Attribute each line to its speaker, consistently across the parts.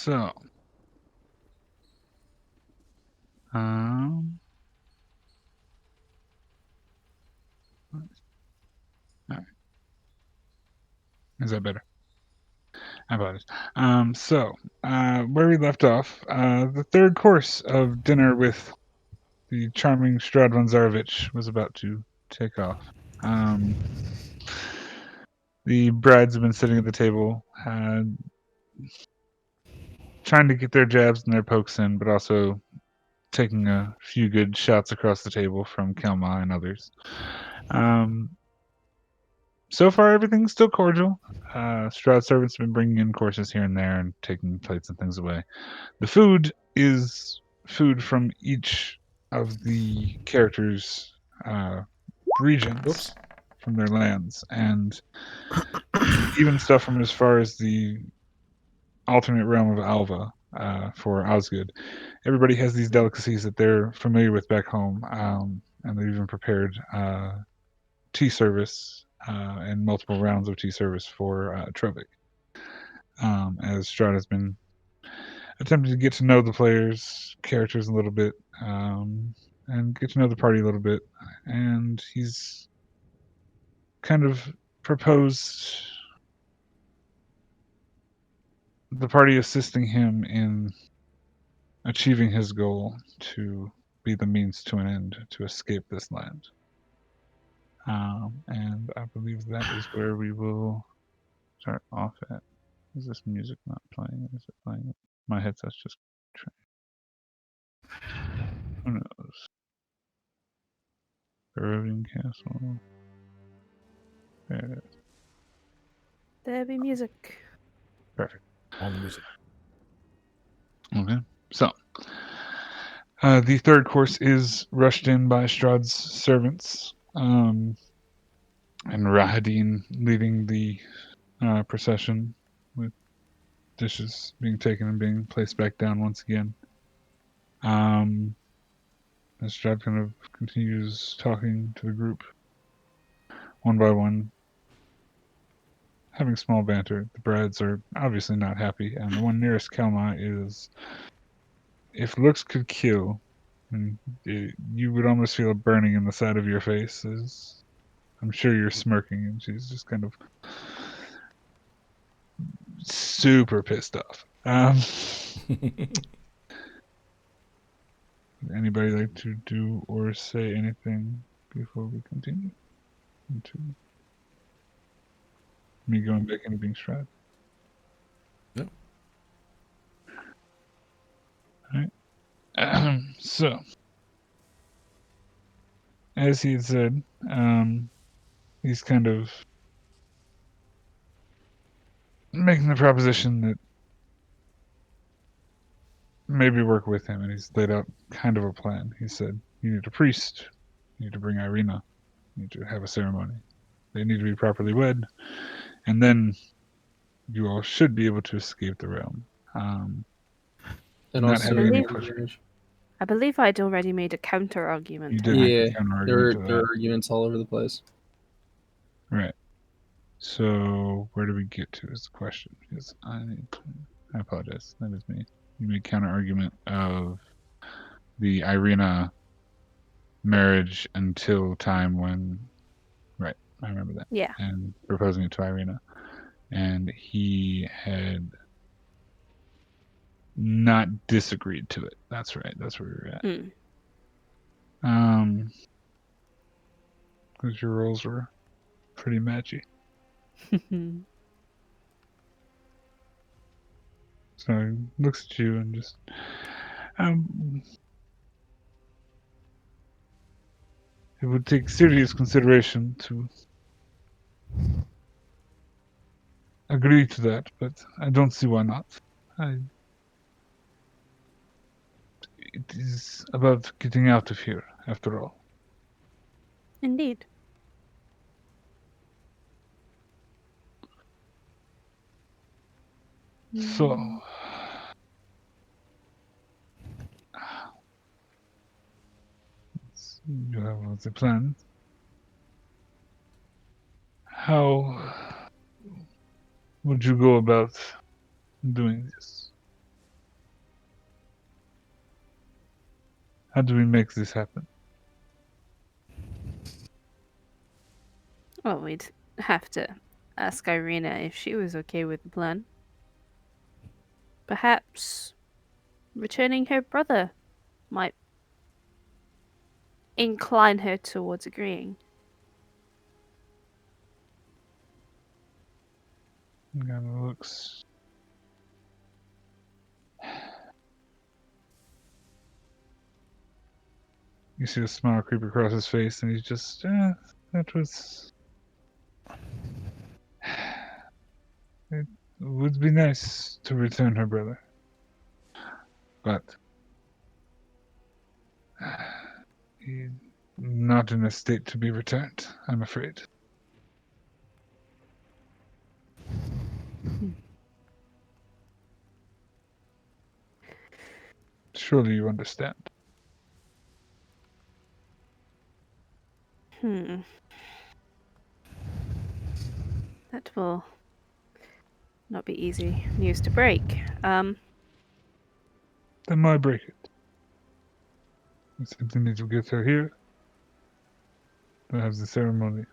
Speaker 1: So, um, all right. Is that better? I apologize. Where we left off, the third course of dinner with the charming Strahd von Zarovich was about to take off. The brides have been sitting at the table, trying to get their jabs and their pokes in, but also taking a few good shots across the table from Kelma and others. So far, everything's still cordial. Stroud servants have been bringing in courses here and there and taking plates and things away. The food is food from each of the characters' regions,
Speaker 2: Oops.
Speaker 1: from their lands, and even stuff from as far as the alternate realm of Alva for Osgood. Everybody has these delicacies that they're familiar with back home, and they've even prepared tea service and multiple rounds of tea service for Trovic. As Strahd has been attempting to get to know the players' characters a little bit, and get to know the party a little bit, and he's kind of proposed the party assisting him in achieving his goal to be the means to an end to escape this land. And I believe that is where we will start off at. Is this music not playing? Is it playing? My headset's just trying. Who knows? Barovian Castle. There it is.
Speaker 3: There be music.
Speaker 1: Perfect.
Speaker 2: On the music.
Speaker 1: Okay. So, the third course is rushed in by Strahd's servants, and Rahadin leading the procession with dishes being taken and being placed back down once again. As Strahd kind of continues talking to the group one by one, having small banter. The brides are obviously not happy, and the one nearest Kelma is, if looks could kill, and you would almost feel a burning in the side of your face. As I'm sure you're smirking, and she's just kind of super pissed off. Would anybody like to do or say anything before we continue into me going back into being Strahd?
Speaker 2: No.
Speaker 1: Alright. So, as he had said, he's kind of making the proposition that maybe work with him, and he's laid out kind of a plan. He said, you need a priest, you need to bring Irina, you need to have a ceremony. They need to be properly wed, and then you all should be able to escape the realm.
Speaker 2: And
Speaker 1: Not
Speaker 2: also,
Speaker 1: having any
Speaker 3: I believe I'd already made a counter argument.
Speaker 1: You did
Speaker 3: hadn't I?
Speaker 1: make
Speaker 2: yeah,
Speaker 1: a counter
Speaker 2: there
Speaker 1: argument to
Speaker 2: are
Speaker 1: that.
Speaker 2: arguments all over the place.
Speaker 1: Right. So where do we get to is the question. Because I apologize. That is me. You made counter argument of the Irina marriage until time when, right, I remember that.
Speaker 3: Yeah.
Speaker 1: And proposing it to Irina. And he had not disagreed to it. That's right. That's where we were at. Because your roles were pretty matchy. So he looks at you and just, it would take serious consideration to agree to that, but I don't see why not. It is about getting out of here, after all.
Speaker 3: Indeed.
Speaker 1: So, you have the plan. How would you go about doing this? How do we make this happen?
Speaker 3: Well, we'd have to ask Irina if she was okay with the plan. Perhaps returning her brother might incline her towards agreeing.
Speaker 1: Kind of looks. You see a smile creep across his face, and he's just, that was. It would be nice to return her brother. But. He's not in a state to be returned, I'm afraid. Surely you understand.
Speaker 3: That will not be easy news to break.
Speaker 1: Then why break it? We simply need to get her here to have the ceremony.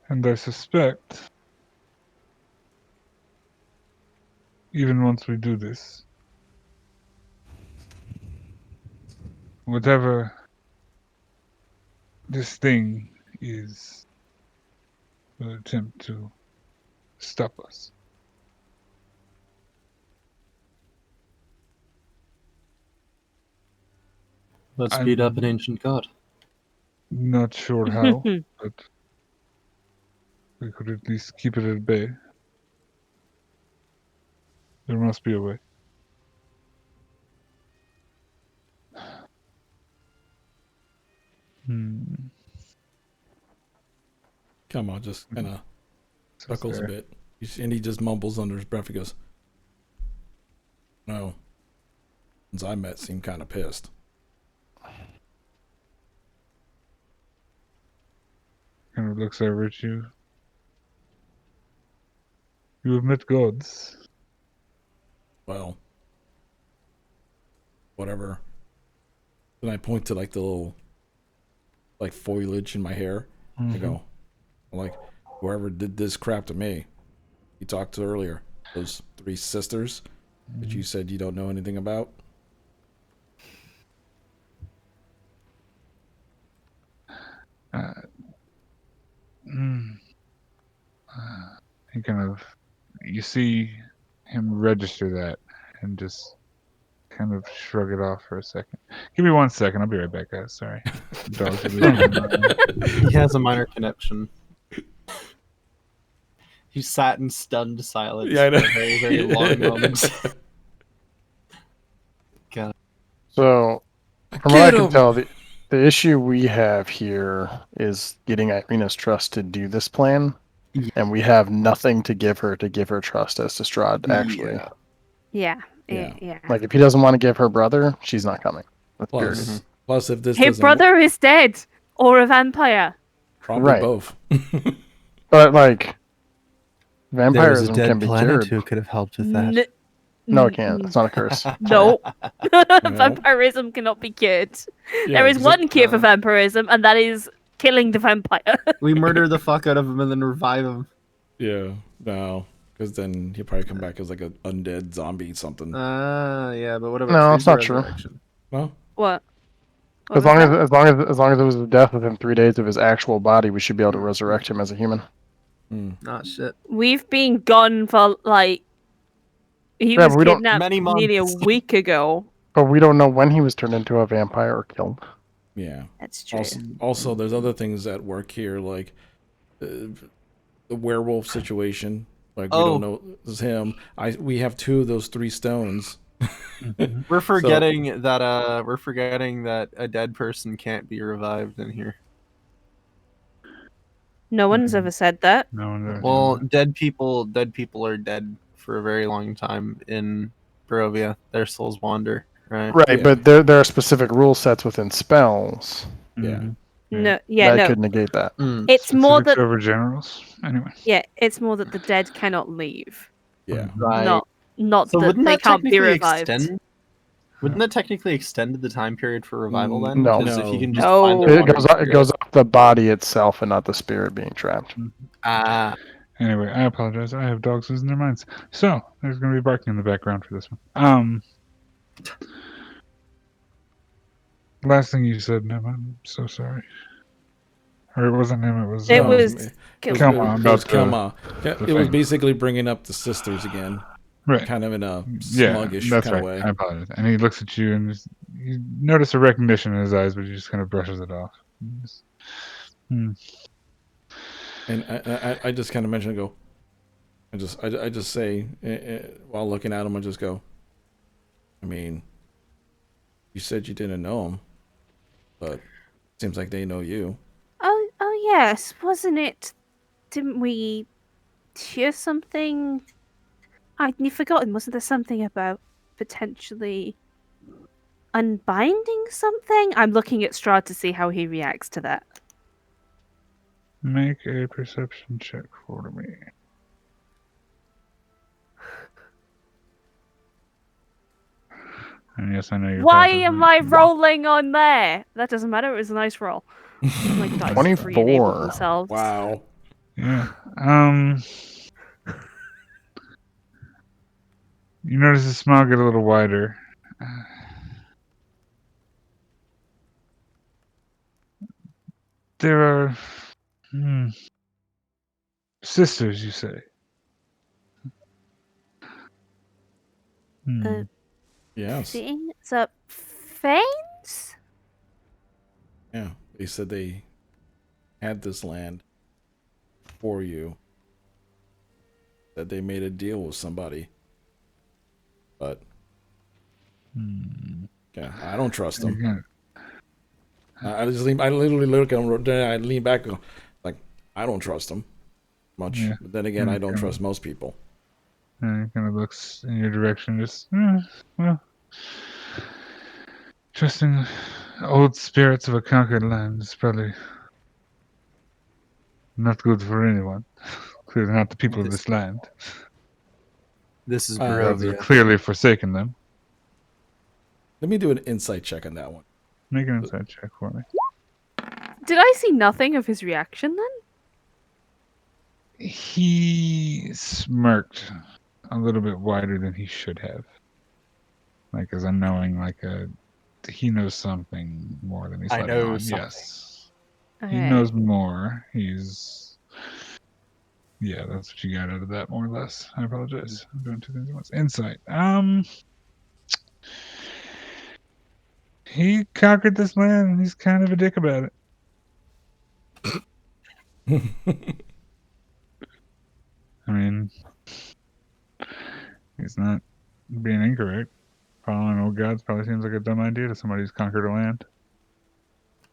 Speaker 1: And I suspect, even once we do this, whatever this thing is, will attempt to stop us.
Speaker 4: Let's beat up an ancient god.
Speaker 1: Not sure how, but we could at least keep it at bay. There must be a way.
Speaker 2: Come on, just kind of chuckles a
Speaker 1: fair.
Speaker 2: bit. And he just mumbles under his breath. He goes, no. Since I met, seemed kind of pissed.
Speaker 1: Kind of looks over at you. You have met gods.
Speaker 2: Well, whatever. Then I point to like the little like foliage in my hair. I go, like, whoever did this crap to me, you talked to earlier, those three sisters that you said you don't know anything about.
Speaker 1: He kind of, you see him register that and just kind of shrug it off for a second. Give me 1 second. I'll be right back, guys. Sorry. Dogs are leaving.
Speaker 4: He has a minor connection. He sat in stunned silence
Speaker 2: Yeah, I know.
Speaker 4: for a very, very long moment. God.
Speaker 5: So, from what I can tell, the issue we have here is getting Irina's trust to do this plan, and we have nothing to give her trust as to Strahd, actually.
Speaker 4: Yeah.
Speaker 3: Yeah.
Speaker 5: Like, if he doesn't want to give her brother, she's not coming. That's period.
Speaker 2: Plus, if this
Speaker 3: Her
Speaker 2: doesn't
Speaker 3: brother is dead, or a vampire.
Speaker 2: probably
Speaker 5: Right.
Speaker 2: both.
Speaker 5: But, like,
Speaker 6: There was a
Speaker 5: vampirism
Speaker 6: dead
Speaker 5: can be
Speaker 6: planet
Speaker 5: cured.
Speaker 6: who could have helped with that.
Speaker 5: No, it can't. It's not a curse.
Speaker 3: No. Vampirism cannot be cured.
Speaker 2: Yeah,
Speaker 3: There is
Speaker 2: except-
Speaker 3: one cure for vampirism, and that is killing the vampire.
Speaker 4: We murder the fuck out of him and then revive him.
Speaker 2: Yeah, no, because then he'll probably come back as like an undead zombie something.
Speaker 4: Yeah, but what about
Speaker 5: No,
Speaker 4: true
Speaker 5: it's not true.
Speaker 4: resurrection?
Speaker 2: Well,
Speaker 3: What?
Speaker 5: As long as it was the death within 3 days of his actual body, we should be able to resurrect him as a human.
Speaker 4: Ah, shit.
Speaker 3: We've been gone for like he
Speaker 5: Yeah,
Speaker 3: was
Speaker 5: but we don't-
Speaker 3: kidnapped
Speaker 4: Many
Speaker 3: nearly a
Speaker 4: months.
Speaker 3: week ago.
Speaker 5: But we don't know when he was turned into a vampire or killed.
Speaker 2: yeah.
Speaker 3: That's true.
Speaker 2: Also, there's other things at work here, like the werewolf situation. Like we don't know it's him. We have 2 of those 3 stones.
Speaker 4: We're forgetting that a dead person can't be revived in here.
Speaker 3: No one's ever said that.
Speaker 1: No, no.
Speaker 4: Well, dead people are dead for a very long time in Barovia. Their souls wander, right?
Speaker 5: Right,
Speaker 2: Yeah.
Speaker 5: but there are specific rule sets within spells.
Speaker 2: Yeah.
Speaker 3: No, yeah,
Speaker 5: that
Speaker 3: no.
Speaker 5: could negate that.
Speaker 3: It's more
Speaker 1: Specifics
Speaker 3: that
Speaker 1: over generals. Anyway.
Speaker 3: yeah, it's more that the dead cannot leave.
Speaker 2: Yeah.
Speaker 4: Right.
Speaker 3: Not
Speaker 4: So
Speaker 3: that
Speaker 4: wouldn't
Speaker 3: they
Speaker 4: that
Speaker 3: can't be
Speaker 4: technically
Speaker 3: revived.
Speaker 4: extend? Wouldn't that technically extend the time period for revival then?
Speaker 5: No.
Speaker 4: Because if you can just
Speaker 3: No.
Speaker 4: find their
Speaker 5: It
Speaker 4: wandering
Speaker 5: goes
Speaker 4: spirit-
Speaker 5: off the body itself and not the spirit being trapped.
Speaker 4: Ah,
Speaker 1: Anyway, I apologize. I have dogs losing their minds. So there's going to be barking in the background for this one. Last thing you said, Nim, I'm so sorry. Or it wasn't him. It was.
Speaker 3: It
Speaker 2: No,
Speaker 3: was
Speaker 1: Come on,
Speaker 2: It was
Speaker 1: about
Speaker 2: Kelma.
Speaker 1: the
Speaker 2: It was
Speaker 1: thing.
Speaker 2: basically bringing up the sisters again,
Speaker 1: Right.
Speaker 2: kind of in a
Speaker 1: Yeah,
Speaker 2: sluggish
Speaker 1: that's
Speaker 2: kind
Speaker 1: right.
Speaker 2: of way.
Speaker 1: I apologize. And he looks at you and you notice a recognition in his eyes, but he just kind of brushes it off.
Speaker 2: And I just kind of mention, I go, I just say, while looking at him, I just go, I mean, you said you didn't know him, but it seems like they know you.
Speaker 3: Oh yes, wasn't it? Didn't we hear something? I'd forgotten. Wasn't there something about potentially unbinding something? I'm looking at Strahd to see how he reacts to that.
Speaker 1: Make a perception check for me. And yes, I know you're.
Speaker 3: Why am I rolling on there? That doesn't matter. It was a nice roll. My dice
Speaker 5: 24.
Speaker 3: re-enabled themselves.
Speaker 2: Wow.
Speaker 1: Yeah. You notice the smile get a little wider. There are sisters, you say.
Speaker 2: Yes.
Speaker 3: Things up veins?
Speaker 2: Yeah. They said they had this land for you. That they made a deal with somebody. But yeah, I don't trust them. I literally look at him, then I lean back and go, like, I don't trust them much.
Speaker 1: Yeah.
Speaker 2: But then again, I don't trust most people.
Speaker 1: And he kind of looks in your direction, just, well, trusting old spirits of a conquered land is probably not good for anyone. Clearly not the people of this land.
Speaker 4: this is
Speaker 1: Gods have
Speaker 4: Barovia.
Speaker 1: clearly forsaken them.
Speaker 2: Let me do an insight check on that one.
Speaker 1: Make an insight check for me.
Speaker 3: Did I see nothing of his reaction then?
Speaker 1: He smirked a little bit wider than he should have. Like as unknowing, he knows something more than he's
Speaker 4: I
Speaker 1: letting
Speaker 4: know
Speaker 1: on.
Speaker 4: something.
Speaker 1: Yes.
Speaker 3: Okay.
Speaker 1: He knows more. Yeah, that's what you got out of that, more or less. I apologize. I'm doing two things at once. Insight. He conquered this land, and he's kind of a dick about it. I mean, he's not being incorrect. Following old gods probably seems like a dumb idea to somebody who's conquered a land.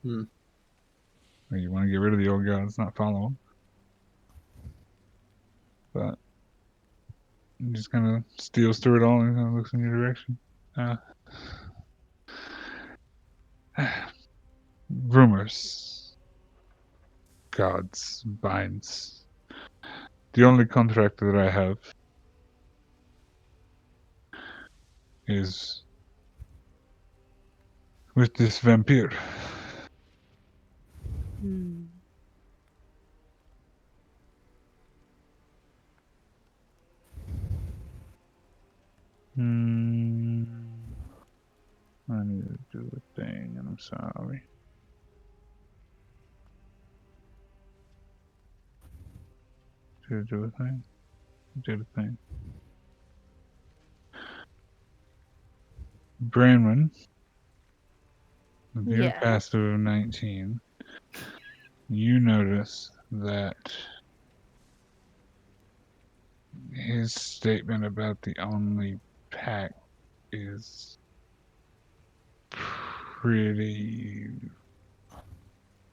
Speaker 4: Hmm.
Speaker 1: You want to get rid of the old gods, not follow them. But he just kind of steals through it all and kind of looks in your direction. Rumors. Gods. Binds. The only contract that I have is with this vampire.
Speaker 3: Hmm.
Speaker 1: I need to do a thing, and I'm sorry. Did I do a thing? Did a thing. Branman, with your
Speaker 3: Yeah.
Speaker 1: passive of 19, you notice that his statement about the only pack is pretty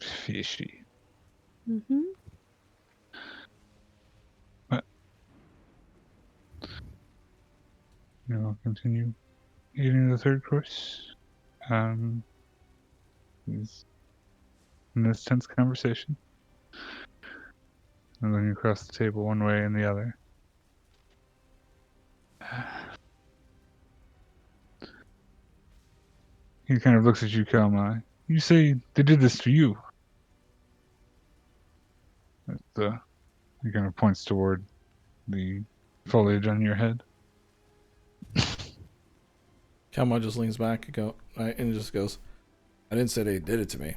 Speaker 1: fishy.
Speaker 3: Mm-hmm.
Speaker 1: But I'll continue eating the third course. He's in this tense conversation. And looking across the table one way and the other. He kind of looks at you, Kalmai. You say they did this to you. He kind of points toward the foliage on your head.
Speaker 2: Kalmai just leans back and just goes, I didn't say they did it to me.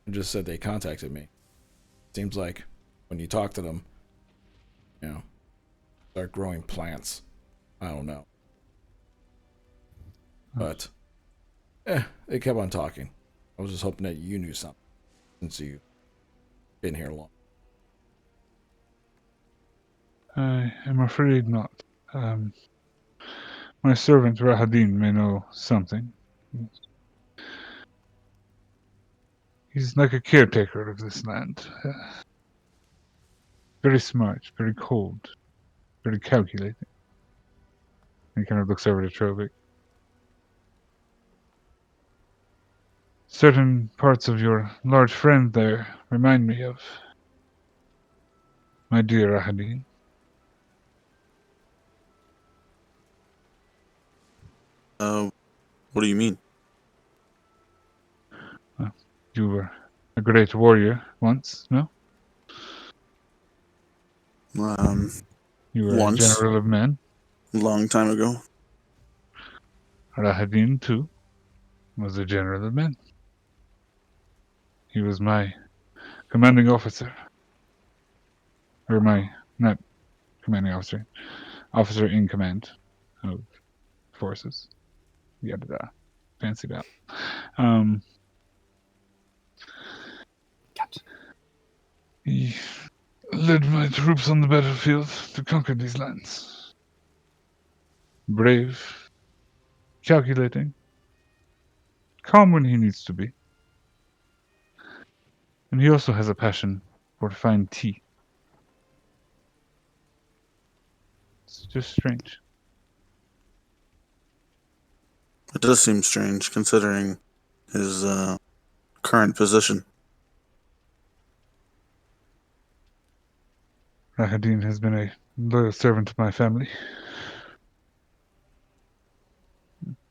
Speaker 2: I just said they contacted me. Seems like when you talk to them, start growing plants. I don't know. But, they kept on talking. I was just hoping that you knew something, since you've been here long.
Speaker 1: I am afraid not. My servant Rahadin may know something. He's like a caretaker of this land. Very smart, very cold, very calculating. He kind of looks over to Trovic. Certain parts of your large friend there remind me of my dear Rahadin.
Speaker 7: What do you mean?
Speaker 1: You were a great warrior once, no? You were
Speaker 7: Once.
Speaker 1: a general of men.
Speaker 7: Long time ago.
Speaker 1: Rahadin, too, was a general of men. He was my commanding officer. Or not commanding officer. Officer in command of forces. Yada. Fancy that. He led my troops on the battlefield to conquer these lands. Brave, calculating, calm when he needs to be. And he also has a passion for fine tea. It's just strange.
Speaker 7: It does seem strange, considering his current position.
Speaker 1: Rahadin has been a loyal servant of my family.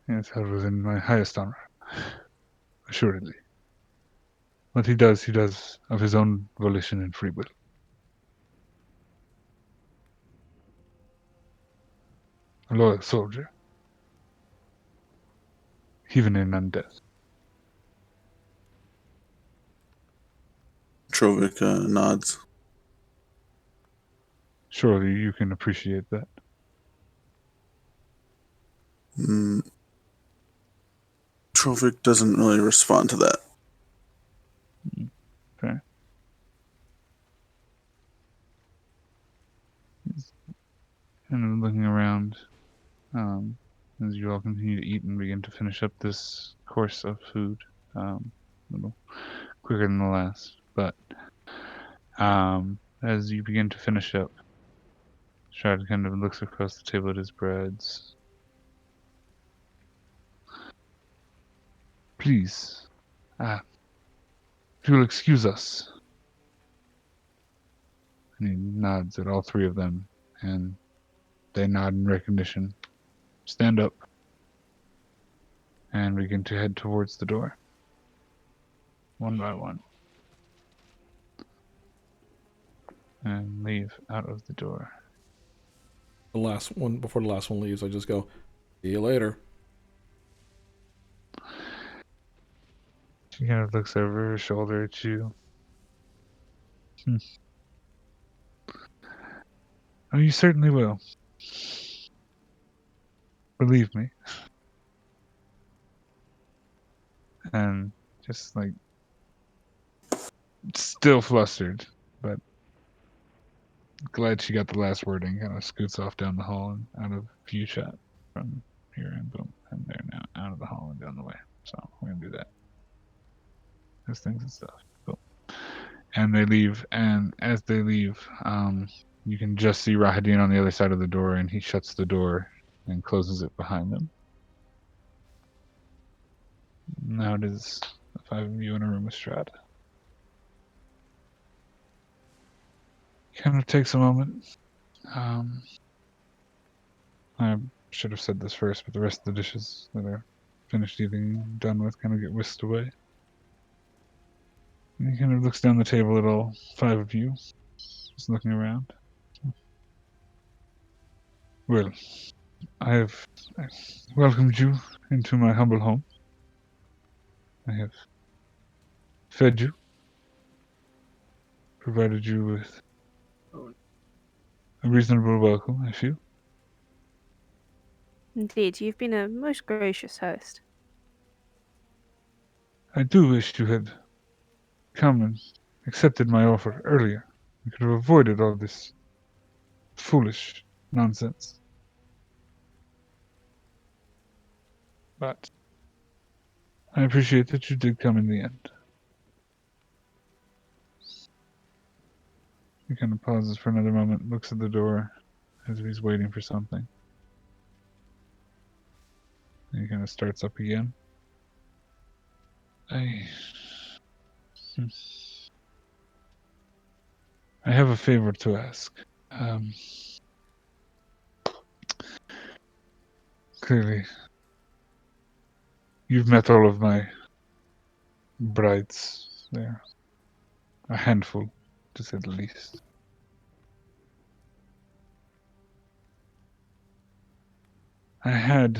Speaker 1: He is held within my highest honor. Assuredly. What he does of his own volition and free will. A loyal soldier. Even in undeath.
Speaker 7: Trovic nods.
Speaker 1: Surely you can appreciate that.
Speaker 7: Trovic doesn't really respond to that.
Speaker 1: Fair. He's kind of looking around as you all continue to eat and begin to finish up this course of food. A little quicker than the last, but as you begin to finish up, Strahd kind of looks across the table at his breads. Please, if you'll excuse us. And he nods at all three of them, and they nod in recognition. Stand up, and begin to head towards the door. One by one. And leave out of the door.
Speaker 2: Before the last one leaves, I just go, see you later.
Speaker 1: She kind of looks over her shoulder at you. Oh, you certainly will. Believe me. And just like, still flustered, but glad she got the last wording. Kind of scoots off down the hall and out of view shot from here, and boom, I'm there now, out of the hall and down the way. So we're gonna do that. Those things and stuff. Cool. And they leave, and as they leave, you can just see Rahadin on the other side of the door, and he shuts the door and closes it behind them. Now it is the five of you in a room with Strahd. kind of takes a moment. I should have said this first, but the rest of the dishes that are finished eating, done with, kind of get whisked away. And he kind of looks down the table at all 5 of you, just looking around. Well, I have welcomed you into my humble home. I have fed you, provided you with a reasonable welcome, I feel.
Speaker 3: Indeed, you've been a most gracious host.
Speaker 1: I do wish you had come and accepted my offer earlier. We could have avoided all this foolish nonsense. But I appreciate that you did come in the end. He kind of pauses for another moment, looks at the door as if he's waiting for something. And he kind of starts up again. I have a favor to ask. Clearly, you've met all of my brides there. A handful, to say the least. I had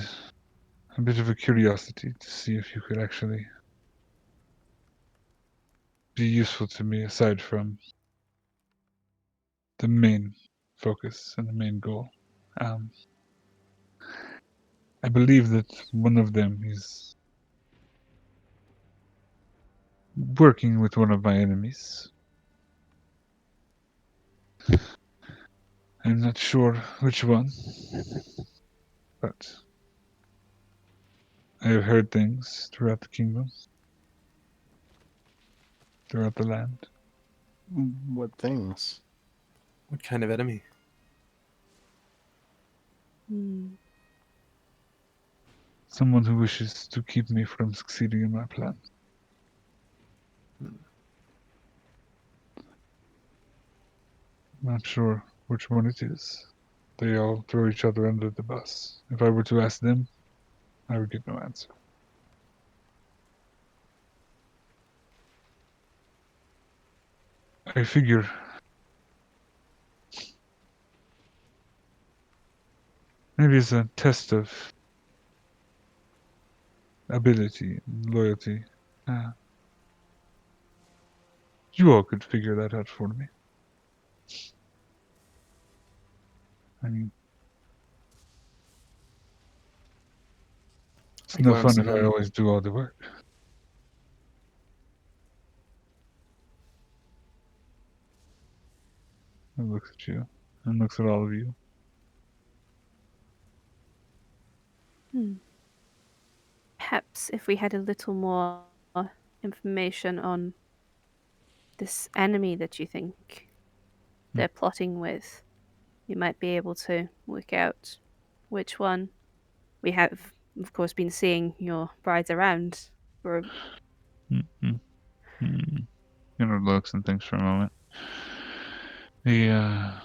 Speaker 1: a bit of a curiosity to see if you could actually be useful to me aside from the main focus and the main goal. I believe that one of them is working with one of my enemies. I'm not sure which one, but I have heard things throughout the kingdom, throughout the land.
Speaker 5: What things?
Speaker 4: What kind of enemy?
Speaker 1: Someone who wishes to keep me from succeeding in my plan. Not sure which one it is. They all throw each other under the bus. If I were to ask them, I would get no answer. I figure maybe it's a test of ability and loyalty. You all could figure that out for me. I mean, it's no fun if I always do all the work. He looks at you and looks at all of you.
Speaker 3: Perhaps if we had a little more information on this enemy that you think they're plotting with, you might be able to work out which one. We have, of course, been seeing your brides around for
Speaker 1: Looks and thinks for a moment. I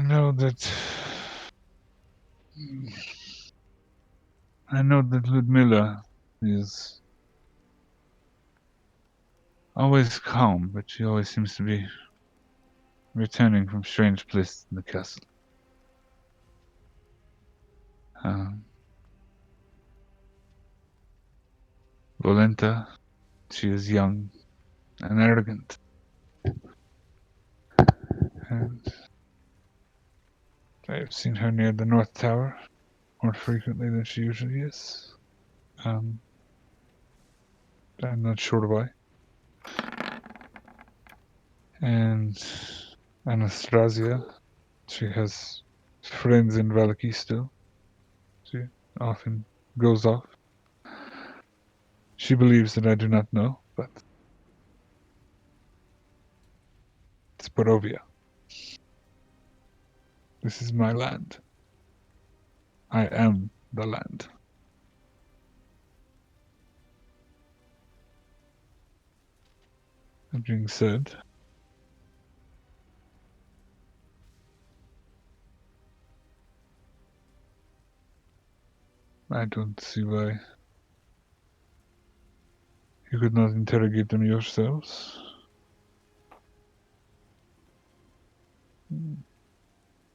Speaker 1: know that Ludmilla is always calm, but she always seems to be returning from strange places in the castle. Volenta, she is young and arrogant. And I have seen her near the North Tower more frequently than she usually is. I'm not sure why. And Anastasia, she has friends in Valaki still. She often goes off. She believes that I do not know, but it's Barovia. This is my land. I am the land. That being said, I don't see why you could not interrogate them yourselves.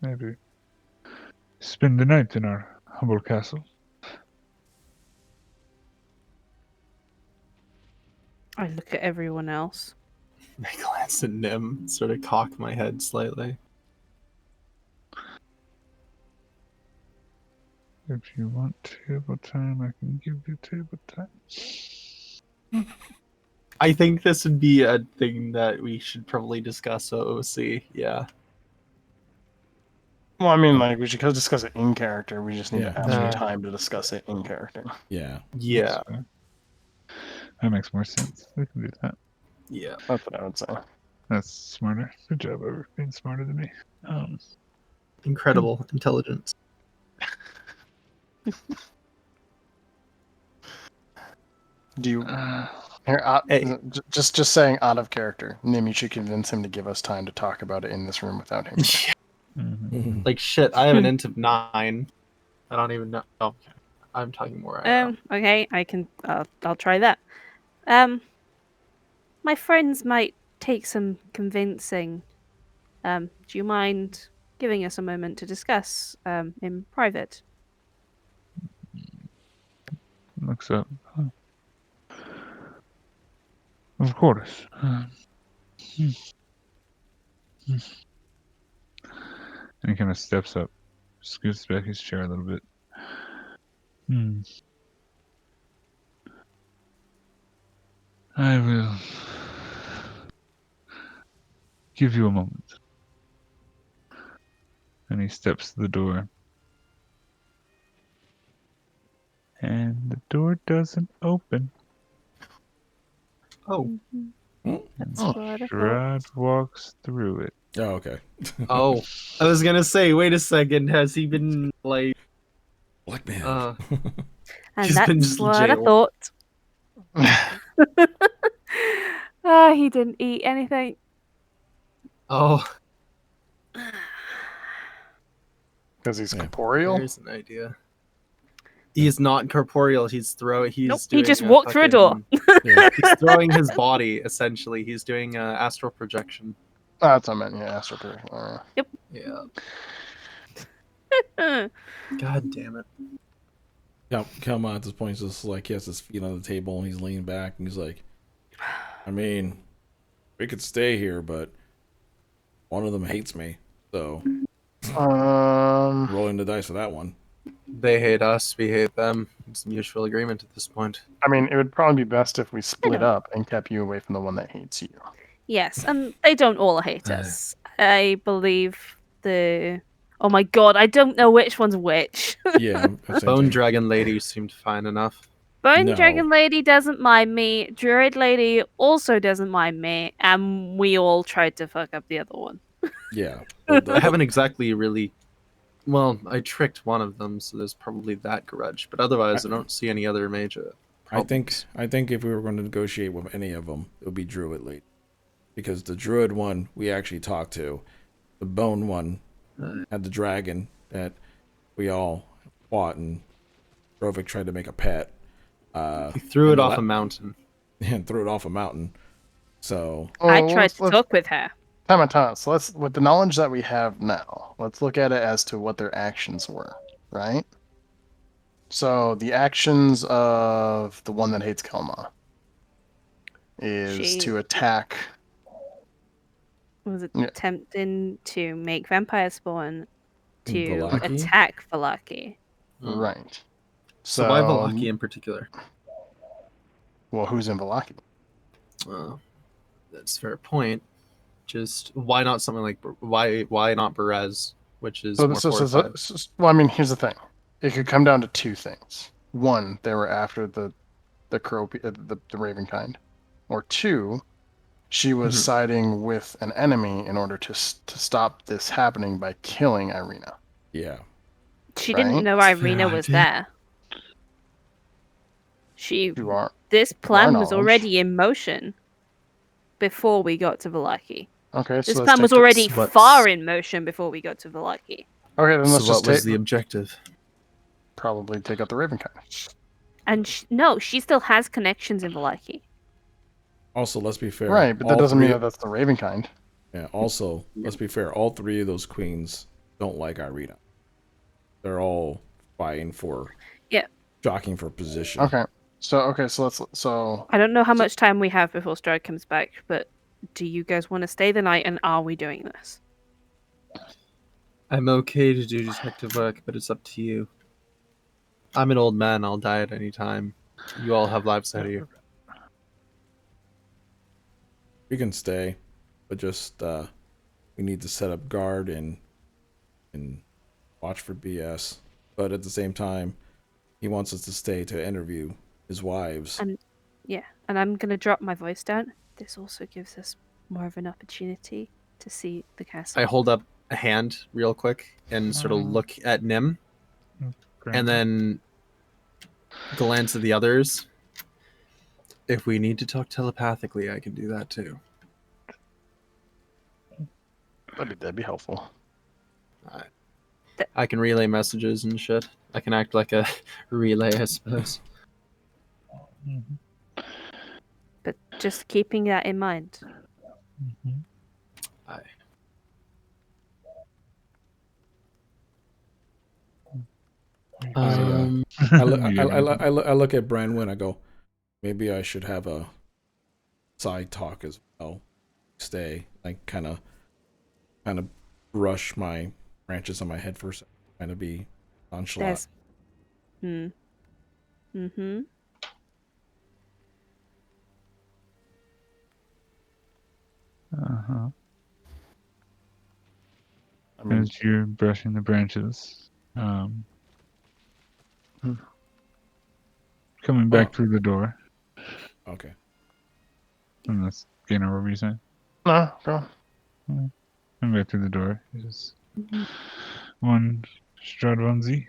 Speaker 1: Maybe spend the night in our humble castle.
Speaker 3: I look at everyone else.
Speaker 4: I glance at Nim, sort of cock my head slightly.
Speaker 1: If you want table time, I can give you table time.
Speaker 4: I think this would be a thing that we should probably discuss OOC. Yeah.
Speaker 5: Well, I mean, like, we should discuss it in character. We just need to
Speaker 2: Yeah.
Speaker 5: ask for time to discuss it in character.
Speaker 2: Yeah.
Speaker 4: Yeah.
Speaker 1: That's fair. That makes more sense. We can do that.
Speaker 4: Yeah.
Speaker 5: That's what I would say.
Speaker 1: That's smarter. Good job, Over being smarter than me.
Speaker 4: Incredible intelligence.
Speaker 5: Do you here?
Speaker 4: Hey.
Speaker 5: Just saying, out of character, Nim, you should convince him to give us time to talk about it in this room without him.
Speaker 1: Mhm.
Speaker 4: Like shit, I have an int of 9. I don't even know. Oh, okay. I'm talking more right now.
Speaker 3: Okay, I can. I'll try that. My friends might take some convincing. Do you mind giving us a moment to discuss in private?
Speaker 1: Looks up. Of course. And he kind of steps up, scoots back his chair a little bit. I will give you a moment. And he steps to the door. And the door doesn't open.
Speaker 4: Oh.
Speaker 3: That's what I thought.
Speaker 1: Strahd walks through it.
Speaker 2: Oh, okay.
Speaker 4: Oh. I was gonna say, wait a second, has he been like
Speaker 2: Blackmail.
Speaker 3: And
Speaker 4: He's been
Speaker 3: that's
Speaker 4: to
Speaker 3: what I
Speaker 4: jail.
Speaker 3: thought. He didn't eat anything.
Speaker 4: Oh,
Speaker 5: Because he's
Speaker 2: Yeah.
Speaker 5: corporeal?
Speaker 4: there's an idea. He is not corporeal. He's
Speaker 3: Nope, he
Speaker 4: doing
Speaker 3: just walked through a door.
Speaker 2: Yeah.
Speaker 4: He's throwing his body essentially. He's doing astral projection.
Speaker 5: Oh, that's what I meant, yeah, astral projection.
Speaker 4: Yeah.
Speaker 3: Uh,
Speaker 4: God damn it.
Speaker 2: Kelma at this point is just like he has his feet on the table and he's leaning back and he's like, I mean, we could stay here, but one of them hates me, so rolling the dice for that one.
Speaker 4: They hate us. We hate them. It's a mutual agreement at this point.
Speaker 5: I mean, it would probably be best if we split up and kept you away from the one that hates you.
Speaker 3: yes, and they don't all hate us. I believe the. Oh my god, I don't know which one's which.
Speaker 2: Yeah. same
Speaker 4: Bone
Speaker 2: thing.
Speaker 4: Dragon Lady seemed fine enough.
Speaker 3: Bone
Speaker 2: No.
Speaker 3: Dragon Lady doesn't mind me. Druid Lady also doesn't mind me, and we all tried to fuck up the other one.
Speaker 2: Yeah.
Speaker 4: I haven't exactly really. Well, I tricked one of them, so there's probably that grudge. But otherwise, I don't see any other major problems.
Speaker 2: I think if we were going to negotiate with any of them, it would be Druid Lady, because the Druid one we actually talked to, the Bone one had the dragon that we all fought, and Zarovich tried to make a pet.
Speaker 4: He threw it off a mountain.
Speaker 2: And threw it off a mountain. So
Speaker 3: I tried to talk with her.
Speaker 5: Time on time. So let's, with the knowledge that we have now, let's look at it as to what their actions were, right? So the actions of the one that hates Kelma is to attack.
Speaker 3: Was
Speaker 5: Yeah.
Speaker 3: attempting to make vampire spawn to
Speaker 2: Vallaki?
Speaker 3: attack Vallaki.
Speaker 5: Right.
Speaker 4: So why Vallaki in particular?
Speaker 5: Well, who's in Vallaki?
Speaker 4: That's a fair point. Just why not something like why not Berez, which is more fortified?
Speaker 5: Well, I mean, here's the thing. It could come down to two things. One, they were after the Ravenkind, or two, she was siding with an enemy in order to stop this happening by killing Irina.
Speaker 2: yeah.
Speaker 3: She
Speaker 5: Right?
Speaker 3: didn't know Irina was there. This plan was
Speaker 5: knowledge.
Speaker 3: already in motion before we got to Vallaki.
Speaker 5: Okay, so
Speaker 3: This
Speaker 5: let's
Speaker 3: plan was
Speaker 5: take the-
Speaker 3: already
Speaker 4: what's-
Speaker 3: far in motion before we got to Vallaki.
Speaker 5: Okay, then
Speaker 4: So
Speaker 5: let's just
Speaker 4: what was
Speaker 5: take
Speaker 4: the objective?
Speaker 5: probably take out the Ravenkind.
Speaker 3: And no, she still has connections in Vallaki.
Speaker 2: Also, let's be fair.
Speaker 5: Right, but that
Speaker 2: all
Speaker 5: doesn't mean
Speaker 2: three-
Speaker 5: that that's the Ravenkind.
Speaker 2: Yeah. Also, let's be fair. All three of those queens don't like Irina. They're all fighting for.
Speaker 3: Yeah.
Speaker 2: Jockeying for position.
Speaker 5: Okay, so let's
Speaker 3: I don't know how much time we have before Strahd comes back, but do you guys want to stay the night, and are we doing this?
Speaker 4: I'm okay to do detective work, but it's up to you. I'm an old man. I'll die at any time. You all have lives ahead of you.
Speaker 2: We can stay, but just we need to set up guard and watch for BS. But at the same time, he wants us to stay to interview his wives.
Speaker 3: And and I'm gonna drop my voice down. This also gives us more of an opportunity to see the castle.
Speaker 4: I hold up a hand real quick and sort of look at Nim, and then glance at the others. If we need to talk telepathically, I can do that too.
Speaker 5: that'd be helpful.
Speaker 4: I can relay messages and shit. I can act like a relay, I suppose.
Speaker 3: But just keeping that in mind.
Speaker 4: Aye.
Speaker 2: I look at Branwyn. I go, maybe I should have a side talk as well. Stay, like kind of brush my branches on my head first, kind of be nonchalant.
Speaker 3: Mm-hmm.
Speaker 1: Uh-huh.
Speaker 5: I mean,
Speaker 1: As you're brushing the branches, coming back through the door.
Speaker 2: Okay.
Speaker 1: And that's Gainer, what were you saying?
Speaker 5: no, go.
Speaker 1: Coming back through the door is one Strahd von Z.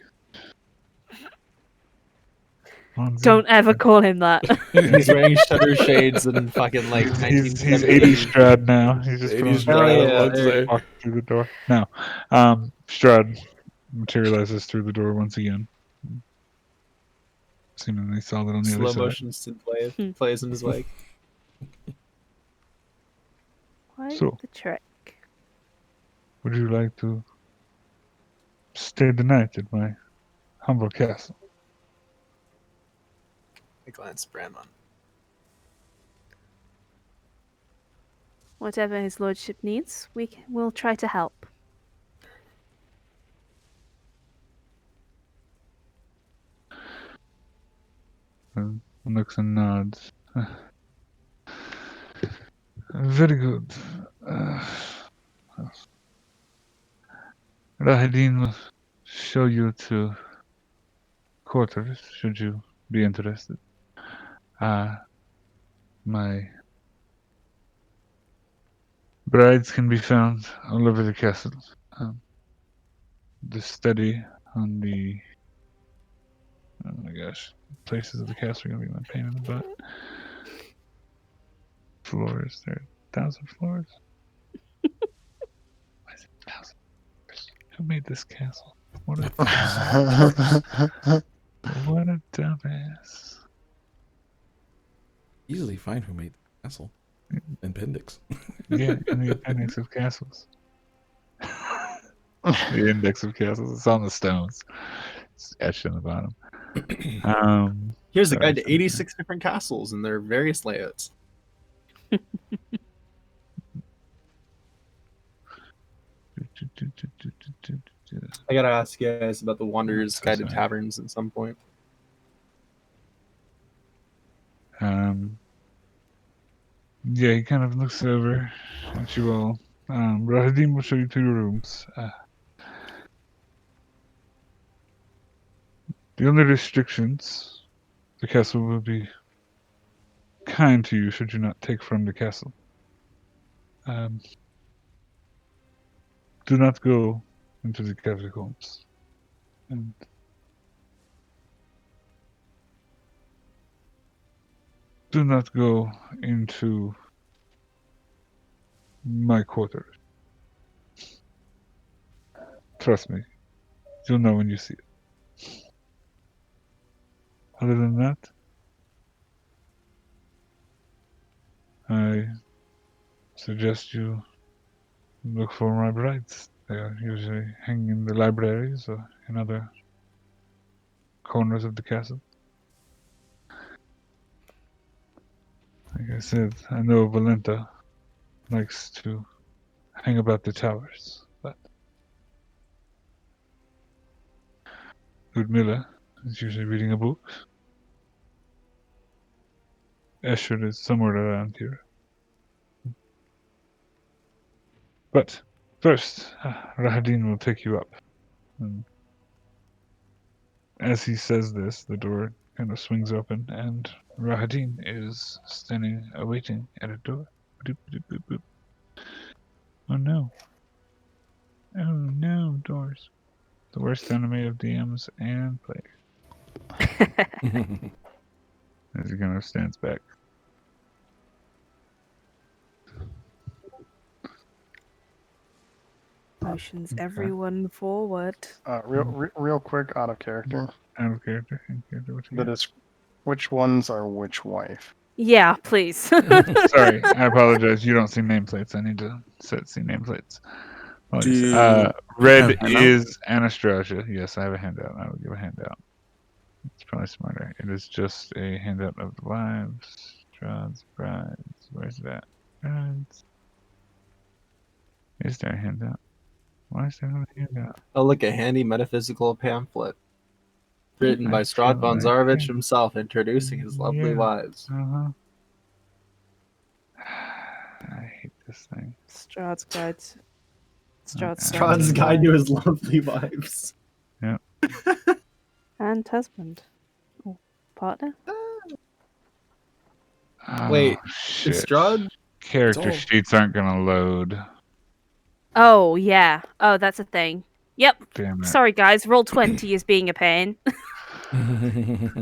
Speaker 3: Don't ever call him that.
Speaker 4: He's wearing shutter shades and fucking like
Speaker 1: He's
Speaker 4: 1970s.
Speaker 1: 80 Strahd now. He's just
Speaker 2: 80
Speaker 1: put on
Speaker 2: Strahd,
Speaker 1: walk through the door. Now, Strahd materializes through the door once again. Seemingly solid on the
Speaker 4: Slow
Speaker 1: other side.
Speaker 4: motion synth plays in his wake.
Speaker 3: Quite
Speaker 1: So.
Speaker 3: the trick.
Speaker 1: Would you like to stay the night at my humble castle?
Speaker 4: I glance at Brandon.
Speaker 3: Whatever his lordship needs, we'll try to help.
Speaker 1: Looks and nods. Very good. Rahidin will show you to quarters, should you be interested. My brides can be found all over the castle. The study on the... Oh my gosh. Places of the castle are going to be my pain in the butt. Floors. There are 1,000 floors. Why is it 1,000 floors? Who made this castle? What a what a dumbass.
Speaker 2: Easily find who made the castle. Appendix.
Speaker 1: Yeah, in the appendix of castles. The index of castles. It's on the stones. It's etched on the bottom.
Speaker 4: Here's a guide to 86 different castles and their various layouts. I gotta ask you guys about the Wanderer's Guide to Taverns at some point.
Speaker 1: Yeah, he kind of looks over at you all. Rahadim will show you to your rooms. The only restrictions, the castle will be kind to you should you not take from the castle. Do not go into the catacombs. And do not go into my quarters. Trust me, you'll know when you see it. Other than that, I suggest you look for my brides. They are usually hanging in the libraries or in other corners of the castle. Like I said, I know Valenta likes to hang about the towers, but Ludmilla is usually reading a book. Escher is somewhere around here. But first, Rahadin will take you up. And as he says this, the door kind of swings open, and Rahadin is standing awaiting at a door. Boop, boop, boop, boop. Oh no. Oh no, doors. The worst enemy of DMs and players. As he kind of stands back.
Speaker 3: Motions everyone forward.
Speaker 5: Real quick, out of character.
Speaker 1: Out of character? In character, what you
Speaker 5: That
Speaker 1: got?
Speaker 5: is, which ones are which wife?
Speaker 3: Yeah, please.
Speaker 1: Sorry, I apologize. You don't see nameplates. I need to see nameplates.
Speaker 7: Do you
Speaker 1: Red
Speaker 7: have a handout?
Speaker 1: is Anastasia. Yes, I have a handout. I will give a handout. It's probably smarter. It is just a handout of the wives, Strahd's brides. Where's that? Brides. Is there a handout? Why is there no handout?
Speaker 4: Oh, look, a handy metaphysical pamphlet written by
Speaker 1: I
Speaker 4: Strahd
Speaker 1: feel
Speaker 4: von
Speaker 1: like
Speaker 4: Zarovich
Speaker 1: it.
Speaker 4: inhimself, introducing his lovely
Speaker 1: Yeah.
Speaker 4: wives.
Speaker 1: Uh-huh. I hate this thing.
Speaker 3: Strahd's guide. Strahd's
Speaker 4: Strahd's guide to his lovely wives.
Speaker 3: and husband. Or partner.
Speaker 1: Oh,
Speaker 4: Wait,
Speaker 1: shit.
Speaker 4: Is Strahd?
Speaker 1: Character
Speaker 2: It's all-
Speaker 1: sheets aren't gonna load.
Speaker 3: Oh, yeah. Oh, that's a thing. Yep.
Speaker 1: Damn it.
Speaker 3: Sorry, guys. Roll20 is being a pain.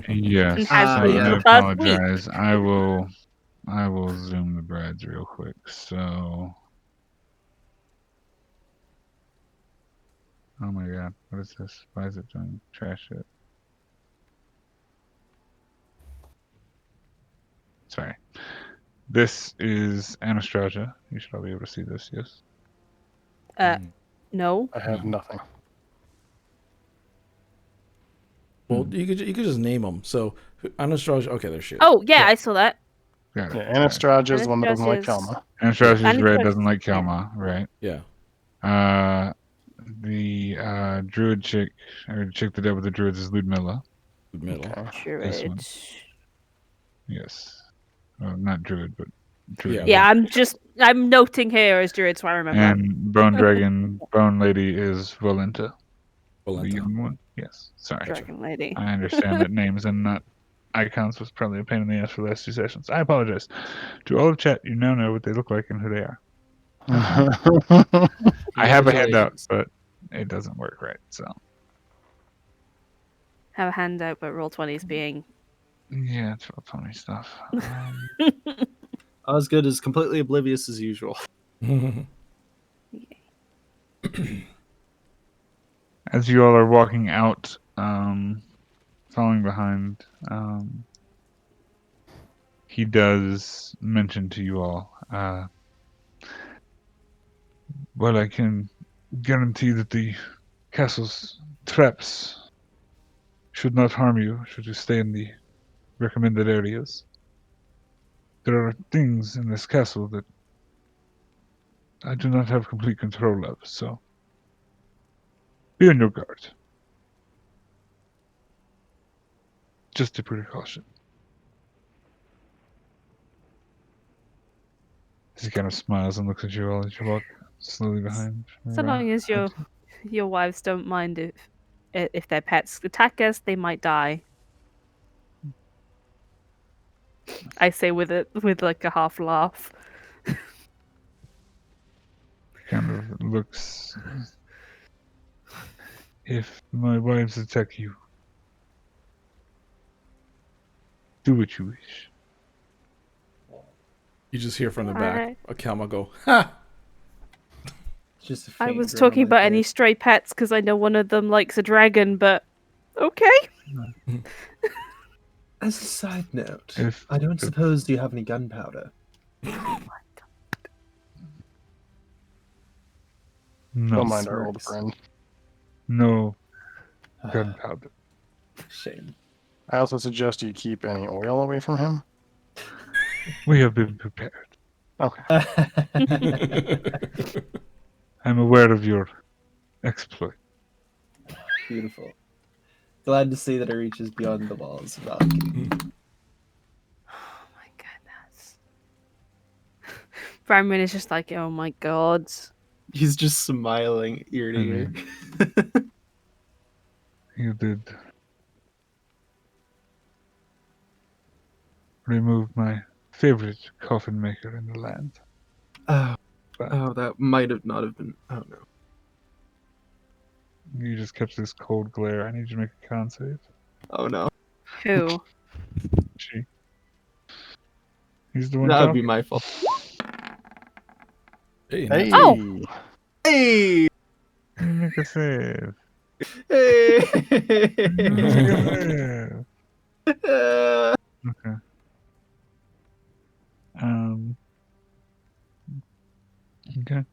Speaker 1: Yes,
Speaker 3: And has
Speaker 1: so
Speaker 3: been
Speaker 4: yeah.
Speaker 1: I
Speaker 3: for the past week.
Speaker 1: apologize. I will zoom the brides real quick. So, oh my god, what is this? Why is it doing trash it? Sorry. This is Anastasia. You should all be able to see this, yes?
Speaker 3: No.
Speaker 5: I have nothing.
Speaker 2: Well, you could just name them. So Anastasia. Okay, there she is.
Speaker 3: Oh, yeah, I saw that.
Speaker 1: Got it.
Speaker 5: Yeah, Anastasia is the one that doesn't like
Speaker 3: Anastasia's-
Speaker 5: Kalma.
Speaker 1: Anastasia's red,
Speaker 3: Anastasia-
Speaker 1: doesn't like Kelma, right?
Speaker 2: Yeah.
Speaker 1: The druid chick, or chick that dealt with the druids, is Ludmilla.
Speaker 2: Good middle.
Speaker 5: Okay.
Speaker 1: This one.
Speaker 3: Druid.
Speaker 1: Yes. Well, not druid, but druid.
Speaker 3: Yeah, I'm noting here as Druid, so I remember.
Speaker 1: And Bone Dragon, Bone Lady is Valenta. The
Speaker 2: Valenta.
Speaker 1: young one. Yes. Sorry.
Speaker 3: Dragon Lady.
Speaker 1: I understand that names and not icons was probably a pain in the ass for the last two sessions. I apologize. To all of chat, you now know what they look like and who they are. I have a handout,
Speaker 4: Congratulations.
Speaker 1: but it doesn't work right. So
Speaker 3: Have a handout, but Roll20 is being.
Speaker 1: yeah, it's real funny stuff.
Speaker 4: Osgood is completely oblivious as usual.
Speaker 1: As you all are walking out, following behind, he does mention to you all, well, I can guarantee that the castle's traps should not harm you should you stay in the recommended areas. There are things in this castle that I do not have complete control of, so be on your guard. Just a precaution. He kind of smiles and looks at you all as you walk slowly behind.
Speaker 3: So long as your wives don't mind if their pets attack us, they might die. I say with like a half laugh.
Speaker 1: Kind of looks. If my wives attack you, do what you wish.
Speaker 2: You just hear from the back
Speaker 3: Alright.
Speaker 2: a Kalma go, ha!
Speaker 4: Just a
Speaker 3: I
Speaker 4: faint
Speaker 3: was
Speaker 4: grin on
Speaker 3: talking
Speaker 4: my
Speaker 3: about any
Speaker 4: face.
Speaker 3: stray pets because I know one of them likes a dragon, but okay.
Speaker 4: As a side note,
Speaker 1: If-
Speaker 4: I don't
Speaker 1: if-
Speaker 4: suppose you have any gunpowder.
Speaker 1: No,
Speaker 5: Don't mind our old
Speaker 4: Smirks.
Speaker 5: friend.
Speaker 1: no gunpowder.
Speaker 4: Shame.
Speaker 5: I also suggest you keep any oil away from him.
Speaker 1: We have been prepared.
Speaker 5: Okay.
Speaker 1: I'm aware of your exploit.
Speaker 4: Beautiful. Glad to see that it reaches beyond the walls of Valky.
Speaker 3: Oh my goodness. Bramwin is just like, oh my god.
Speaker 4: He's just smiling ear to ear.
Speaker 1: You did remove my favorite coffin maker in the land.
Speaker 4: Oh,
Speaker 1: But
Speaker 4: oh, that might have not have been. Oh no.
Speaker 1: you just kept this cold glare. I need you to make a con save.
Speaker 4: Oh no.
Speaker 3: Who?
Speaker 1: She. He's the one
Speaker 4: That would be
Speaker 1: talking.
Speaker 4: my fault.
Speaker 2: Hey,
Speaker 5: Hey.
Speaker 3: Oh!
Speaker 4: Hey!
Speaker 1: Make a save.
Speaker 4: Hey!
Speaker 1: Make a save. Okay. Okay.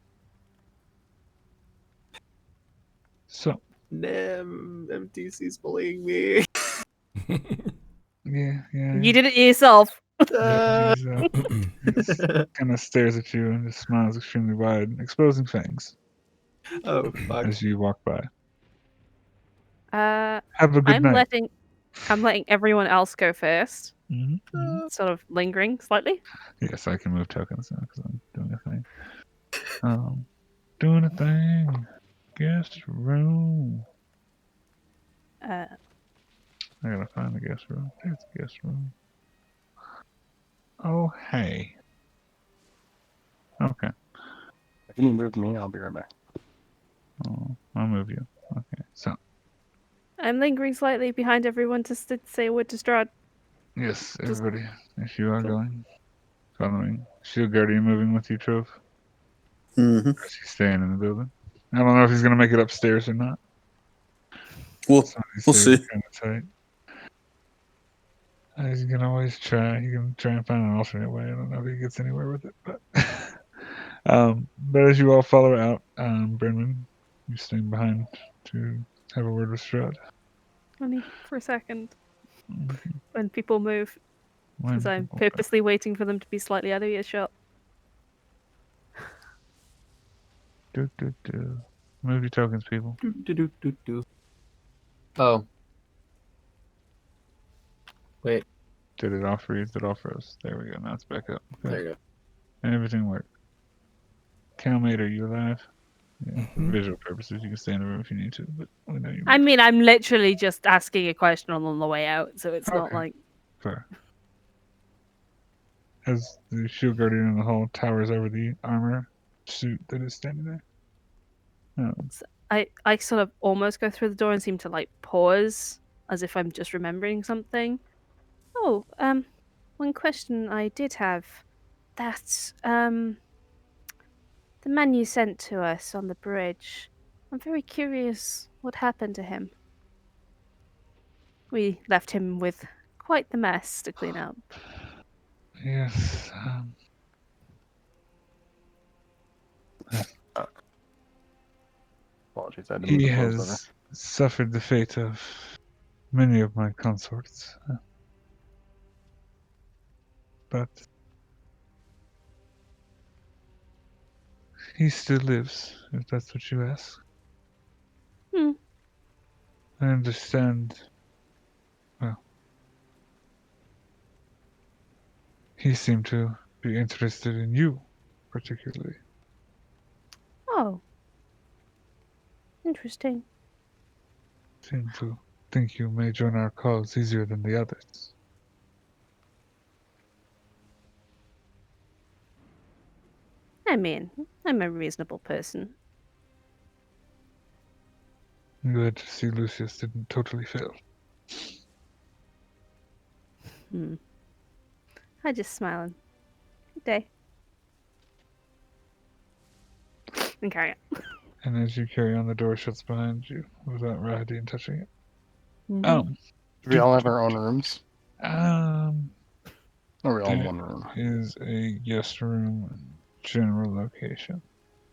Speaker 1: So,
Speaker 4: Nim, MTC's bullying me.
Speaker 1: yeah.
Speaker 3: You did it yourself.
Speaker 1: He's kind of stares at you and just smiles extremely wide, exposing fangs
Speaker 4: Oh fuck.
Speaker 1: as you walk by.
Speaker 3: I'm
Speaker 1: Have a good night.
Speaker 3: letting everyone else go first.
Speaker 1: Mm-hmm.
Speaker 3: Sort of lingering slightly.
Speaker 1: Yes, I can move tokens now because I'm doing a thing. Doing a thing. Guest room.
Speaker 3: Uh,
Speaker 1: I gotta find the guest room. There's the guest room. Oh, hey. Okay.
Speaker 5: If you move me, I'll be right back.
Speaker 1: Oh, I'll move you. Okay. So,
Speaker 3: I'm lingering slightly behind everyone to say a word to Strahd.
Speaker 1: yes, everybody, if you are
Speaker 3: Cool.
Speaker 1: going, following. Shield Guardian moving with you, Trove?
Speaker 7: Mm-hmm.
Speaker 1: Or is he staying in the building? I don't know if he's gonna make it upstairs or not.
Speaker 7: We'll
Speaker 1: Some of these
Speaker 7: we'll
Speaker 1: stairs
Speaker 7: see.
Speaker 1: are kind of tight. He can always try. He can try and find an alternate way. I don't know if he gets anywhere with it, but but as you all follow out, Brenman, you're staying behind to have a word with Strahd.
Speaker 3: Only for a second.
Speaker 1: Mhm.
Speaker 3: When people move. Because I'm
Speaker 1: Wonderful.
Speaker 3: purposely waiting for them to be slightly out of earshot.
Speaker 1: Do. Move your tokens, people.
Speaker 4: Oh. Wait,
Speaker 1: Did it offer you? Did it offer us? There we go. Now it's back up. Okay.
Speaker 4: there you go.
Speaker 1: And everything worked. Calmate, are you alive? Yeah. For
Speaker 2: Mhm.
Speaker 1: visual purposes, you can stay in the room if you need to, but we know you.
Speaker 3: I mean, I'm literally just asking a question on the way out, so it's not
Speaker 1: Okay.
Speaker 3: like...
Speaker 1: Fair. As the shield guardian in the hall towers over the armor suit that is standing there.
Speaker 3: I sort of almost go through the door and seem to like pause as if I'm just remembering something. Oh, one question I did have. That the man you sent to us on the bridge. I'm very curious what happened to him. We left him with quite the mess to clean up.
Speaker 1: Yes.
Speaker 5: Apologies, I had to move
Speaker 1: He
Speaker 5: the clothes over.
Speaker 1: has suffered the fate of many of my consorts. But he still lives, if that's what you ask.
Speaker 3: Hmm.
Speaker 1: I understand. Well, he seemed to be interested in you, particularly.
Speaker 3: Oh. Interesting.
Speaker 1: Seemed to think you may join our cause easier than the others.
Speaker 3: I mean, I'm a reasonable person.
Speaker 1: Glad to see Lucius didn't totally fail.
Speaker 3: I just smile and good day. And carry
Speaker 1: And as you carry on, the door shuts behind you without Rahadin touching it.
Speaker 3: on.
Speaker 5: We all have our own rooms. Or we all in
Speaker 1: There
Speaker 5: one room.
Speaker 1: is a guest room and general location.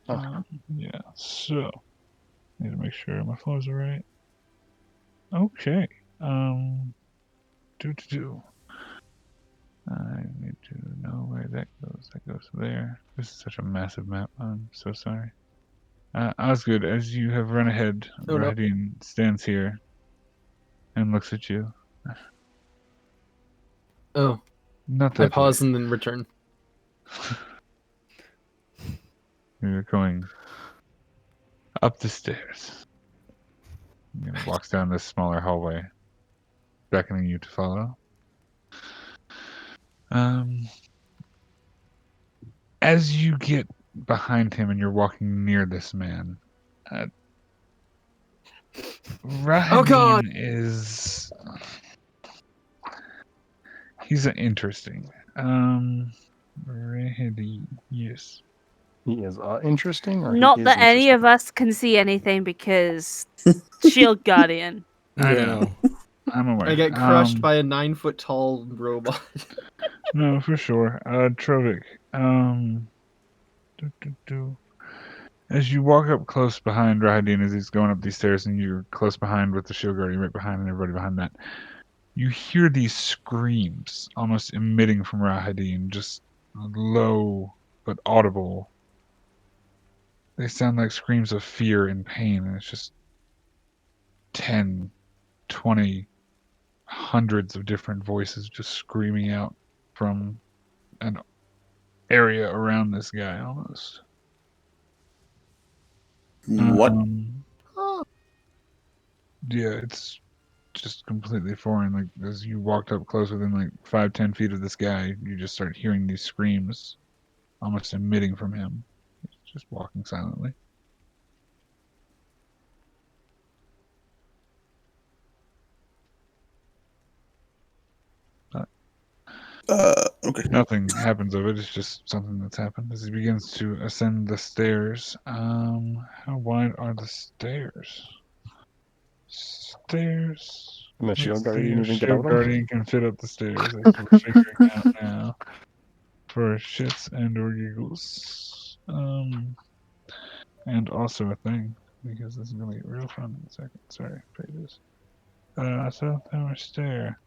Speaker 5: Okay.
Speaker 1: Yeah, so need to make sure my flows are right. Okay. Do. I need to know where that goes. That goes there. This is such a massive map. I'm so sorry. Osgood, as you have run ahead,
Speaker 4: Oh, no.
Speaker 1: Rahadin stands here and looks at you.
Speaker 4: Oh,
Speaker 1: Not
Speaker 4: I
Speaker 1: that
Speaker 4: pause
Speaker 1: way.
Speaker 4: and then return.
Speaker 1: You're going up the stairs. He walks down this smaller hallway, beckoning you to follow. As you get behind him and you're walking near this man, Rahadin
Speaker 4: Oh, God!
Speaker 1: is... He's interesting. Rahadin, yes.
Speaker 5: He is interesting, or
Speaker 3: Not
Speaker 5: he is
Speaker 3: that any
Speaker 5: interesting?
Speaker 3: of us can see anything because Shield Guardian.
Speaker 1: I
Speaker 2: Yeah,
Speaker 1: know. I'm aware.
Speaker 4: I get crushed by a 9-foot tall robot.
Speaker 1: No, for sure. Trovik, as you walk up close behind Rahadin as he's going up these stairs, and you're close behind with the shield guardian right behind and everybody behind that, you hear these screams almost emitting from Rahadin, just low but audible. They sound like screams of fear and pain, and it's just 10, 20, hundreds of different voices just screaming out from an area around this guy almost.
Speaker 7: What?
Speaker 1: Yeah, it's just completely foreign. Like, as you walked up close within like 5-10 feet of this guy, you just start hearing these screams almost emitting from him. He's just walking silently.
Speaker 7: Okay.
Speaker 1: Nothing happens of it. It's just something that's happened as he begins to ascend the stairs. How wide are the stairs? Stairs.
Speaker 5: And the
Speaker 1: Let's
Speaker 5: shield
Speaker 1: see
Speaker 5: guardian
Speaker 1: if
Speaker 5: even get up
Speaker 1: Shield
Speaker 5: them?
Speaker 1: Guardian can fit up the stairs. That's what we're figuring out now. For shits and or giggles. And also a thing, because this is gonna get real fun in a second. Sorry, pages. South Tower Stair.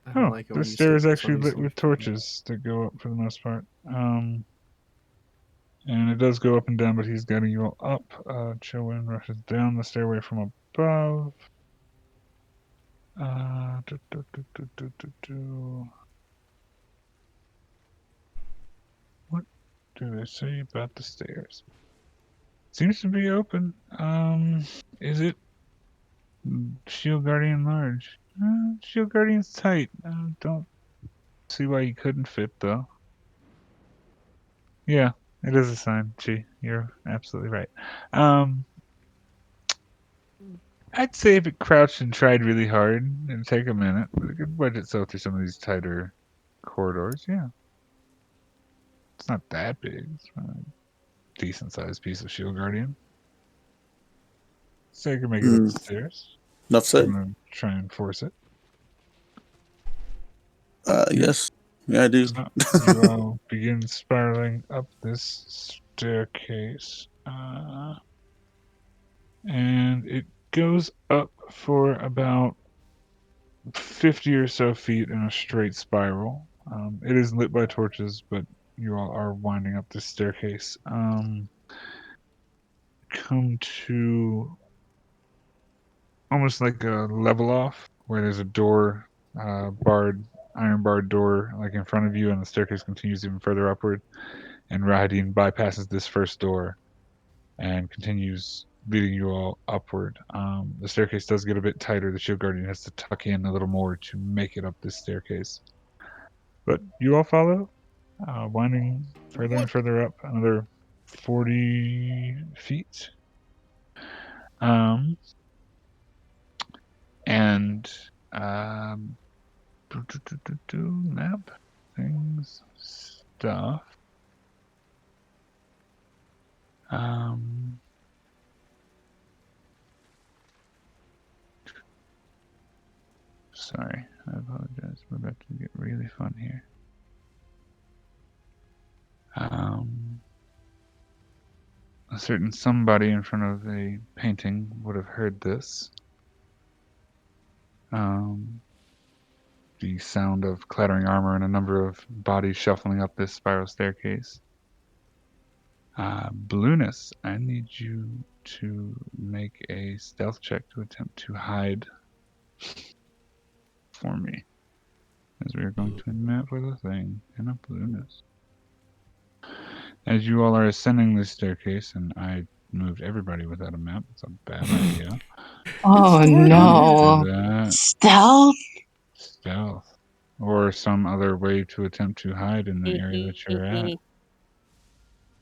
Speaker 4: I don't
Speaker 1: Oh,
Speaker 4: like it
Speaker 1: the
Speaker 4: when you
Speaker 1: stair is
Speaker 4: say
Speaker 1: actually lit
Speaker 4: something
Speaker 1: with
Speaker 4: so
Speaker 1: torches that go up for the most part. And it does go up and down, but he's guiding you all up. Chillwin rushes down the stairway from above. What do they say about the stairs? Seems to be open. Is it Shield Guardian large? Shield Guardian's tight. Don't see why you couldn't fit though. Yeah, it is a sign. Gee, you're absolutely right. I'd say if it crouched and tried really hard, it'd take a minute, but it could wedge itself through some of these tighter corridors. Yeah, it's not that big. It's a decent sized piece of Shield Guardian. So you can make it up the stairs.
Speaker 7: Enough
Speaker 1: I'm
Speaker 7: said.
Speaker 1: gonna try and force it.
Speaker 7: Yes. Yeah, I do.
Speaker 1: So you all begin spiraling up this staircase. And it goes up for about 50 or so feet in a straight spiral. It is lit by torches, but you all are winding up this staircase. Come to almost like a level off where there's a door, iron barred door, like in front of you, and the staircase continues even further upward. And Rahadin bypasses this first door and continues leading you all upward. The staircase does get a bit tighter. The shield guardian has to tuck in a little more to make it up this staircase. But you all follow, winding further and further up, another 40 feet. And map things stuff. Sorry, I apologize. We're about to get really fun here. A certain somebody in front of a painting would have heard this. The sound of clattering armor and a number of bodies shuffling up this spiral staircase. Blueness, I need you to make a stealth check to attempt to hide for me. As we are going to map with a thing and a Blueness. As you all are ascending this staircase, and I moved everybody without a map, it's a bad idea.
Speaker 8: Oh no.
Speaker 1: That
Speaker 8: Stealth?
Speaker 1: stealth. Or some other way to attempt to hide in the area that you're at.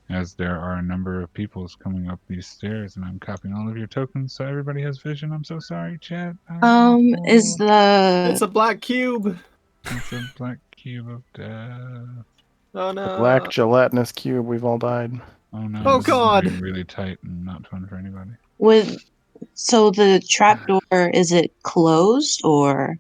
Speaker 1: As there are a number of peoples coming up these stairs, and I'm copying all of your tokens so everybody has vision. I'm so sorry, chat.
Speaker 8: Is the
Speaker 4: It's a black cube.
Speaker 1: It's a black cube of death.
Speaker 4: Oh no.
Speaker 5: The black gelatinous cube, we've all died.
Speaker 1: Oh no,
Speaker 4: Oh,
Speaker 1: this
Speaker 4: God.
Speaker 1: is really tight and not fun for anybody.
Speaker 8: so the trapdoor, is it closed or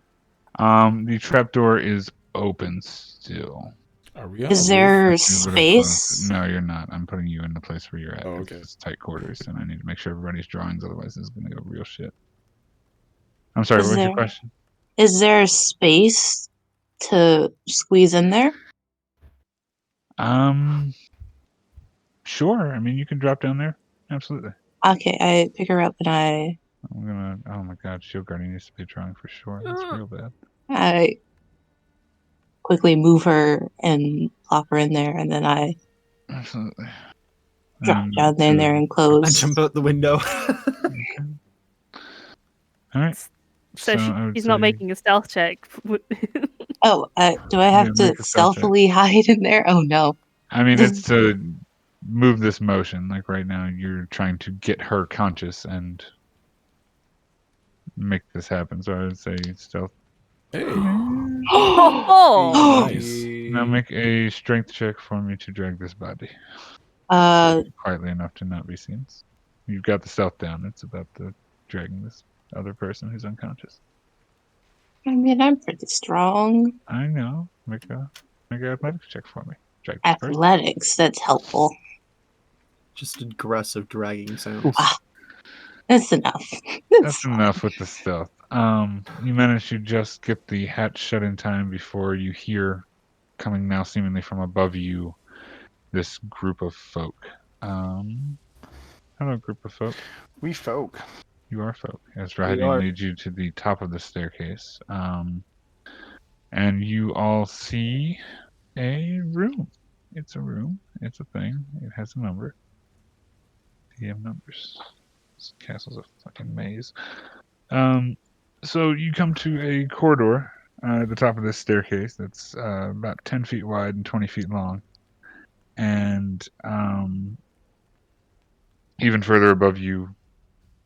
Speaker 1: The trapdoor is open still.
Speaker 2: Are we on
Speaker 8: is
Speaker 2: a roof?
Speaker 8: there
Speaker 1: You would have closed
Speaker 8: space?
Speaker 1: it. No, you're not. I'm putting you in the place where you're at.
Speaker 2: Oh, okay.
Speaker 1: It's tight quarters, and I need to make sure everybody's drawings, otherwise this is going to go real shit. I'm sorry, what was your question?
Speaker 8: Is there space to squeeze in there?
Speaker 1: Sure. I mean, you can drop down there. Absolutely.
Speaker 8: Okay, I pick her up and
Speaker 1: I'm gonna. Oh my God, Shield Guardian needs to be a drawing for sure. That's real bad.
Speaker 8: I quickly move her and plop her in there, and then I
Speaker 1: Absolutely.
Speaker 8: drop down in there and close.
Speaker 4: I jump out the window.
Speaker 1: Okay. All right.
Speaker 3: So
Speaker 1: I would
Speaker 3: she's not
Speaker 1: say-
Speaker 3: making a stealth check.
Speaker 8: Oh, do I have
Speaker 1: Yeah,
Speaker 8: to
Speaker 1: make a stealth check.
Speaker 8: stealthily hide in there? Oh no.
Speaker 1: I mean, it's to move this motion. Like right now, you're trying to get her conscious and make this happen. So I would say stealth.
Speaker 2: Hey.
Speaker 3: Oh,
Speaker 2: Nice.
Speaker 1: Now make a strength check for me to drag this body quietly enough to not be seen. You've got the stealth down. It's about the dragging this other person who's unconscious.
Speaker 8: I mean, I'm pretty strong.
Speaker 1: I know. Make a athletics check for me. Drag this person.
Speaker 8: Athletics, that's helpful.
Speaker 4: Just aggressive dragging sounds.
Speaker 8: That's enough.
Speaker 1: That's enough with the stealth. You manage to just get the hatch shut in time before you hear, coming now seemingly from above you, this group of folk. Hello, group of folk.
Speaker 5: We folk.
Speaker 1: You are folk. As
Speaker 4: We
Speaker 1: Rahadin
Speaker 4: are.
Speaker 1: leads you to the top of the staircase. And you all see a room. It's a room. It's a thing. It has a number. DM numbers. This castle's a fucking maze. So you come to a corridor at the top of this staircase that's about 10 feet wide and 20 feet long. And even further above you,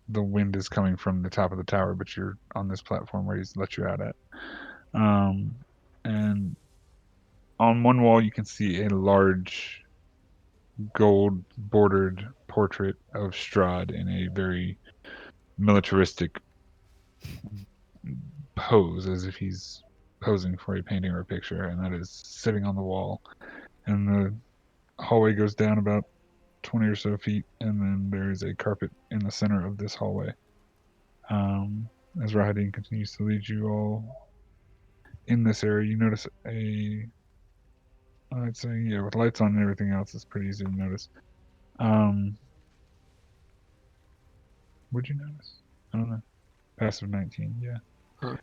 Speaker 1: the wind is coming from the top of the tower, but you're on this platform where he's let you out at. And on one wall, you can see a large gold-bordered portrait of Strahd in a very militaristic pose, as if he's posing for a painting or a picture, and that is sitting on the wall. And the hallway goes down about 20 or so feet, and then there is a carpet in the center of this hallway. As Rahadin continues to lead you all in this area, you notice I'd say, yeah, with lights on and everything else, it's pretty easy to notice. Would you notice? I don't know. Passive 19, yeah.
Speaker 4: Huh.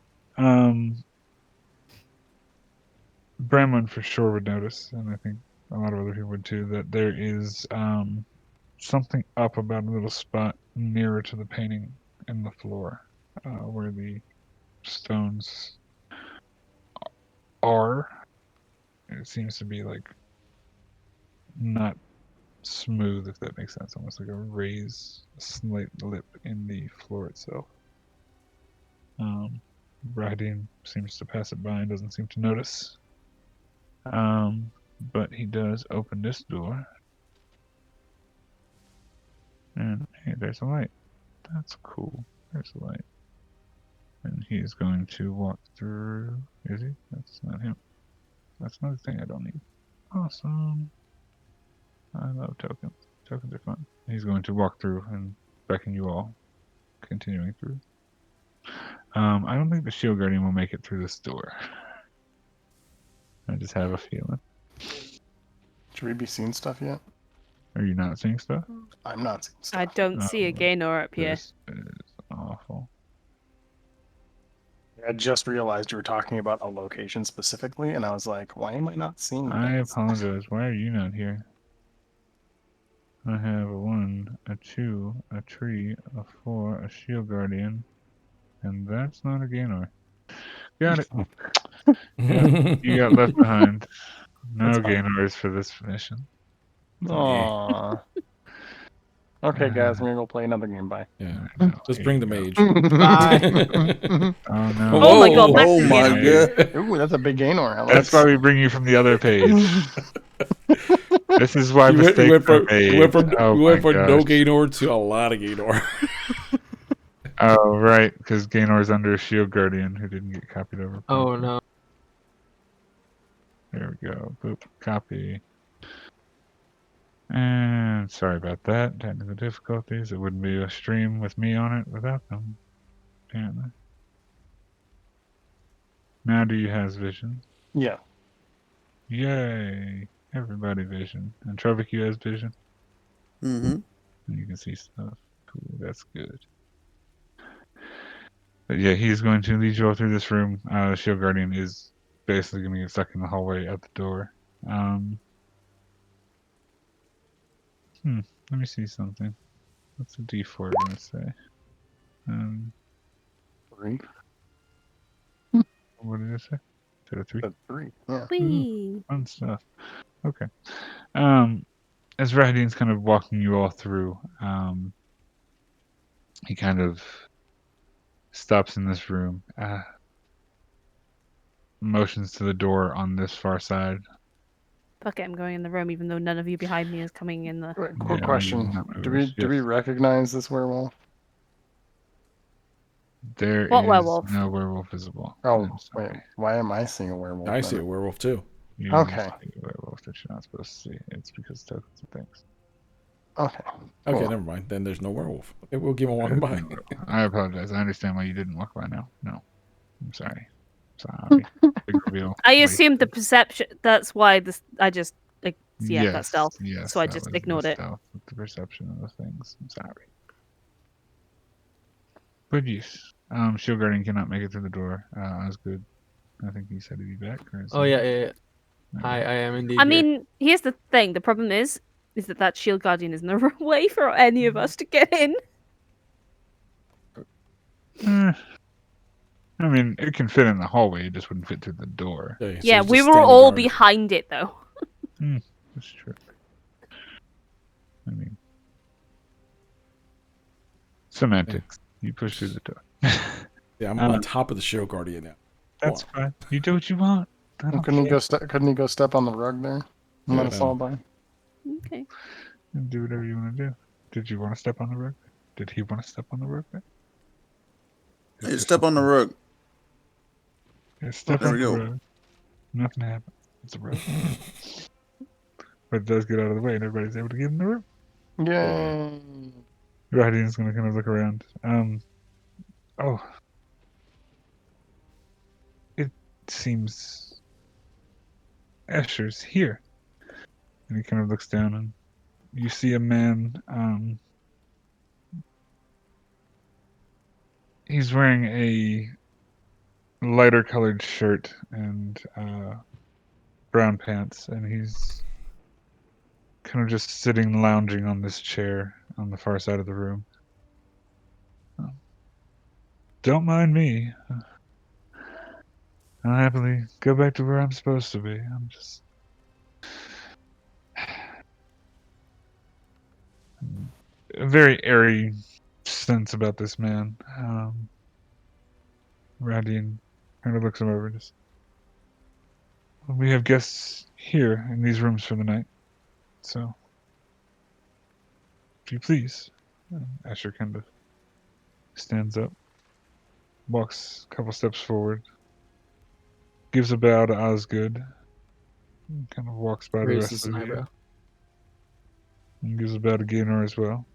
Speaker 1: Bramlin for sure would notice, and I think a lot of other people would too, that there is something up about a little spot nearer to the painting in the floor, where the stones are. It seems to be like not smooth, if that makes sense, almost like a slight lip in the floor itself. Rahadin seems to pass it by and doesn't seem to notice. But he does open this door. And hey, there's a light. That's cool. There's a light. And he's going to walk through. Is he? That's not him. That's another thing I don't need. Awesome. I love tokens. Tokens are fun. He's going to walk through and beckon you all, continuing through. I don't think the Shield Guardian will make it through this door. I just have a feeling.
Speaker 5: Should we be seeing stuff yet?
Speaker 1: Are you not seeing stuff?
Speaker 5: I'm not seeing stuff.
Speaker 3: I don't see a Gaynor up here.
Speaker 1: This is awful.
Speaker 5: I just realized you were talking about a location specifically, and I was like, why am I not seeing
Speaker 1: I
Speaker 5: things?
Speaker 1: apologize. Why are you not here? I have a 1, a 2, a tree, a 4, a Shield Guardian, and that's not a Gaynor. Got it. Yeah, you got left behind. No Gaynors for this mission.
Speaker 5: Aww. Okay, guys, I'm gonna go play another game. Bye.
Speaker 2: Yeah.
Speaker 1: I know,
Speaker 2: Just
Speaker 1: here
Speaker 2: bring
Speaker 1: you
Speaker 2: the
Speaker 1: go.
Speaker 2: mage.
Speaker 1: Oh no.
Speaker 3: Oh my god, back
Speaker 7: Oh
Speaker 3: to
Speaker 7: my
Speaker 3: Gaynor.
Speaker 7: god.
Speaker 5: Ooh, that's a big Gaynor. I like
Speaker 1: That's why we bring you from the other page. This is why
Speaker 2: We
Speaker 1: mistakes are made.
Speaker 2: we went from
Speaker 1: Oh
Speaker 2: we went
Speaker 1: my
Speaker 2: from no
Speaker 1: gosh.
Speaker 2: Gaynor to a lot of Gaynor.
Speaker 1: Oh right, because Gaynor's under a Shield Guardian who didn't get copied over.
Speaker 4: Oh no.
Speaker 1: There we go. Boop. Copy. And sorry about that. Technical difficulties. It wouldn't be a stream with me on it without them. Apparently. Now do you have vision?
Speaker 5: Yeah.
Speaker 1: Yay! Everybody vision. And Trovik, you has vision?
Speaker 7: Mm-hmm.
Speaker 1: And you can see stuff. Cool, that's good. But yeah, he's going to lead you all through this room. The Shield Guardian is basically going to get stuck in the hallway at the door. Let me see something. What's the D4 going to say?
Speaker 5: 3.
Speaker 1: What did it say? Said a 3?
Speaker 5: 3. Yeah.
Speaker 3: Whee!
Speaker 1: Fun stuff. Okay. As Rahadine's kind of walking you all through, he kind of stops in this room, motions to the door on this far side.
Speaker 3: Fuck it, I'm going in the room even though none of you behind me is coming in the...
Speaker 5: Quick
Speaker 1: Yeah,
Speaker 5: question.
Speaker 1: not
Speaker 5: Do we
Speaker 1: yes.
Speaker 5: recognize this werewolf?
Speaker 1: There
Speaker 3: What
Speaker 1: is
Speaker 3: werewolf?
Speaker 1: no werewolf visible.
Speaker 5: Oh,
Speaker 1: I'm sorry.
Speaker 5: wait. Why am I seeing a werewolf?
Speaker 2: I
Speaker 5: then?
Speaker 2: see a werewolf too.
Speaker 1: You
Speaker 5: Okay.
Speaker 1: see a werewolf that you're not supposed to see. It's because tokens and things.
Speaker 5: Okay.
Speaker 2: Okay,
Speaker 5: Cool.
Speaker 2: never mind. Then there's no werewolf. Okay, we'll keep on walking by.
Speaker 1: I apologize. I understand why you didn't walk by now. No. I'm sorry. Sorry. Big reveal.
Speaker 3: I
Speaker 1: Wait.
Speaker 3: assumed the perception... That's why this... I just... Like, yeah,
Speaker 1: Yes,
Speaker 3: that's stealth.
Speaker 1: yes,
Speaker 3: So I
Speaker 1: that
Speaker 3: just
Speaker 1: was the
Speaker 3: ignored it.
Speaker 1: stealth with the perception of the things. I'm sorry. But yes, Shield Guardian cannot make it through the door. Osgood, I think he said he'd be back. Or is
Speaker 4: Oh
Speaker 1: he-
Speaker 4: yeah.
Speaker 1: No.
Speaker 4: I am indeed.
Speaker 3: I
Speaker 4: here.
Speaker 3: mean, here's the thing. The problem is that Shield Guardian is no way for any of us to get in.
Speaker 1: I mean, it can fit in the hallway. It just wouldn't fit through the door.
Speaker 2: Okay, so
Speaker 3: Yeah,
Speaker 2: just
Speaker 3: we were
Speaker 2: stand
Speaker 3: all
Speaker 2: guard.
Speaker 3: behind it though.
Speaker 1: That's true. I mean, semantics. You push through the door.
Speaker 2: Yeah, I'm on top of the Shield Guardian now.
Speaker 1: That's fine. You do what you want. I don't
Speaker 5: Couldn't he
Speaker 1: care.
Speaker 5: go? Couldn't he go step on the rug there? And let us all by.
Speaker 3: Okay.
Speaker 1: And do whatever you want to do. Did you want to step on the rug? Did he want to step on the rug?
Speaker 7: Hey, step on the rug.
Speaker 1: Yeah, step
Speaker 7: There
Speaker 1: on
Speaker 7: we
Speaker 1: the
Speaker 7: go.
Speaker 1: rug. Nothing happens. It's a rug. But it does get out of the way, and everybody's able to get in the room.
Speaker 5: Yay!
Speaker 1: Rahadine's going to kind of look around. Oh. It seems Escher's here. And he kind of looks down, and you see a man. He's wearing a lighter colored shirt and brown pants, and he's kind of just sitting, lounging on this chair on the far side of the room. Don't mind me. I'll happily go back to where I'm supposed to be. I'm just... a very airy sense about this man. Radine kind of looks him over. Just, we have guests here in these rooms for the night. So, if you please, And Asher kind of stands up, walks a couple steps forward, gives a bow to Osgood, and kind of walks by the
Speaker 4: Raises
Speaker 1: rest
Speaker 4: an
Speaker 1: of you,
Speaker 4: eyebrow.
Speaker 1: and gives a bow to Gaynor as well.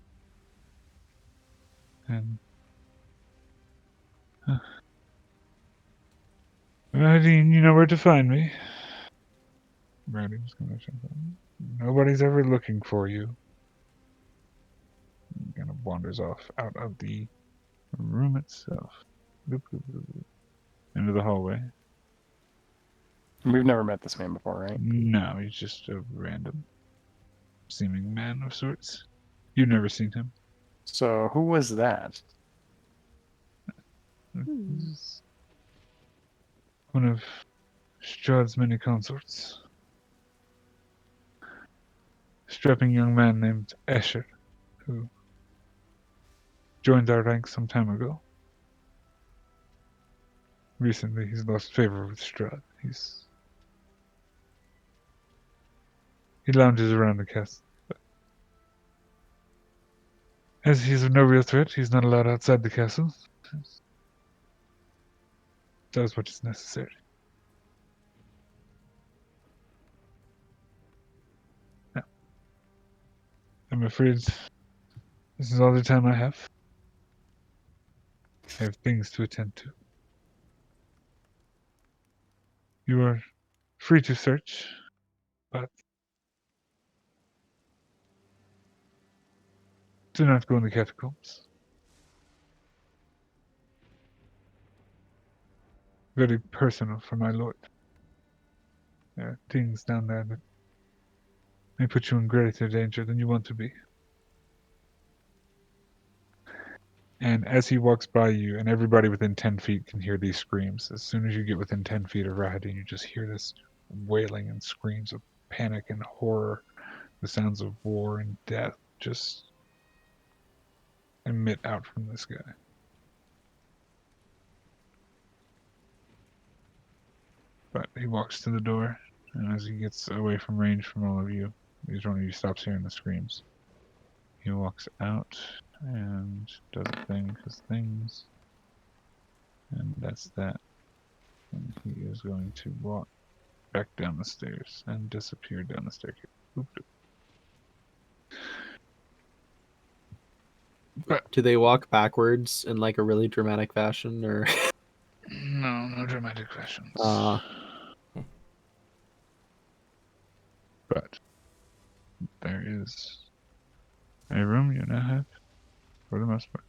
Speaker 1: And Radine, you know where to find me. Radine's gonna jump in. Nobody's ever looking for you. And kind of wanders off out of the room itself. Bloop, bloop, bloop, bloop. Into the hallway.
Speaker 5: We've never met this man before, right?
Speaker 1: No, he's just a random seeming man of sorts. You've never seen him.
Speaker 5: So who was that?
Speaker 1: He's one of Strahd's many consorts. Strapping young man named Escher, who joined our ranks some time ago. Recently, he's lost favor with Strahd. He lounges around the castle. But as he's no real threat, he's not allowed outside the castle. Does what is necessary. Now, I'm afraid this is all the time I have. I have things to attend to. You are free to search, but do not go in the catacombs. Very personal for my lord. There are things down there that may put you in greater danger than you want to be. And as he walks by you, and everybody within 10 feet can hear these screams, as soon as you get within 10 feet of Rahadin, you just hear this wailing and screams of panic and horror, the sounds of war and death just emit out from this guy. But he walks to the door, and as he gets away from range from all of you, each one of you stops hearing the screams. He walks out and does a thing, his things, and that's that. And he is going to walk back down the stairs and disappear down the staircase. Boop, boop. But
Speaker 4: Do they walk backwards in like a really dramatic fashion, or?
Speaker 1: no dramatic questions. But there is a room you now have, for the most part.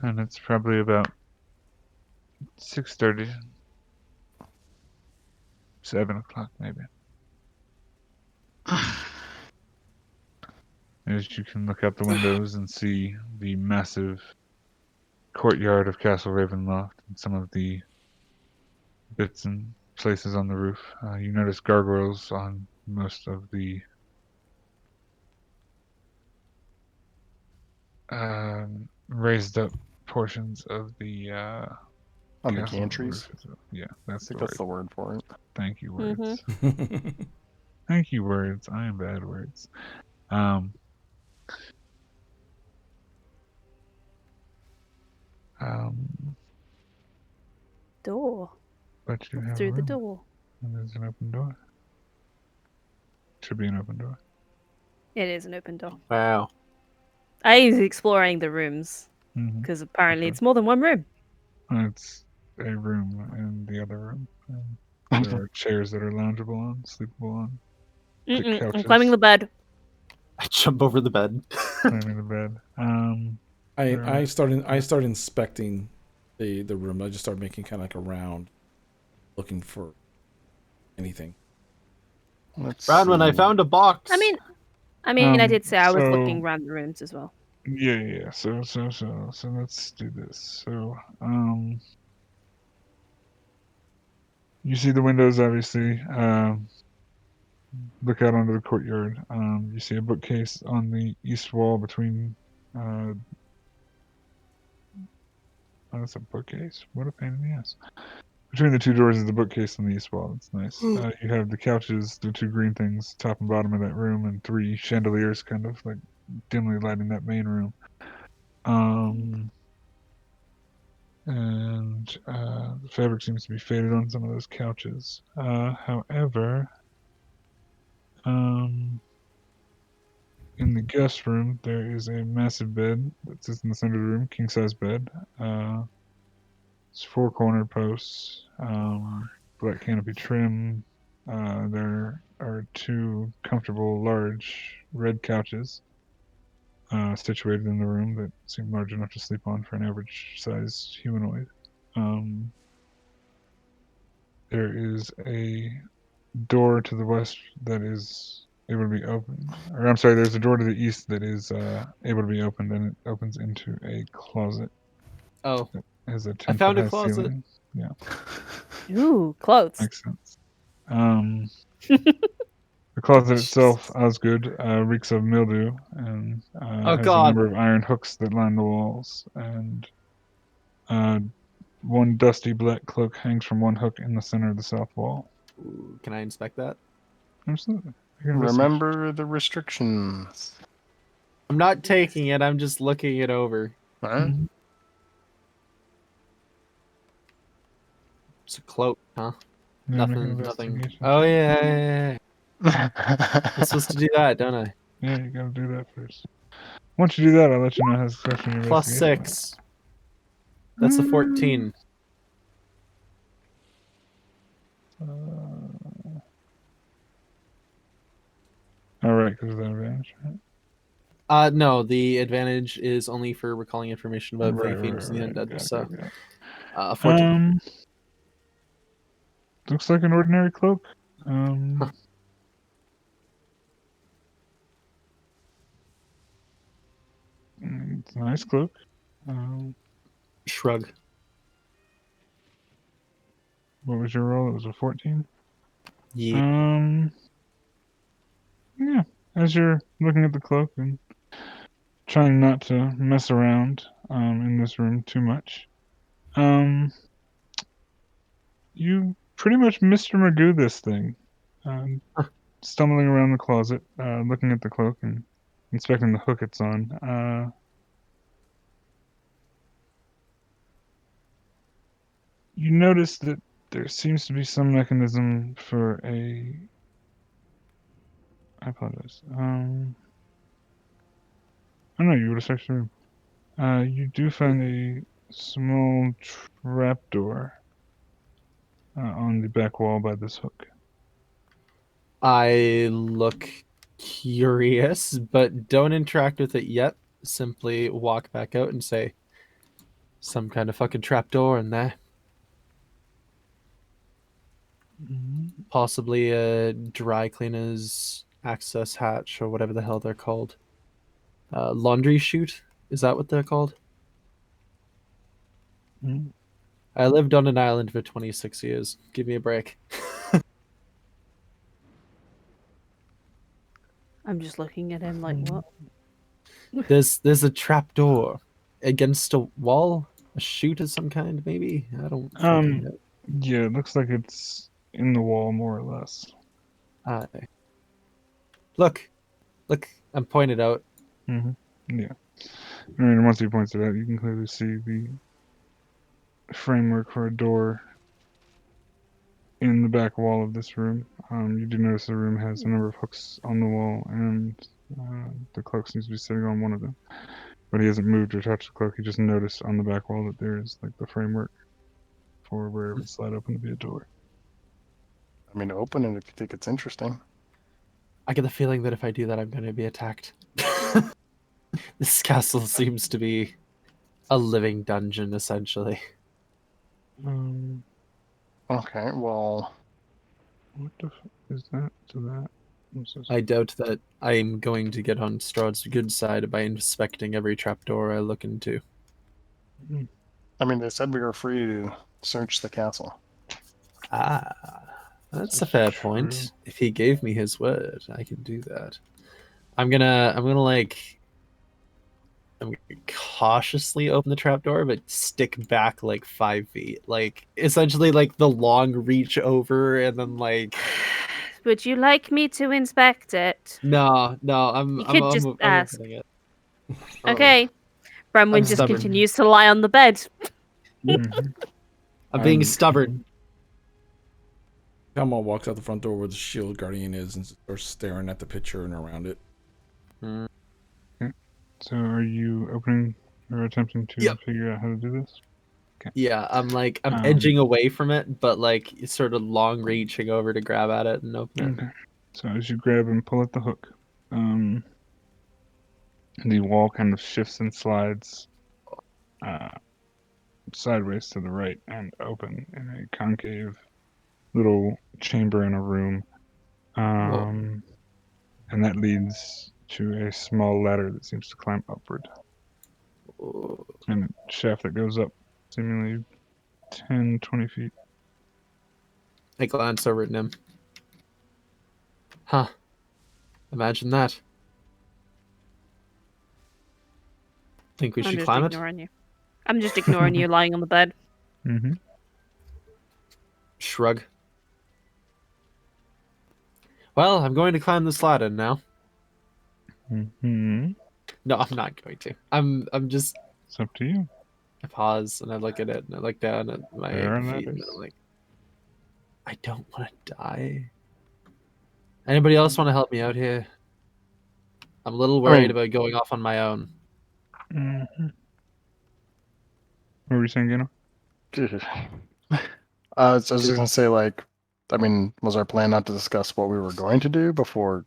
Speaker 1: And it's probably about 6:30, 7 o'clock maybe. As you can look out the windows and see the massive courtyard of Castle Ravenloft and some of the bits and places on the roof. You notice gargoyles on most of the raised up portions of the
Speaker 5: On the
Speaker 1: castle
Speaker 5: gantries?
Speaker 1: roof as well. Yeah, that's
Speaker 5: I think
Speaker 1: the
Speaker 5: that's the word for it.
Speaker 1: Thank you, words. Thank you, words. I am bad words.
Speaker 3: Door.
Speaker 1: But you have
Speaker 3: Through
Speaker 1: a
Speaker 3: the
Speaker 1: room,
Speaker 3: door.
Speaker 1: and there's an open door. Should be an open door.
Speaker 3: It is an open door.
Speaker 4: Wow.
Speaker 3: I was exploring the rooms
Speaker 1: Mm-hmm.
Speaker 3: because apparently
Speaker 1: Okay.
Speaker 3: it's more than one room.
Speaker 1: It's a room in the other room. And there are chairs that are loungeable on, sleepable on. Thick
Speaker 3: I'm
Speaker 1: couches.
Speaker 3: climbing the bed.
Speaker 4: I jump over the bed.
Speaker 1: Climbing the bed.
Speaker 2: I started inspecting the room. I just started making kind of like a round, looking for anything.
Speaker 4: Bradwin, I found a box.
Speaker 3: I mean, I did say I was
Speaker 1: so-
Speaker 3: looking around the rooms as well.
Speaker 1: Yeah. So let's do this. So, you see the windows, obviously. Look out onto the courtyard. You see a bookcase on the east wall between. Oh, that's a bookcase. What a pain in the ass. Between the two doors is the bookcase on the east wall. It's nice. You have the couches, the two green things, top and bottom of that room, and 3 chandeliers kind of like dimly lighting that main room. And the fabric seems to be faded on some of those couches. However, in the guest room, there is a massive bed that sits in the center of the room, king-size bed. It's 4 corner posts, black canopy trim. There are 2 comfortable, large red couches situated in the room that seem large enough to sleep on for an average-sized humanoid. There is a door to the west that is able to be opened. Or I'm sorry, there's a door to the east that is able to be opened, and it opens into a closet.
Speaker 4: Oh,
Speaker 1: It has a 10
Speaker 4: I found
Speaker 1: foot
Speaker 4: a
Speaker 1: high
Speaker 4: closet.
Speaker 1: ceiling. Yeah,
Speaker 3: Ooh, clothes.
Speaker 1: makes sense. The closet itself, Osgood, reeks of mildew and
Speaker 4: Oh,
Speaker 1: has a
Speaker 4: God.
Speaker 1: number of iron hooks that line the walls, and one dusty black cloak hangs from one hook in the center of the south wall.
Speaker 4: Ooh, can I inspect that?
Speaker 1: Absolutely.
Speaker 5: Remember the restrictions.
Speaker 4: I'm not taking it. I'm just looking it over.
Speaker 5: Right?
Speaker 4: It's a cloak, huh?
Speaker 1: Yeah, make an
Speaker 4: Nothing.
Speaker 1: investigation
Speaker 4: Oh,
Speaker 1: check.
Speaker 4: yeah. I'm supposed to do that, don't I?
Speaker 1: Yeah, you gotta do that first. Once you do that, I'll let you know how successful your
Speaker 4: Plus
Speaker 1: investigation
Speaker 4: 6. That's a 14.
Speaker 1: Alright, because of that advantage, right?
Speaker 4: No, the advantage is only for recalling information about
Speaker 1: Right,
Speaker 4: fiends and the undead.
Speaker 1: Got it,
Speaker 4: So,
Speaker 1: got it.
Speaker 4: 14.
Speaker 1: Looks like an ordinary cloak. It's a nice cloak.
Speaker 4: Shrug.
Speaker 1: What was your roll? It was a 14?
Speaker 4: Yeah.
Speaker 1: Yeah. As you're looking at the cloak and trying not to mess around in this room too much, you pretty much Mr. Magoo this thing. Stumbling around the closet, looking at the cloak and inspecting the hook it's on. You notice that there seems to be some mechanism for a... I apologize. I don't know, you would have searched the room. You do find a small trapdoor on the back wall by this hook.
Speaker 4: I look curious, but don't interact with it yet. Simply walk back out and say, some kind of fucking trapdoor in there. Possibly a dry cleaner's access hatch or whatever the hell they're called. Laundry chute? Is that what they're called? I lived on an island for 26 years. Give me a break.
Speaker 3: I'm just looking at him like, what?
Speaker 4: There's a trapdoor against a wall, a chute of some kind, maybe. I don't fucking know.
Speaker 1: Yeah, it looks like it's in the wall more or less.
Speaker 4: Look, I'm pointed out.
Speaker 1: Yeah. And once he points it out, you can clearly see the framework for a door in the back wall of this room. You do notice the room has a number of hooks on the wall, and the cloak seems to be sitting on one of them. But he hasn't moved or touched the cloak. He just noticed on the back wall that there is like the framework for where it would slide open to be a door.
Speaker 5: I mean, open it if you think it's interesting.
Speaker 4: I get the feeling that if I do that, I'm going to be attacked. This castle seems to be a living dungeon, essentially.
Speaker 5: Okay, well...
Speaker 1: What the fuck is that to that?
Speaker 4: I doubt that I'm going to get on Strahd's good side by inspecting every trapdoor I look into.
Speaker 5: I mean, they said we were free to search the castle.
Speaker 4: That's a fair point. If he gave me his word, I can do that. I'm gonna like I'm gonna cautiously open the trapdoor, but stick back like 5 feet. Like essentially like the long reach over and then like
Speaker 3: Would you like me to inspect it?
Speaker 4: no,
Speaker 3: You could just
Speaker 4: I'm
Speaker 3: ask.
Speaker 4: opening it.
Speaker 3: Okay. Bronwyn
Speaker 4: I'm
Speaker 3: just
Speaker 4: stubborn.
Speaker 3: continues to lie on the bed.
Speaker 4: I'm being stubborn.
Speaker 2: Kalma walks out the front door where the shield guardian is and starts staring at the picture and around it.
Speaker 1: Okay. So are you opening or attempting to figure out how to do this? Okay.
Speaker 4: Yeah, I'm edging away from it, but like sort of long reaching over to grab at it and open it.
Speaker 1: Okay. So as you grab and pull at the hook, the wall kind of shifts and slides sideways to the right and open in a concave little chamber in a room. And that leads to a small ladder that seems to climb upward. And a shaft that goes up seemingly 10, 20 feet.
Speaker 4: I glance over at him. Huh. Imagine that. Think we should climb it?
Speaker 3: I'm just ignoring you lying on the bed.
Speaker 1: Mm-hmm.
Speaker 4: Shrug. Well, I'm going to climb this ladder now.
Speaker 1: Mm-hmm.
Speaker 4: No, I'm not going to. I'm just.
Speaker 1: It's up to you.
Speaker 4: I pause and I look at it and I look down at my feet and I'm like, I don't want to die. Anybody else want to help me out here? I'm a little worried about going off on my own.
Speaker 1: Mm-hmm. What were you saying, Gino?
Speaker 5: I was just gonna say, like, I mean, was our plan not to discuss what we were going to do before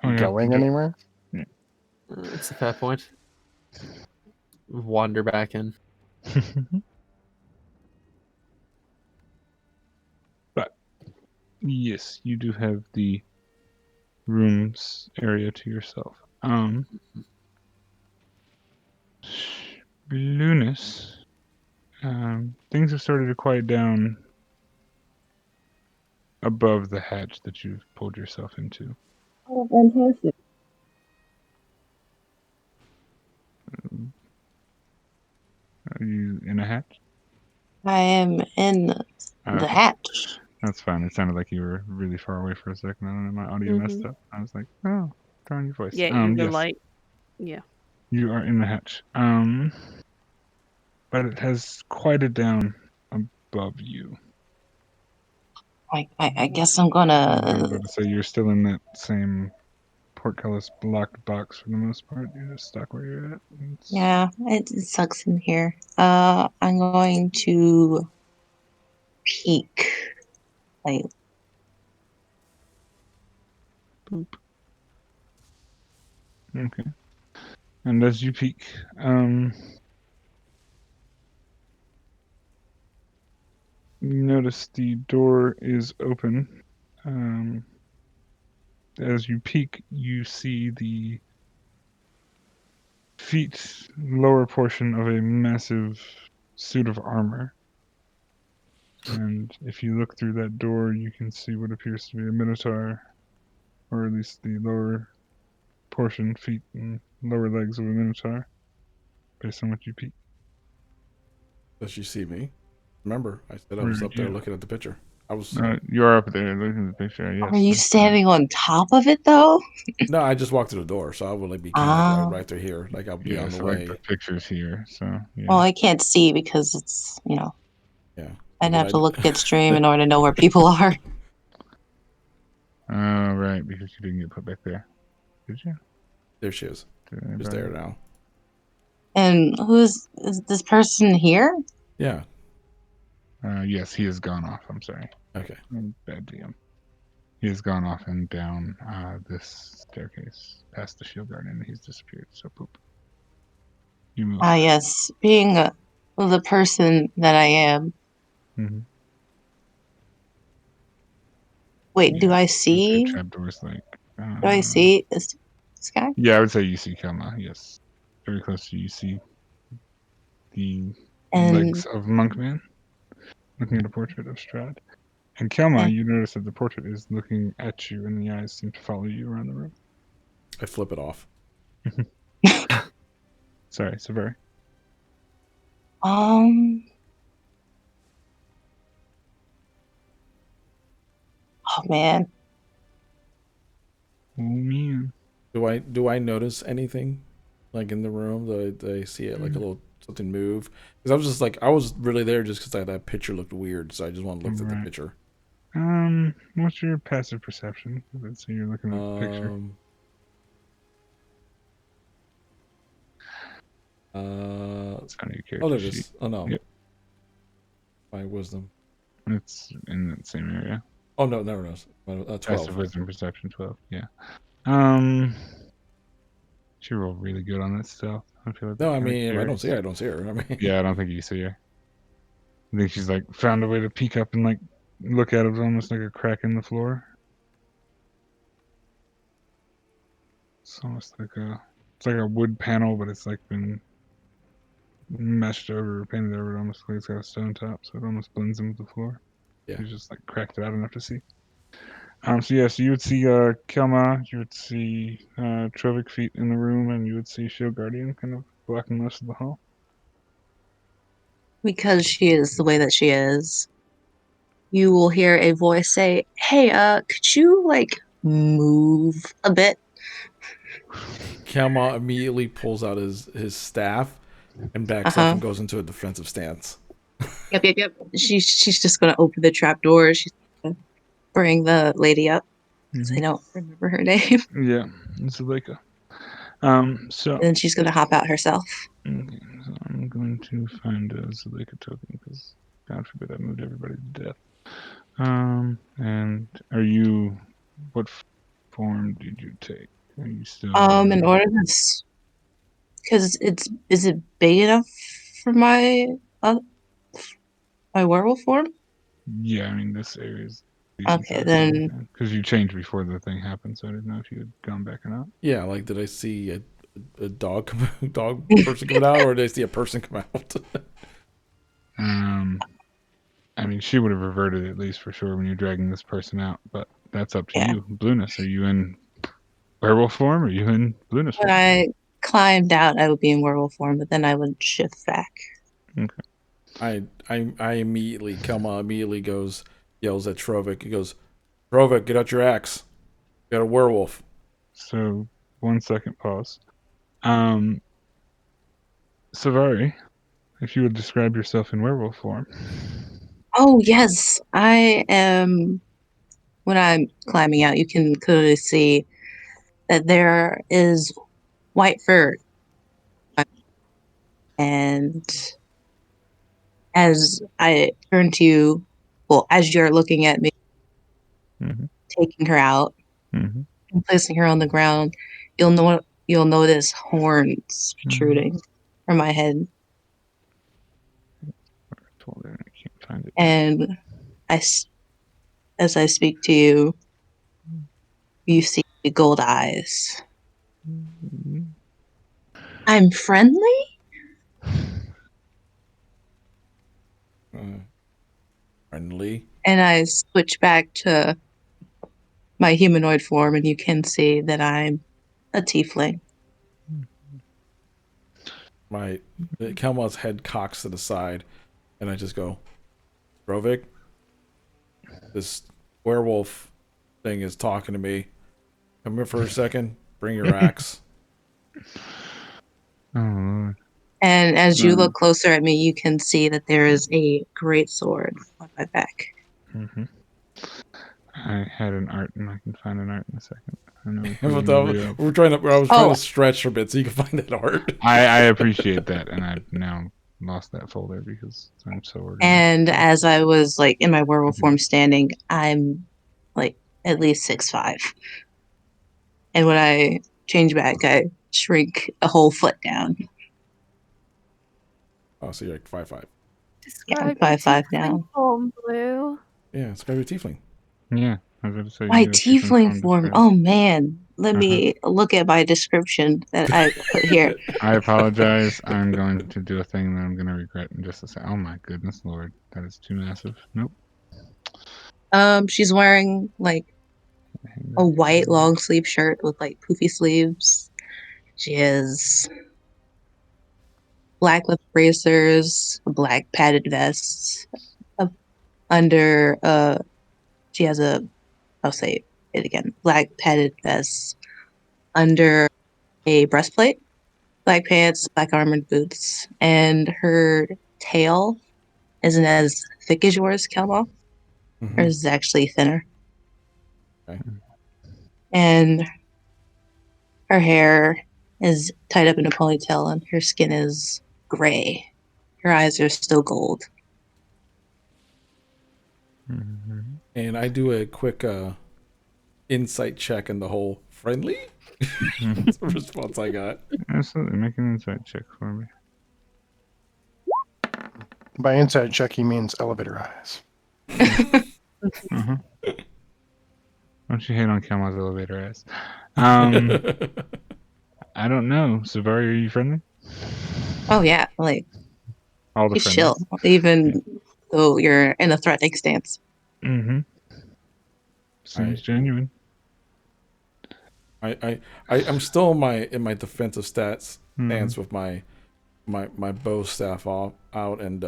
Speaker 5: going anywhere?
Speaker 1: Yeah.
Speaker 4: It's a fair point. Wander back in.
Speaker 1: But yes, you do have the rooms area to yourself. Lunas, things have started to quiet down above the hatch that you've pulled yourself into.
Speaker 8: Oh, fantastic.
Speaker 1: Are you in a hatch?
Speaker 8: I am in the hatch.
Speaker 1: That's fine. It sounded like you were really far away for a second, and then my audio messed up. I was like, "Oh, darn your voice."
Speaker 3: Yeah, you were
Speaker 1: yes,
Speaker 3: like, yeah.
Speaker 1: you are in the hatch. But it has quieted down above you.
Speaker 8: I guess I'm
Speaker 1: I was
Speaker 8: gonna.
Speaker 1: about to say you're still in that same portcullis blocked box for the most part. You're just stuck where you're at.
Speaker 8: Yeah, it sucks in here. I'm going to peek. Like,
Speaker 1: boop. Okay. And as you peek, you notice the door is open. As you peek, you see the feet lower portion of a massive suit of armor. And if you look through that door, you can see what appears to be a minotaur, or at least the lower portion, feet and lower legs of a minotaur, based on what you peek.
Speaker 2: Does she see me? Remember, I said I was up there looking at the picture. I was.
Speaker 1: You are up there looking at the picture. Yes.
Speaker 8: are you standing on top of it though?
Speaker 2: No, I just walked through the door, so I would like be kind of right through here, like I'll be on the way.
Speaker 1: Like the pictures here, so yeah.
Speaker 8: Well, I can't see because it's
Speaker 2: Yeah.
Speaker 8: I'd have to look at stream in order to know where people are.
Speaker 1: Oh, right, because you didn't get put back there. Did you?
Speaker 2: There she is. She's there now.
Speaker 8: And is this person here?
Speaker 2: Yeah.
Speaker 1: Yes, he has gone off. I'm sorry.
Speaker 2: Okay.
Speaker 1: Bad DM. He has gone off and down this staircase past the shield guard, and he's disappeared. So poop. You move.
Speaker 8: Yes. Being the person that I am.
Speaker 1: Mm-hmm.
Speaker 8: Wait, do I see?
Speaker 1: Trapdoors like.
Speaker 8: Do I see this guy?
Speaker 1: Yeah, I would say you see Kelma. Yes, very close to you. You see the legs of Monkman looking at a portrait of Strahd. And Kelma, you notice that the portrait is looking at you, and the eyes seem to follow you around the room.
Speaker 2: I flip it off.
Speaker 1: Sorry, Savari.
Speaker 8: Oh man.
Speaker 1: Oh man.
Speaker 2: Do I notice anything like in the room? Do I see it like a little something move? Because I was just like I was really there just because that picture looked weird, so I just want to look at the picture.
Speaker 1: What's your passive perception? So you're looking at the picture. It's on your character
Speaker 2: there it
Speaker 1: sheet.
Speaker 2: is. Oh no.
Speaker 1: Yep.
Speaker 2: My wisdom.
Speaker 1: It's in that same area.
Speaker 2: Oh no, never knows. 12.
Speaker 1: Passive wisdom perception 12. Yeah. She rolled really good on that stealth. I feel like
Speaker 2: No, I mean if I don't see her, I don't see her. I mean,
Speaker 1: yeah, I don't think you see her. I think she's like found a way to peek up and like look at it, almost like a crack in the floor. It's almost like it's like a wood panel, but it's like been meshed over, painted over. It almost like it's got a stone top, so it almost blends in with the floor.
Speaker 2: Yeah.
Speaker 1: She's just like cracked it out enough to see. So you would see Kelma, you would see Trovic feet in the room, and you would see Shield Guardian kind of blocking most of the hall.
Speaker 8: Because she is the way that she is, you will hear a voice say, "Hey, could you like move a bit?"
Speaker 2: Kelma immediately pulls out his staff and backs up and goes into a defensive stance.
Speaker 8: Yep. She's just gonna open the trap door. She's gonna bring the lady up. Because I don't remember her name.
Speaker 1: Yeah, Zuleika. So
Speaker 8: And then she's gonna hop out herself.
Speaker 1: Okay, so I'm going to find a Zuleika token because God forbid I moved everybody to death. And are you? What form did you take? Are you still?
Speaker 8: In order to, because is it big enough for my werewolf form?
Speaker 1: Yeah, I mean this area is.
Speaker 8: Okay, then.
Speaker 1: Because you changed before the thing happened, so I didn't know if you had gone back or not.
Speaker 2: Yeah, like did I see a dog person coming out, or did I see a person come out?
Speaker 1: I mean, she would have reverted at least for sure when you're dragging this person out, but that's up to you. Blueness, are you in werewolf form or are you in blueness form?
Speaker 8: When I climbed out, I would be in werewolf form, but then I would shift back.
Speaker 2: Okay. I immediately Kelma immediately yells at Trovic. He goes, Trovic, get out your axe. You got a werewolf.
Speaker 1: So 1 second pause. Savari, if you would describe yourself in werewolf form.
Speaker 8: Oh yes, I am. When I'm climbing out, you can clearly see that there is white fur. And as I turn to you, well, as you're looking at me, taking her out and placing her on the ground, you'll notice horns protruding from my head.
Speaker 1: I can't find it.
Speaker 8: And as I speak to you, you see gold eyes. I'm friendly?
Speaker 2: Friendly?
Speaker 8: And I switch back to my humanoid form, and you can see that I'm a tiefling.
Speaker 2: Kelma's head cocks to the side, and I just go, Trovic, this werewolf thing is talking to me. Come here for a second. Bring your axe.
Speaker 1: Oh, Lord.
Speaker 8: And as you look closer at me, you can see that there is a great sword on my back.
Speaker 1: I had an art, and I can find an art in a second. I know
Speaker 2: I was trying to stretch a bit so you can find that art.
Speaker 1: I appreciate that, and I've now lost that folder because I'm so organized.
Speaker 8: And as I was like in my werewolf form standing, I'm like at least 6'5". And when I change back, I shrink a whole foot down.
Speaker 2: Oh, so you're like 5'5".
Speaker 8: Yeah, I'm 5'5" now.
Speaker 3: Form, Blue.
Speaker 2: Yeah, it's gotta be tiefling.
Speaker 1: Yeah, I was going to say.
Speaker 8: My tiefling form. Oh man, let me look at my description that I put here.
Speaker 1: I apologize. I'm going to do a thing that I'm going to regret in just a second. Oh my goodness, Lord, that is too massive. Nope.
Speaker 8: She's wearing like a white long sleeve shirt with like poofy sleeves. She has black with bracers, a black padded vest. Under she has I'll say it again, black padded vest under a breastplate, black pants, black armored boots, and her tail isn't as thick as yours, Kelma. Hers is actually thinner.
Speaker 2: Okay.
Speaker 8: And her hair is tied up in a ponytail, and her skin is gray. Her eyes are still gold.
Speaker 2: And I do a quick insight check in the whole friendly. That's the response I got.
Speaker 1: Absolutely. Make an insight check for me.
Speaker 5: By inside check, he means elevator eyes.
Speaker 1: Uh-huh. Don't you hate on Kelma's elevator ass? I don't know. Savari, are you friendly?
Speaker 8: Oh yeah, like
Speaker 1: All the
Speaker 8: he's
Speaker 1: friendlies.
Speaker 8: chill, even though you're in a threatening stance.
Speaker 1: Mm-hmm. Seems genuine.
Speaker 2: I'm still in my defensive stance with my bow staff out, and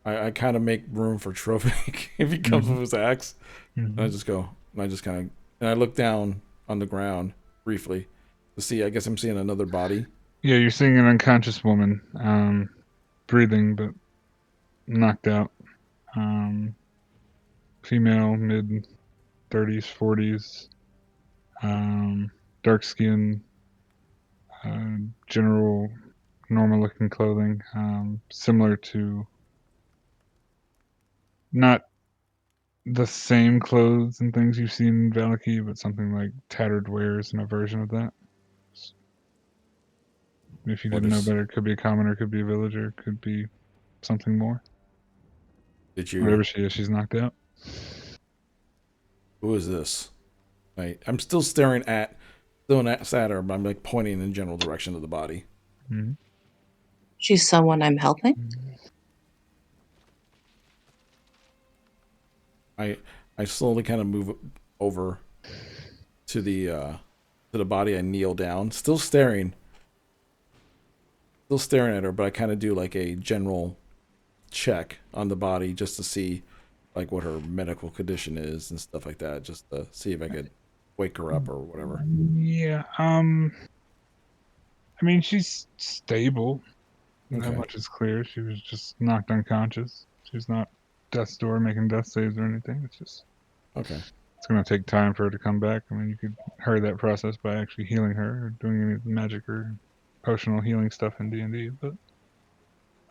Speaker 2: I kind of make room for Trovik if he comes with his axe. And I just go, and I just kind of, and I look down on the ground briefly to see. I guess I'm seeing another body.
Speaker 1: Yeah, you're seeing an unconscious woman, breathing but knocked out. Female, mid 30s, 40s, dark skin, general normal looking clothing, similar to not the same clothes and things you've seen in Valaki, but something like tattered wares and a version of that. If you didn't know better, it could be a commoner, could be a villager, could be something more. Whatever she is, she's knocked out.
Speaker 2: Who is this? I'm still staring at her, but I'm like pointing in general direction of the body.
Speaker 1: Mm-hmm.
Speaker 8: She's someone I'm helping.
Speaker 2: I slowly kind of move over to the body. I kneel down, still staring at her, but I kind of do like a general check on the body just to see like what her medical condition is and stuff like that, just to see if I could wake her up or whatever.
Speaker 1: Yeah, I mean, she's stable.
Speaker 2: Okay.
Speaker 1: That much is clear. She was just knocked unconscious. She's not death's door making death saves or anything. It's just
Speaker 2: okay.
Speaker 1: It's going to take time for her to come back. I mean, you could hurry that process by actually healing her or doing any magic or potional healing stuff in D&D, but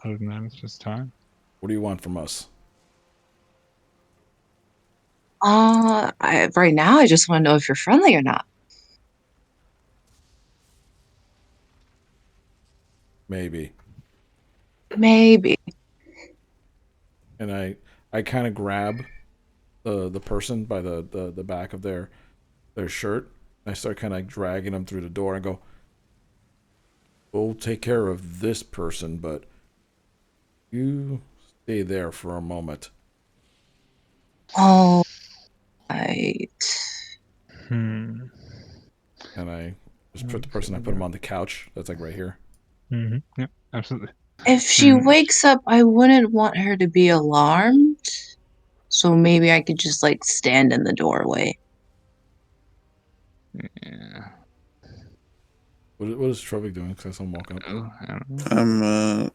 Speaker 1: other than that, it's just time.
Speaker 2: What do you want from us?
Speaker 8: Right now, I just want to know if you're friendly or not.
Speaker 2: Maybe. And I kind of grab the person by the back of their shirt. And I start kind of like dragging them through the door and go, we'll take care of this person, but you stay there for a moment.
Speaker 8: Oh, right.
Speaker 2: And I just put the person, I put him on the couch. That's like right here.
Speaker 1: Mm-hmm. Yep, absolutely.
Speaker 8: If she wakes up, I wouldn't want her to be alarmed. So maybe I could just like stand in the doorway.
Speaker 1: Yeah.
Speaker 2: What is Trovik doing? Because I saw him walk up.
Speaker 1: I don't know.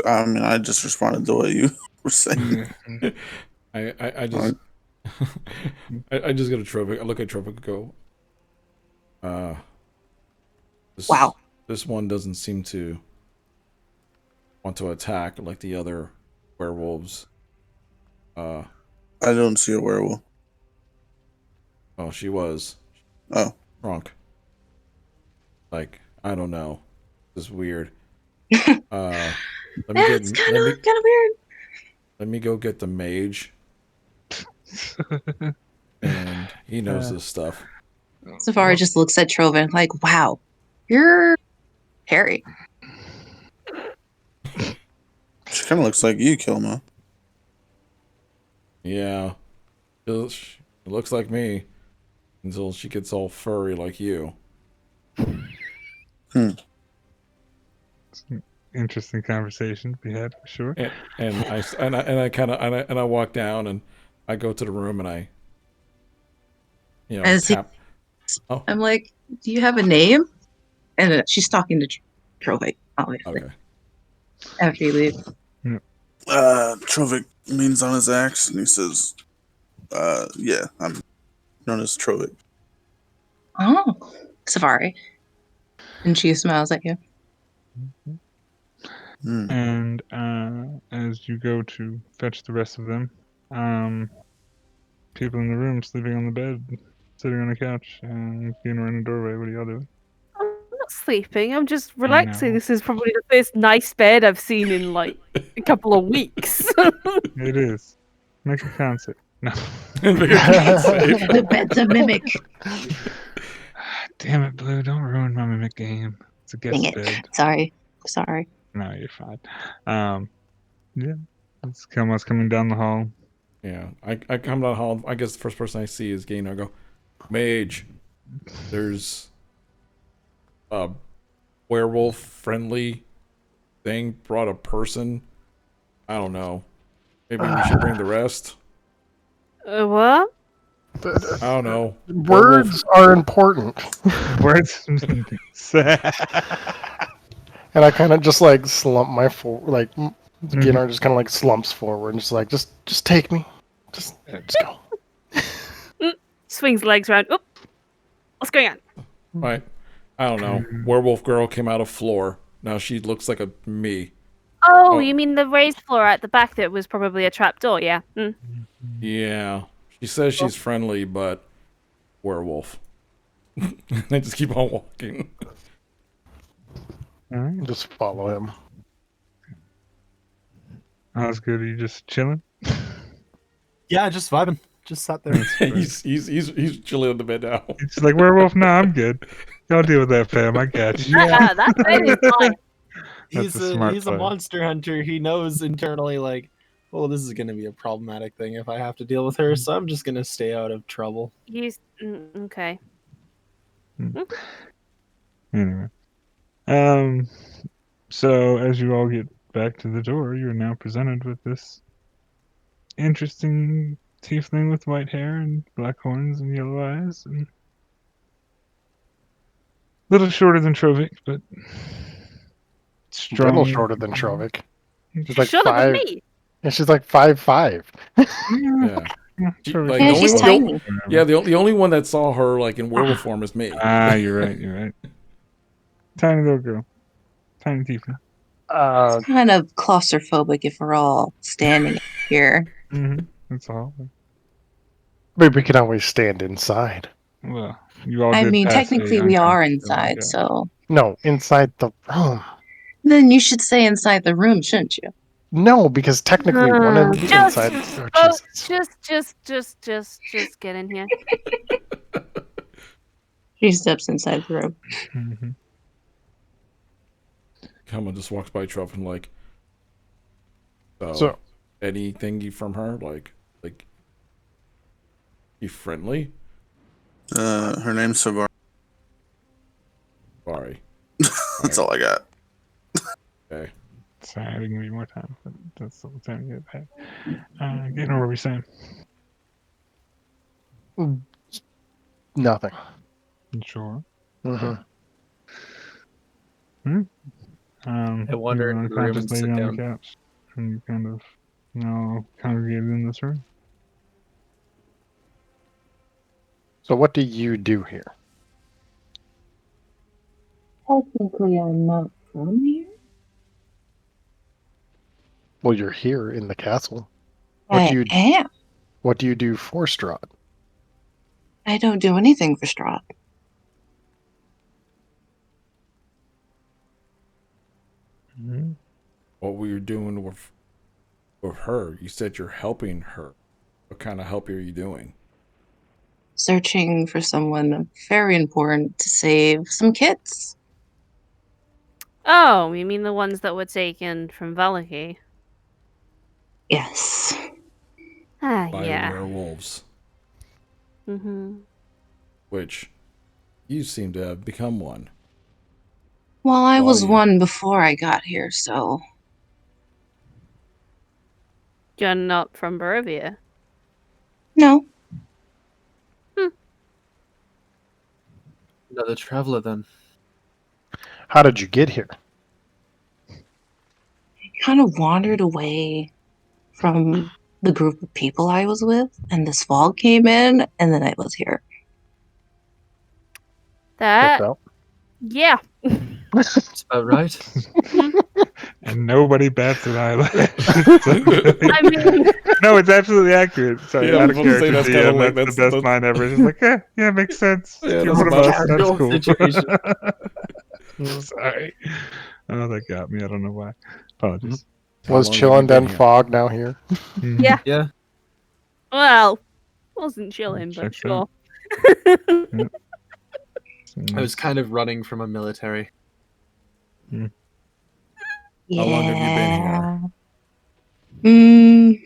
Speaker 7: I mean, I just responded to what you were saying.
Speaker 2: I just I just go to Trovik. I look at Trovik and go,
Speaker 8: wow.
Speaker 2: This one doesn't seem to want to attack like the other werewolves.
Speaker 7: I don't see a werewolf.
Speaker 2: Oh, she was.
Speaker 7: Oh.
Speaker 2: Drunk. Like, I don't know. This is weird. It's kind of
Speaker 8: weird.
Speaker 2: Let me go get the mage. And he knows this stuff.
Speaker 8: Safari just looks at Trovan like, wow, you're hairy.
Speaker 7: She kind of looks like you, Kilma.
Speaker 2: Yeah. It looks like me until she gets all furry like you.
Speaker 1: Interesting conversation to be had for sure.
Speaker 2: And I walk down and I go to the room and I, tap. Oh,
Speaker 8: I'm like, do you have a name? And she's talking to Trovik, obviously.
Speaker 2: okay.
Speaker 8: After you leave.
Speaker 7: Trovik leans on his axe and he says, yeah, I'm known as Trovik.
Speaker 8: Oh, Safari. And she smiles at you.
Speaker 1: And as you go to fetch the rest of them, people in the room sleeping on the bed, sitting on a couch, and being in the doorway. What are y'all doing?
Speaker 3: I'm not sleeping. I'm just relaxing. This is probably the first nice bed I've seen in like a couple of weeks.
Speaker 1: It is. Make a concert. No.
Speaker 8: The bed's a mimic.
Speaker 1: Damn it, Blue! Don't ruin my mimic game. It's a guest
Speaker 8: Dang it.
Speaker 1: bed.
Speaker 8: Sorry.
Speaker 1: No, you're fine. Yeah. It's coming down the hall.
Speaker 2: Yeah, I come down the hall. I guess the first person I see is Gaynor. I go, Mage, there's a werewolf friendly thing brought a person. I don't know. Maybe we should bring the rest.
Speaker 3: What?
Speaker 2: I don't know.
Speaker 5: Words are important.
Speaker 1: Words.
Speaker 5: And I kind of just like slump my Gaynor just kind of like slumps forward and just take me. Just go.
Speaker 3: Swings legs around. Oop. What's going on?
Speaker 2: Right. I don't know. Werewolf girl came out of floor. Now she looks like a me.
Speaker 3: Oh, you mean the raised floor at the back that was probably a trap door, yeah.
Speaker 2: Yeah. She says she's friendly, but werewolf. I just keep on walking.
Speaker 1: All right.
Speaker 5: Just follow him.
Speaker 1: How's good? Are you just chilling?
Speaker 4: Yeah, just vibing. Just sat there.
Speaker 2: he's chilling on the bed now.
Speaker 1: It's like werewolf. No, I'm good. Y'all deal with that, fam. I got you.
Speaker 3: Yeah, that bed is fine.
Speaker 4: He's
Speaker 1: a smart
Speaker 4: a
Speaker 1: play.
Speaker 4: monster hunter. He knows internally, like, well, this is going to be a problematic thing if I have to deal with her, so I'm just going to stay out of trouble.
Speaker 3: Okay.
Speaker 1: Anyway. So as you all get back to the door, you're now presented with this interesting tiefling with white hair and black horns and yellow eyes, and a little shorter than Trovik, but strong.
Speaker 5: A little shorter than Trovik. She's like
Speaker 3: Shorter than
Speaker 5: 5.
Speaker 3: me.
Speaker 5: Yeah, she's like 5'5".
Speaker 2: Yeah.
Speaker 1: Trovik.
Speaker 8: Yeah, she's tiny.
Speaker 2: Yeah, the only one that saw her like in werewolf form is me.
Speaker 1: You're right. Tiny little girl. Tiny tiefling.
Speaker 8: It's kind of claustrophobic if we're all standing here.
Speaker 1: That's all.
Speaker 5: But we can always stand inside.
Speaker 1: Well, you all
Speaker 8: I
Speaker 1: did
Speaker 8: mean,
Speaker 1: pass
Speaker 8: technically
Speaker 1: a
Speaker 8: we are
Speaker 1: unconscious
Speaker 8: inside,
Speaker 1: yeah.
Speaker 8: so...
Speaker 5: No, inside the room.
Speaker 8: Then you should stay inside the room, shouldn't you?
Speaker 5: No, because technically one of the inside.
Speaker 3: Just get in here.
Speaker 8: She steps inside the room.
Speaker 2: Kama just walks by Truff and like,
Speaker 5: so
Speaker 2: anything from her, like, you friendly?
Speaker 7: Her name's Savar.
Speaker 2: Sorry.
Speaker 7: That's all I got.
Speaker 2: Okay.
Speaker 1: Sorry, I didn't give you more time, but that's the time you get back. Getting over what we're saying.
Speaker 5: nothing.
Speaker 1: Sure.
Speaker 4: I wander into the room and sit
Speaker 1: on
Speaker 4: down.
Speaker 1: the couch, and you kind of congregated in this room.
Speaker 5: So what do you do here?
Speaker 8: Technically, I'm not from here.
Speaker 5: Well, you're here in the castle.
Speaker 8: I am.
Speaker 5: What do you do for Strahd?
Speaker 8: I don't do anything for Strahd.
Speaker 2: What were you doing with her? You said you're helping her. What kind of help are you doing?
Speaker 8: Searching for someone very important to save some kids.
Speaker 3: Oh, you mean the ones that were taken from Valaki?
Speaker 8: Yes.
Speaker 3: By
Speaker 2: werewolves.
Speaker 3: Mm-hmm.
Speaker 2: Which you seem to have become one.
Speaker 8: Well, I was
Speaker 2: you.
Speaker 8: one before I got here, so
Speaker 3: You're not from Barovia.
Speaker 8: no.
Speaker 4: Another traveler then.
Speaker 5: How did you get here?
Speaker 8: I kind of wandered away from the group of people I was with, and this fog came in, and then I was here.
Speaker 3: That,
Speaker 5: Checked out.
Speaker 3: yeah.
Speaker 4: That's about right.
Speaker 1: And nobody bats an eyelash.
Speaker 3: I mean,
Speaker 1: No, it's absolutely accurate. Sorry,
Speaker 2: Yeah, I
Speaker 1: out
Speaker 2: was
Speaker 1: of
Speaker 2: about to say
Speaker 1: character.
Speaker 2: that's kinda
Speaker 1: DM,
Speaker 2: like-
Speaker 1: that's the
Speaker 2: that's-
Speaker 1: best line ever. It's just like, yeah, makes sense.
Speaker 2: Yeah,
Speaker 1: You're
Speaker 2: that's
Speaker 1: one of
Speaker 2: about
Speaker 1: us. That's
Speaker 4: casual
Speaker 1: cool.
Speaker 4: situation.
Speaker 1: Sorry. Oh, that got me. I don't know why. Apologies.
Speaker 2: How
Speaker 5: Was
Speaker 2: long have you
Speaker 5: chilling
Speaker 2: been
Speaker 5: then
Speaker 2: here?
Speaker 5: fog now here?
Speaker 1: Mhm.
Speaker 3: yeah.
Speaker 4: Yeah.
Speaker 3: Well, wasn't chilling, but
Speaker 1: Checks
Speaker 3: sure.
Speaker 1: out.
Speaker 4: I was kind of running from a military.
Speaker 8: Yeah.
Speaker 2: How long have you been here?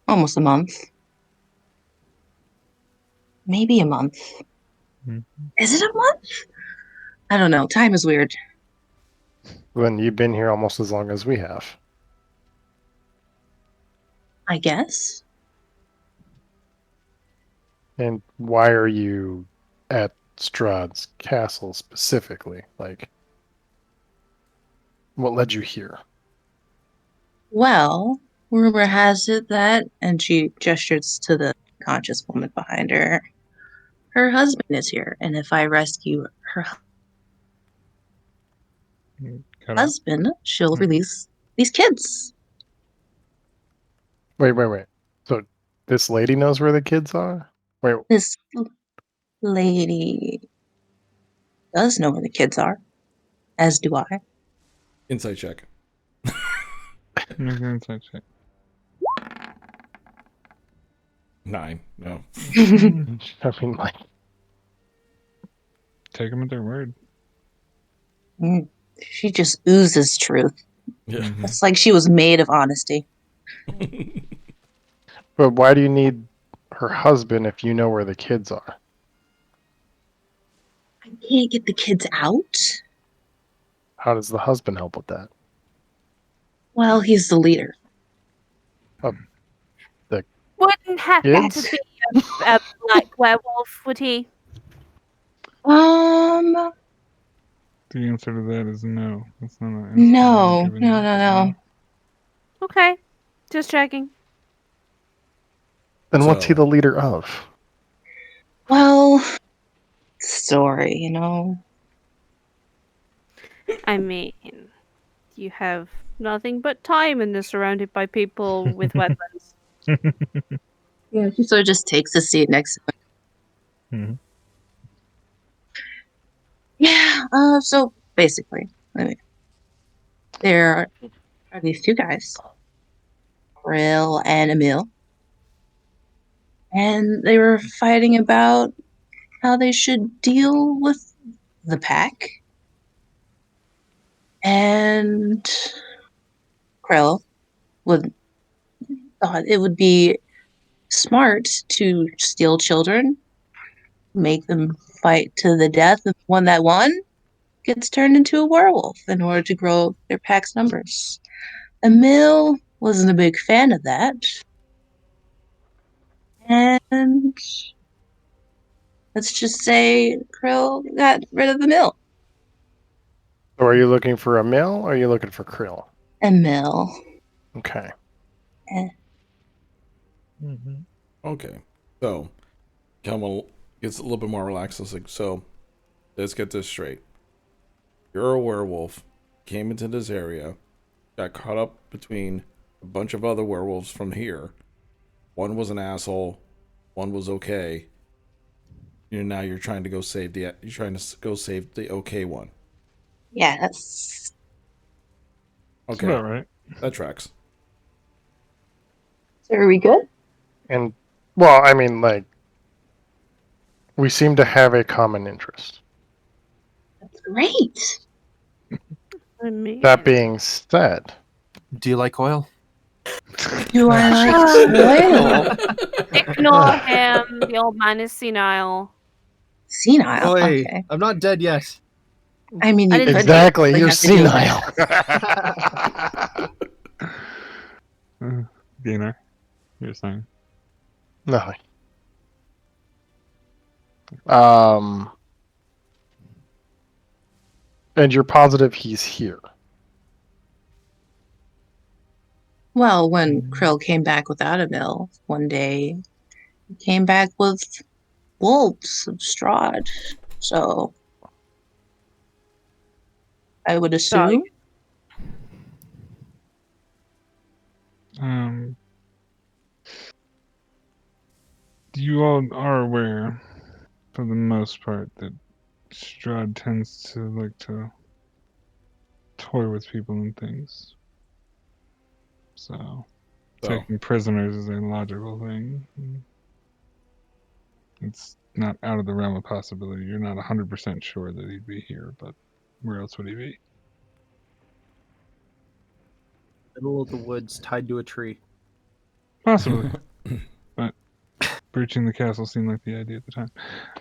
Speaker 8: Almost a month. Maybe a month.
Speaker 1: Mhm.
Speaker 8: Is it a month? I don't know. Time is weird.
Speaker 5: When you've been here almost as long as we have.
Speaker 8: I guess.
Speaker 5: And why are you at Strahd's castle specifically? Like, what led you here?
Speaker 8: Well, rumor has it that, and she gestures to the conscious woman behind her, her husband is here, and if I rescue her
Speaker 1: Cut out.
Speaker 8: husband, she'll release these kids.
Speaker 5: Wait. So this lady knows where the kids are? Wait,
Speaker 8: This lady does know where the kids are, as do I.
Speaker 2: Insight check.
Speaker 1: Insight check.
Speaker 2: 9. No.
Speaker 5: I mean, like,
Speaker 1: Take them at their word.
Speaker 8: She just oozes truth.
Speaker 2: Yeah.
Speaker 8: It's like she was made of honesty.
Speaker 5: but why do you need her husband if you know where the kids are?
Speaker 8: I can't get the kids out.
Speaker 5: How does the husband help with that?
Speaker 8: Well, he's the leader.
Speaker 3: Wouldn't have
Speaker 5: Kids?
Speaker 3: to be a black werewolf, would he?
Speaker 1: The answer to that is no. That's not an answer.
Speaker 8: No.
Speaker 1: I'm giving you.
Speaker 3: Okay, just checking.
Speaker 5: Then what's he
Speaker 2: So-
Speaker 5: the leader of?
Speaker 8: Well, story, you know.
Speaker 3: I mean, you have nothing but time and are surrounded by people with weapons.
Speaker 8: Yeah, she sort of just takes a seat next to him.
Speaker 1: Mhm.
Speaker 8: Yeah, so basically, there are these two guys, Krill and Emil, and they were fighting about how they should deal with the pack. And Krill thought it would be smart to steal children, make them fight to the death, and the one that won gets turned into a werewolf in order to grow their pack's numbers. Emil wasn't a big fan of that. And let's just say Krill got rid of Emil.
Speaker 5: So are you looking for a mill or are you looking for krill?
Speaker 8: Emil.
Speaker 5: Okay.
Speaker 2: Okay. So, Kelma gets a little bit more relaxed. It's like, so, let's get this straight. You're a werewolf, came into this area, got caught up between a bunch of other werewolves from here. One was an asshole, one was okay. Now you're trying to go save the okay one.
Speaker 8: Yeah, that's
Speaker 2: Okay,
Speaker 1: About right.
Speaker 2: that tracks.
Speaker 8: so are we good?
Speaker 5: And, well, I mean, like, we seem to have a common interest.
Speaker 8: That's great.
Speaker 3: I mean,
Speaker 5: That being said,
Speaker 4: Do you like oil?
Speaker 8: Do I like oil?
Speaker 3: ignore him. The old man is senile.
Speaker 8: Senile.
Speaker 4: Oi,
Speaker 8: Okay.
Speaker 4: I'm not dead yet.
Speaker 8: I mean,
Speaker 3: I
Speaker 8: you
Speaker 3: didn't
Speaker 8: could
Speaker 5: Exactly,
Speaker 8: technically
Speaker 5: you're
Speaker 8: have to do
Speaker 5: senile.
Speaker 1: Gainer, you're saying.
Speaker 5: Nothing. And you're positive he's here.
Speaker 8: Well, when Krill came back without a mill one day, he came back with wolves of Strahd. So I would assume.
Speaker 1: You all are aware, for the most part, that Strahd tends to like to toy with people and things. So, taking prisoners is a logical thing. It's not out of the realm of possibility. You're not 100% sure that he'd be here, but where else would he be?
Speaker 4: Middle of the woods, tied to a tree.
Speaker 1: Possibly. But breaching the castle seemed like the idea at the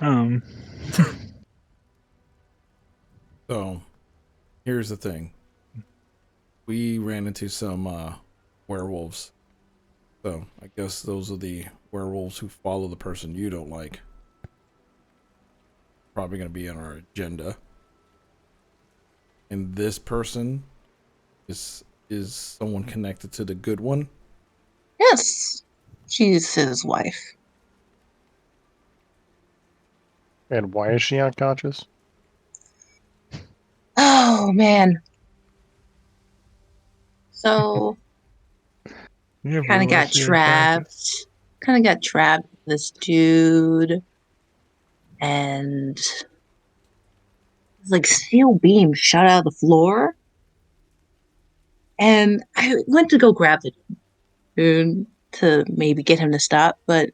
Speaker 1: time.
Speaker 2: So, here's the thing. We ran into some werewolves. So, I guess those are the werewolves who follow the person you don't like. Probably going to be on our agenda. And this person is someone connected to the good one?
Speaker 8: Yes, she's his wife.
Speaker 5: And why is she unconscious?
Speaker 8: Oh man. So
Speaker 1: Yeah,
Speaker 8: kind of got trapped. Kind of got trapped with this dude, and like steel beam shot out of the floor. And I went to go grab the dude to maybe get him to stop, but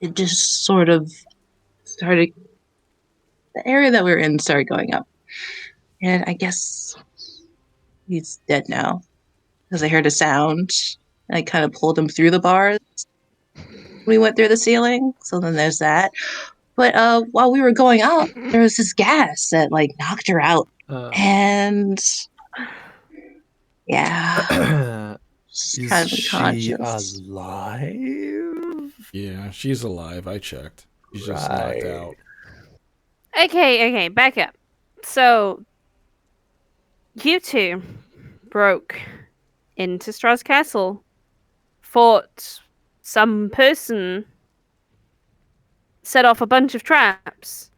Speaker 8: it just sort of started. The area that we were in started going up, and I guess he's dead now because I heard a sound. And I kind of pulled him through the bars. We went through the ceiling, so then there's that. But while we were going up, there was this gas that like knocked her out, and yeah, she's kind of unconscious.
Speaker 4: Alive?
Speaker 2: Yeah, she's alive. I checked. She's just knocked out.
Speaker 3: Okay, back up. So, you two broke into Strahd's castle, fought some person, set off a bunch of traps,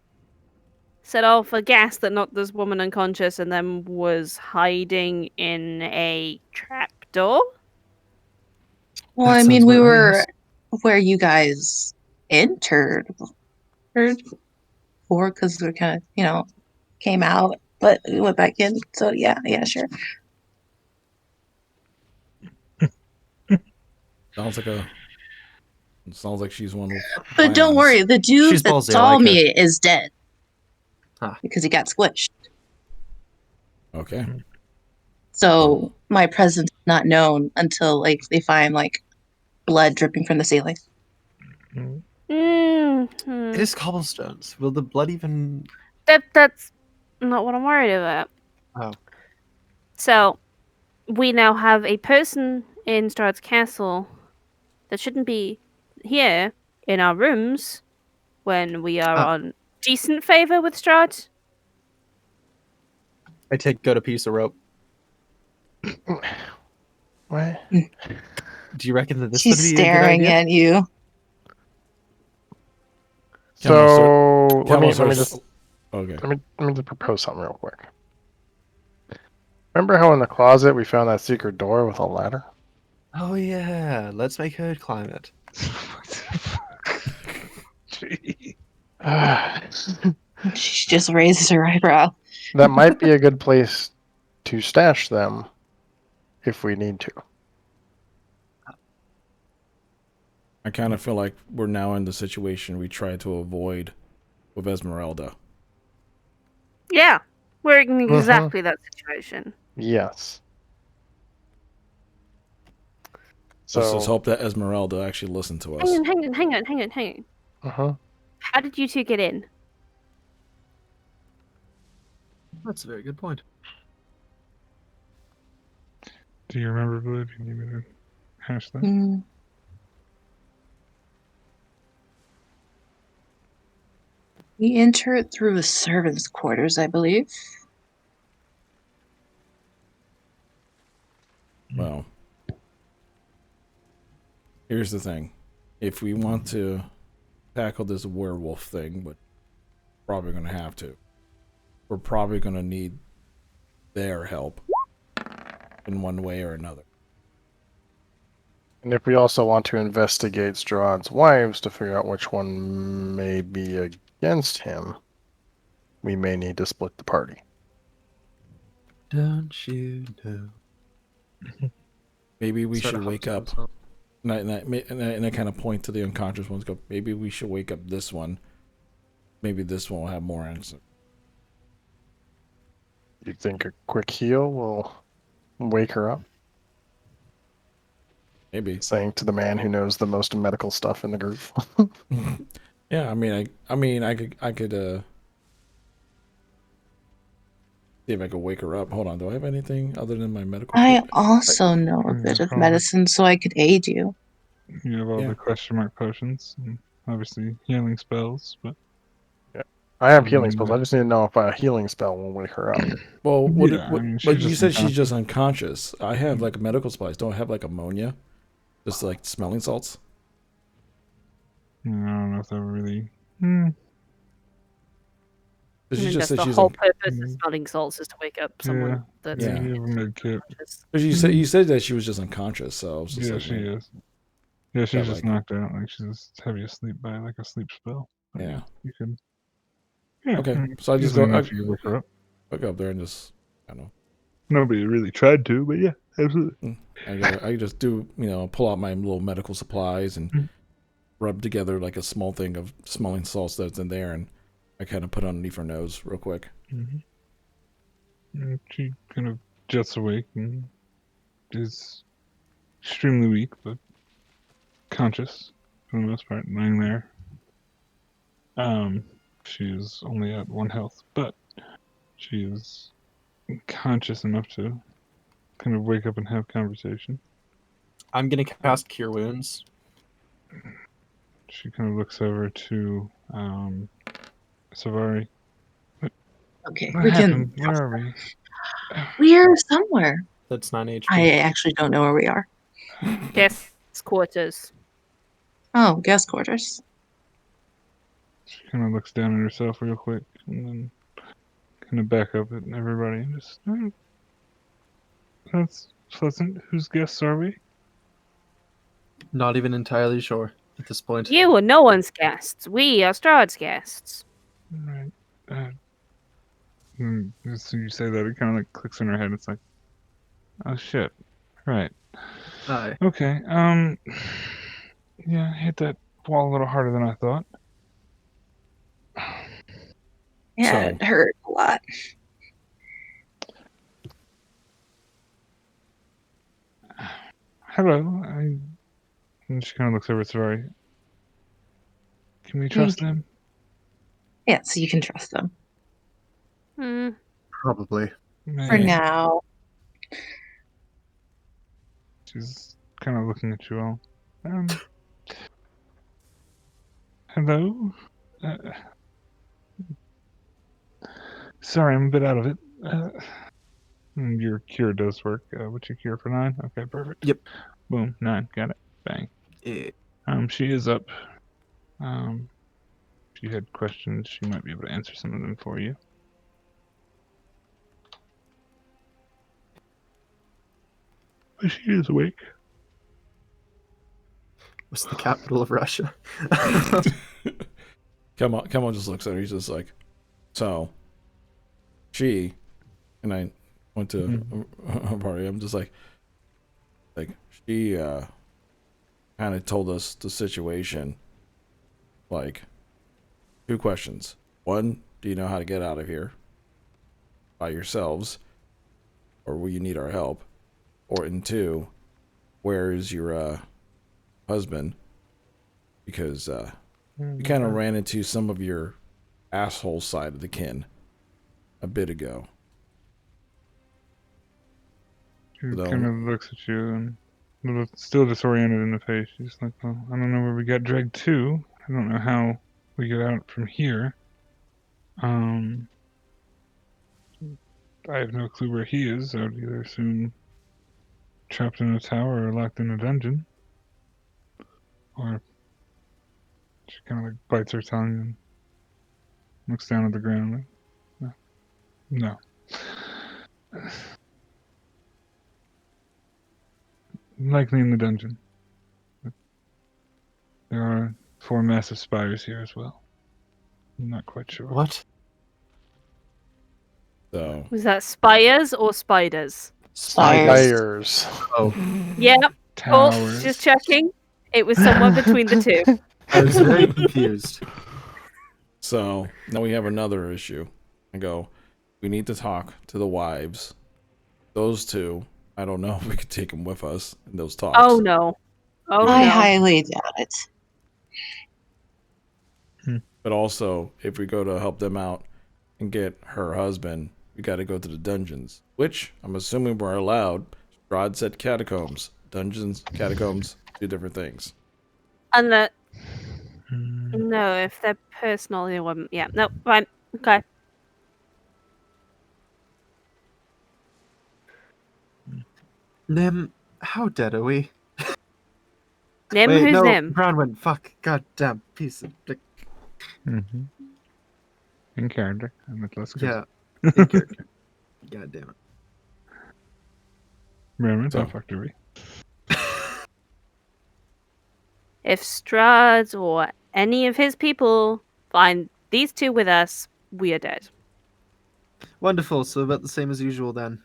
Speaker 3: set off a gas that knocked this woman unconscious, and then was hiding in a trapdoor?
Speaker 8: Well, I mean, we were where you guys entered, or because we kind of, came out, but we went back in. So yeah, sure.
Speaker 2: Sounds like she's one of.
Speaker 8: But don't worry, the dude that saw me is dead because he got squished.
Speaker 2: Okay.
Speaker 8: So my presence is not known until like they find like blood dripping from the ceiling.
Speaker 4: It is cobblestones. Will the blood even?
Speaker 3: That's not what I'm worried about.
Speaker 4: Oh.
Speaker 3: So, we now have a person in Strahd's castle that shouldn't be here in our rooms when we are on decent favor with Strahd.
Speaker 4: I take out a piece of rope.
Speaker 5: What?
Speaker 4: Do you reckon that this
Speaker 8: She's
Speaker 4: would be
Speaker 8: staring
Speaker 4: a good idea?
Speaker 8: at you.
Speaker 5: So let me just propose something real quick. Remember how in the closet we found that secret door with a ladder?
Speaker 4: Oh yeah, let's make her climb it.
Speaker 8: She just raises her eyebrow.
Speaker 5: That might be a good place to stash them if we need to.
Speaker 2: I kind of feel like we're now in the situation we tried to avoid with Esmeralda.
Speaker 3: Yeah, we're in exactly that situation.
Speaker 5: Yes. So
Speaker 2: let's just hope that Esmeralda actually listened to us.
Speaker 3: Hang on.
Speaker 5: Uh-huh.
Speaker 3: How did you two get in?
Speaker 4: That's a very good point.
Speaker 1: Do you remember, Blue? Do you need me to hash that?
Speaker 8: Mm. We enter it through a servant's quarters, I believe.
Speaker 2: Well, here's the thing. If we want to tackle this werewolf thing, but probably going to have to, we're probably going to need their help in one way or another.
Speaker 5: And if we also want to investigate Strahd's wives to figure out which one may be against him, we may need to split the party.
Speaker 4: Don't you know?
Speaker 2: Maybe we
Speaker 4: Start
Speaker 2: should
Speaker 4: a
Speaker 2: wake up.
Speaker 4: song.
Speaker 2: And I kind of point to the unconscious ones. Go. Maybe we should wake up this one. Maybe this one will have more answer.
Speaker 5: You think a quick heal will wake her up?
Speaker 2: Maybe.
Speaker 5: Saying to the man who knows the most medical stuff in the group.
Speaker 2: Yeah, I could see if I could wake her up. Hold on, do I have anything other than my medical?
Speaker 8: I
Speaker 2: kit?
Speaker 8: also know a bit of medicine, so I could aid you.
Speaker 1: You have all
Speaker 2: Yeah.
Speaker 1: the question mark potions, and obviously healing spells, but
Speaker 5: I have healing spells. I just need to know if a healing spell will wake her up.
Speaker 2: Well,
Speaker 1: Yeah, I mean, she's
Speaker 2: but you
Speaker 1: just
Speaker 2: said she's just unconscious. I have like medical supplies. Don't I have like ammonia, just like smelling salts.
Speaker 1: I don't know if that would really.
Speaker 3: I
Speaker 2: She
Speaker 3: mean,
Speaker 2: just
Speaker 3: that's
Speaker 2: said
Speaker 3: the
Speaker 2: she's
Speaker 3: whole
Speaker 2: like,
Speaker 3: purpose of smelling salts is to wake up someone
Speaker 1: Yeah.
Speaker 3: that's
Speaker 2: Yeah.
Speaker 1: You have a med kit.
Speaker 3: unconscious.
Speaker 2: because you said that she was just unconscious. So I was just
Speaker 1: Yeah,
Speaker 2: like,
Speaker 1: she
Speaker 2: man,
Speaker 1: is. Yeah, she's
Speaker 2: Yeah,
Speaker 1: just
Speaker 2: like-
Speaker 1: knocked out. Like she's just heavy asleep by like a sleep spell. But
Speaker 2: Yeah.
Speaker 1: you could. Yeah.
Speaker 2: Okay,
Speaker 1: I mean,
Speaker 2: so I just
Speaker 1: easily
Speaker 2: go.
Speaker 1: enough you could wake her up.
Speaker 2: I go up there and just, I don't know.
Speaker 1: Nobody really tried to, but yeah, absolutely.
Speaker 2: I just do, pull out my little medical supplies and
Speaker 1: Mhm.
Speaker 2: rub together like a small thing of smelling salts that's in there, and I kind of put underneath her nose real quick.
Speaker 1: And she kind of jets awake and is extremely weak, but conscious for the most part, lying there. She's only at 1 health, but she is conscious enough to kind of wake up and have conversation.
Speaker 4: I'm gonna cast Cure Wounds.
Speaker 1: She kind of looks over to Savari.
Speaker 8: Okay,
Speaker 1: What
Speaker 8: we
Speaker 1: happened?
Speaker 8: can.
Speaker 1: Where are we?
Speaker 8: We're somewhere.
Speaker 4: That's 9 HP.
Speaker 8: I actually don't know where we are.
Speaker 3: Guest quarters.
Speaker 8: Oh, guest quarters.
Speaker 1: She kind of looks down at herself real quick and then kind of back up at everybody and just, that's pleasant. Whose guests are we?
Speaker 4: Not even entirely sure at this point.
Speaker 3: You are no one's guests. We are Strahd's guests.
Speaker 1: Right. So you say that, it kind of like clicks in her head. It's like, oh shit. Right.
Speaker 4: Aye.
Speaker 1: Okay. Yeah, I hit that wall a little harder than I thought.
Speaker 8: Yeah,
Speaker 2: So-
Speaker 8: it hurt a lot.
Speaker 1: Hello. And she kind of looks over at Savari. Can we trust them?
Speaker 8: Yeah, so you can trust them.
Speaker 3: Hmm.
Speaker 6: Probably.
Speaker 8: For now.
Speaker 1: She's kind of looking at you all. Hello? Sorry, I'm a bit out of it. Your cure does work. What's your cure for 9? Okay, perfect.
Speaker 4: Yep.
Speaker 1: Boom, 9. Got it. Bang.
Speaker 4: Eh,
Speaker 1: She is up. If you had questions, she might be able to answer some of them for you. But she is awake.
Speaker 4: What's the capital of Russia?
Speaker 2: Come on, just looks at her. He's just like, so, she, and I went to a party. I'm just like she kind of told us the situation. Like, 2 questions. 1, do you know how to get out of here by yourselves, or will you need our help? And 2, where is your husband? Because we kind of ran into some of your asshole side of the kin a bit ago.
Speaker 1: She kind of looks at you and still disoriented in the face. She's like, well, I don't know where we got dragged to. I don't know how we get out from here. I have no clue where he is. I would either assume trapped in a tower or locked in a dungeon. Or she kind of like bites her tongue and looks down at the ground. Like, no. Likely in the dungeon. There are 4 massive spires here as well. I'm not quite sure.
Speaker 4: What?
Speaker 2: So
Speaker 3: Was that spires or spiders?
Speaker 8: Spires.
Speaker 4: Oh,
Speaker 3: Yep. Oh,
Speaker 1: Towers.
Speaker 3: just checking. It was somewhere between the two.
Speaker 4: I was very confused.
Speaker 2: So now we have another issue. I go, we need to talk to the wives. Those two, I don't know if we could take them with us in those talks.
Speaker 3: Oh no. Oh
Speaker 8: I
Speaker 3: no.
Speaker 8: highly doubt it.
Speaker 2: But also, if we go to help them out and get her husband, we got to go to the dungeons, which I'm assuming we're allowed. Strahd said catacombs. Dungeons, catacombs, 2 different things.
Speaker 3: And that. No, if they're personal, they wouldn't. Yeah. No. Fine. Okay.
Speaker 4: Nim, how dead are we?
Speaker 3: Nim,
Speaker 4: Wait,
Speaker 3: who's
Speaker 4: no,
Speaker 3: Nim?
Speaker 4: Bronwyn, fuck, goddamn piece of dick.
Speaker 1: Mm-hmm. In character. I'm with less
Speaker 4: Yeah, in character. God damn it.
Speaker 1: Remember,
Speaker 2: So-
Speaker 1: how fucked are we?
Speaker 3: If Strahd or any of his people find these 2 with us, we are dead.
Speaker 4: Wonderful, so about the same as usual then.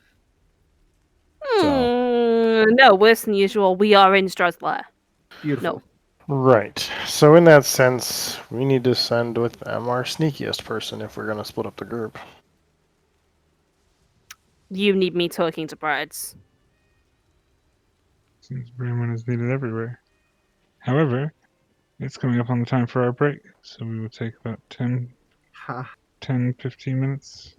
Speaker 3: No, worse than usual. We are in Strahd's lair.
Speaker 4: Beautiful.
Speaker 5: Right. So in that sense, we need to send with them our sneakiest person if we're going to split up the group.
Speaker 3: You need me talking to brides.
Speaker 1: Seems Bremen is needed everywhere. However, it's coming up on the time for our break, so we will take about 10,
Speaker 4: Ha.
Speaker 1: 15 minutes.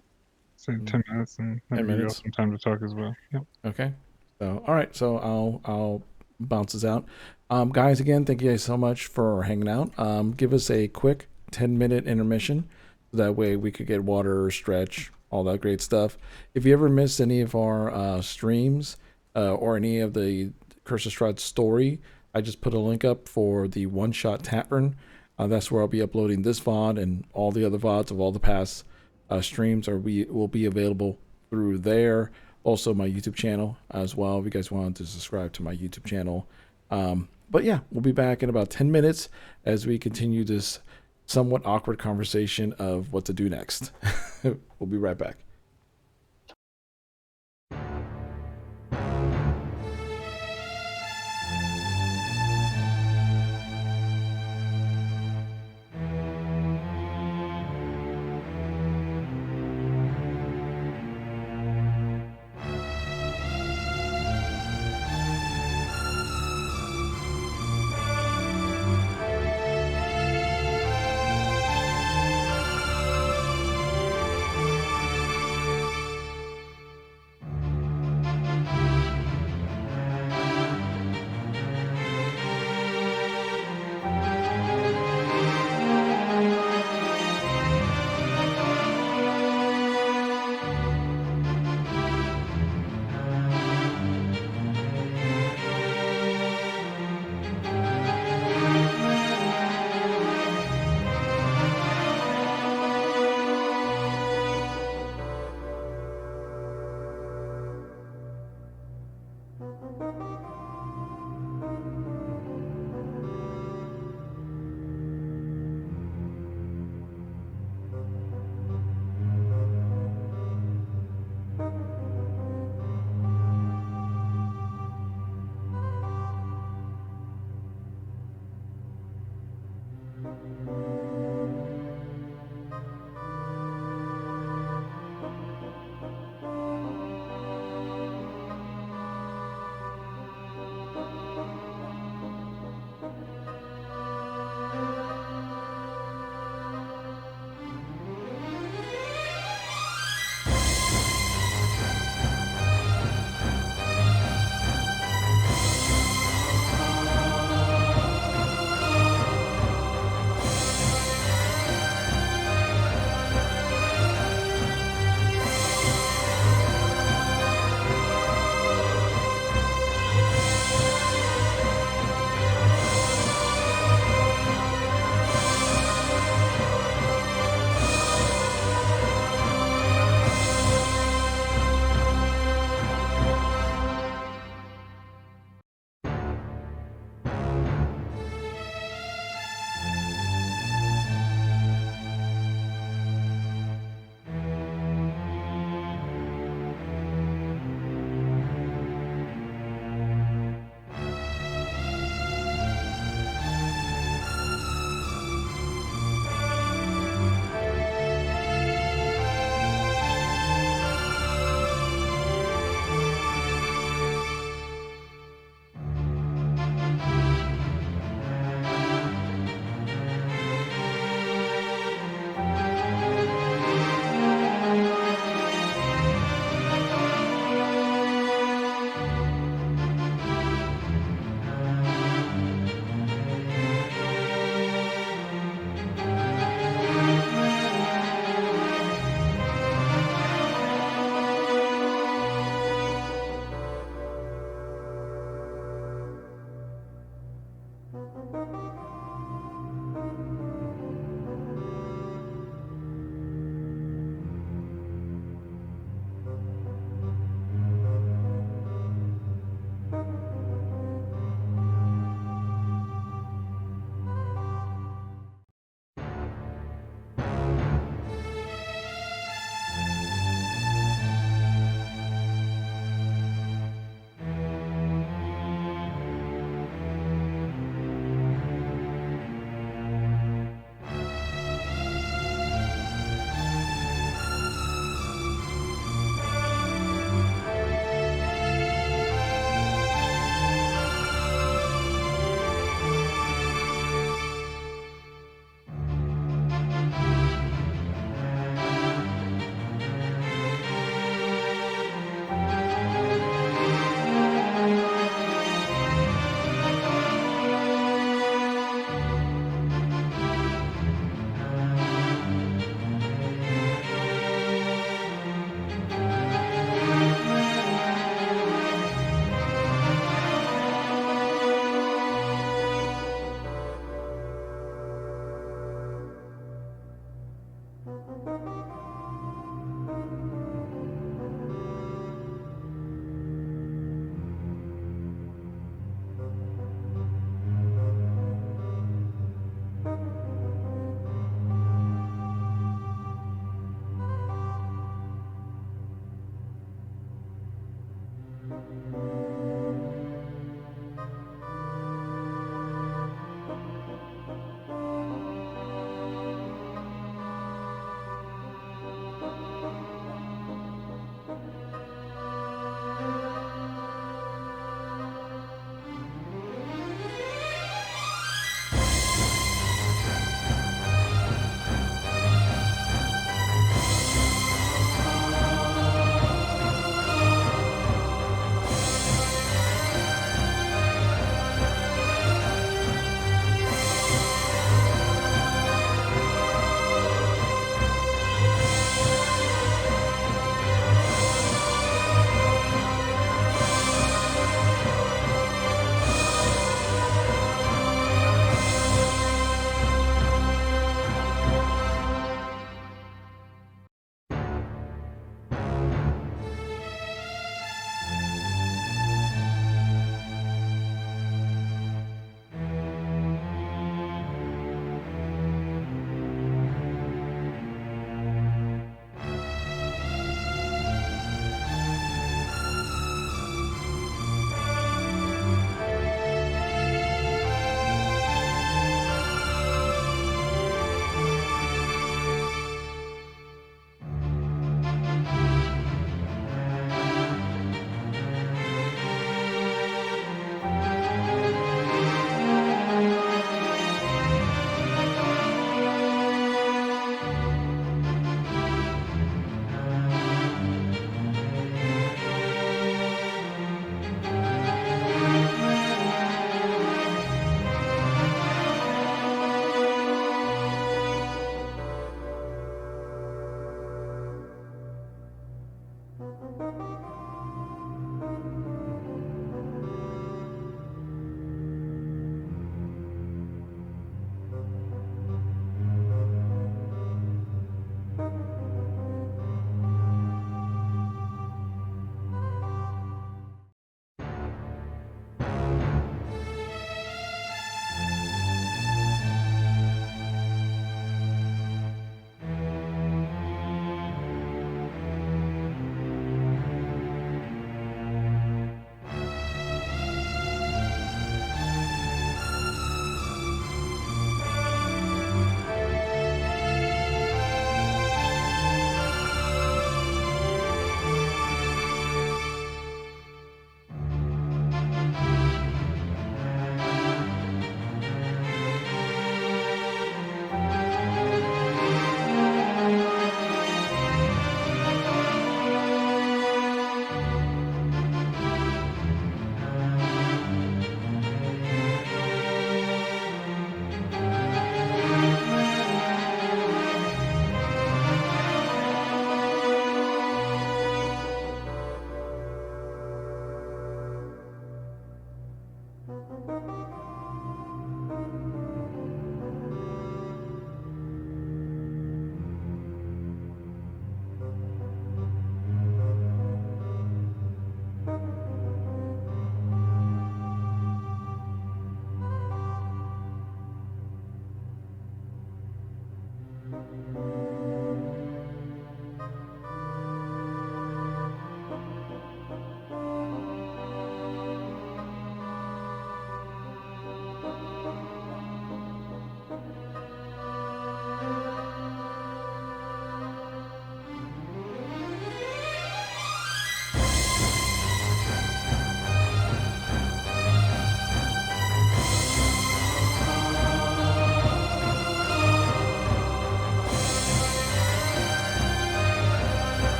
Speaker 1: Say 10 minutes, and that
Speaker 2: 10
Speaker 1: will give you all
Speaker 2: minutes.
Speaker 1: some time to talk as well. Yep.
Speaker 2: Okay. So, all right. So I'll bounce this out. Guys, again, thank you guys so much for hanging out. Give us a quick 10-minute intermission. That way we could get water, stretch, all that great stuff. If you ever missed any of our streams or any of the Curse of Strahd story, I just put a link up for the one-shot Tavern. That's where I'll be uploading this VOD, and all the other VODs of all the past streams will be available through there. Also, my YouTube channel as well, if you guys want to subscribe to my YouTube channel. But yeah, we'll be back in about 10 minutes as we continue this somewhat awkward conversation of what to do next. We'll be right back.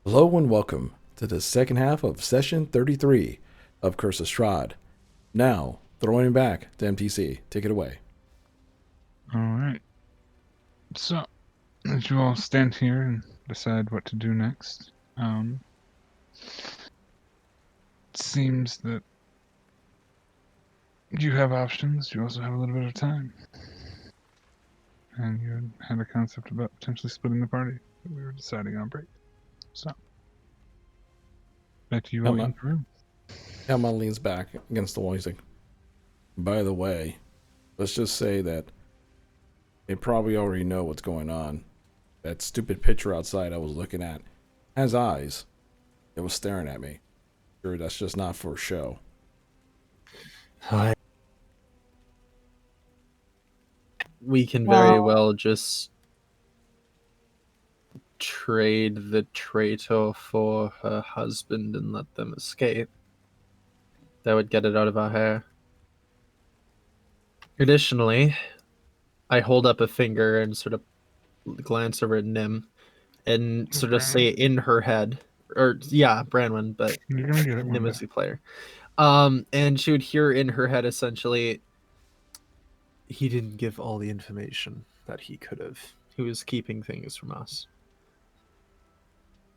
Speaker 2: Hello and welcome to the second half of session 33 of Curse of Strahd. Now, throwing back to MTC. Take it away.
Speaker 1: Alright. So, as you all stand here and decide what to do next, it seems that you have options. You also have a little bit of time. And you had a concept about potentially splitting the party that we were deciding on break. So, back to you all in the room.
Speaker 2: Helma leans back against the wall. He's like, by the way, let's just say that they probably already know what's going on. That stupid picture outside I was looking at has eyes. It was staring at me. Sure, that's just not for show.
Speaker 4: We can very well just trade the traitor for her husband and let them escape. That would get it out of our hair. Additionally, I hold up a finger and sort of glance over at Nim and sort of say in her head, or yeah, Branwen, but
Speaker 1: You're gonna get it
Speaker 4: Nim
Speaker 1: one
Speaker 4: is
Speaker 1: day.
Speaker 4: the player. And she would hear in her head essentially, he didn't give all the information that he could have. He was keeping things from us.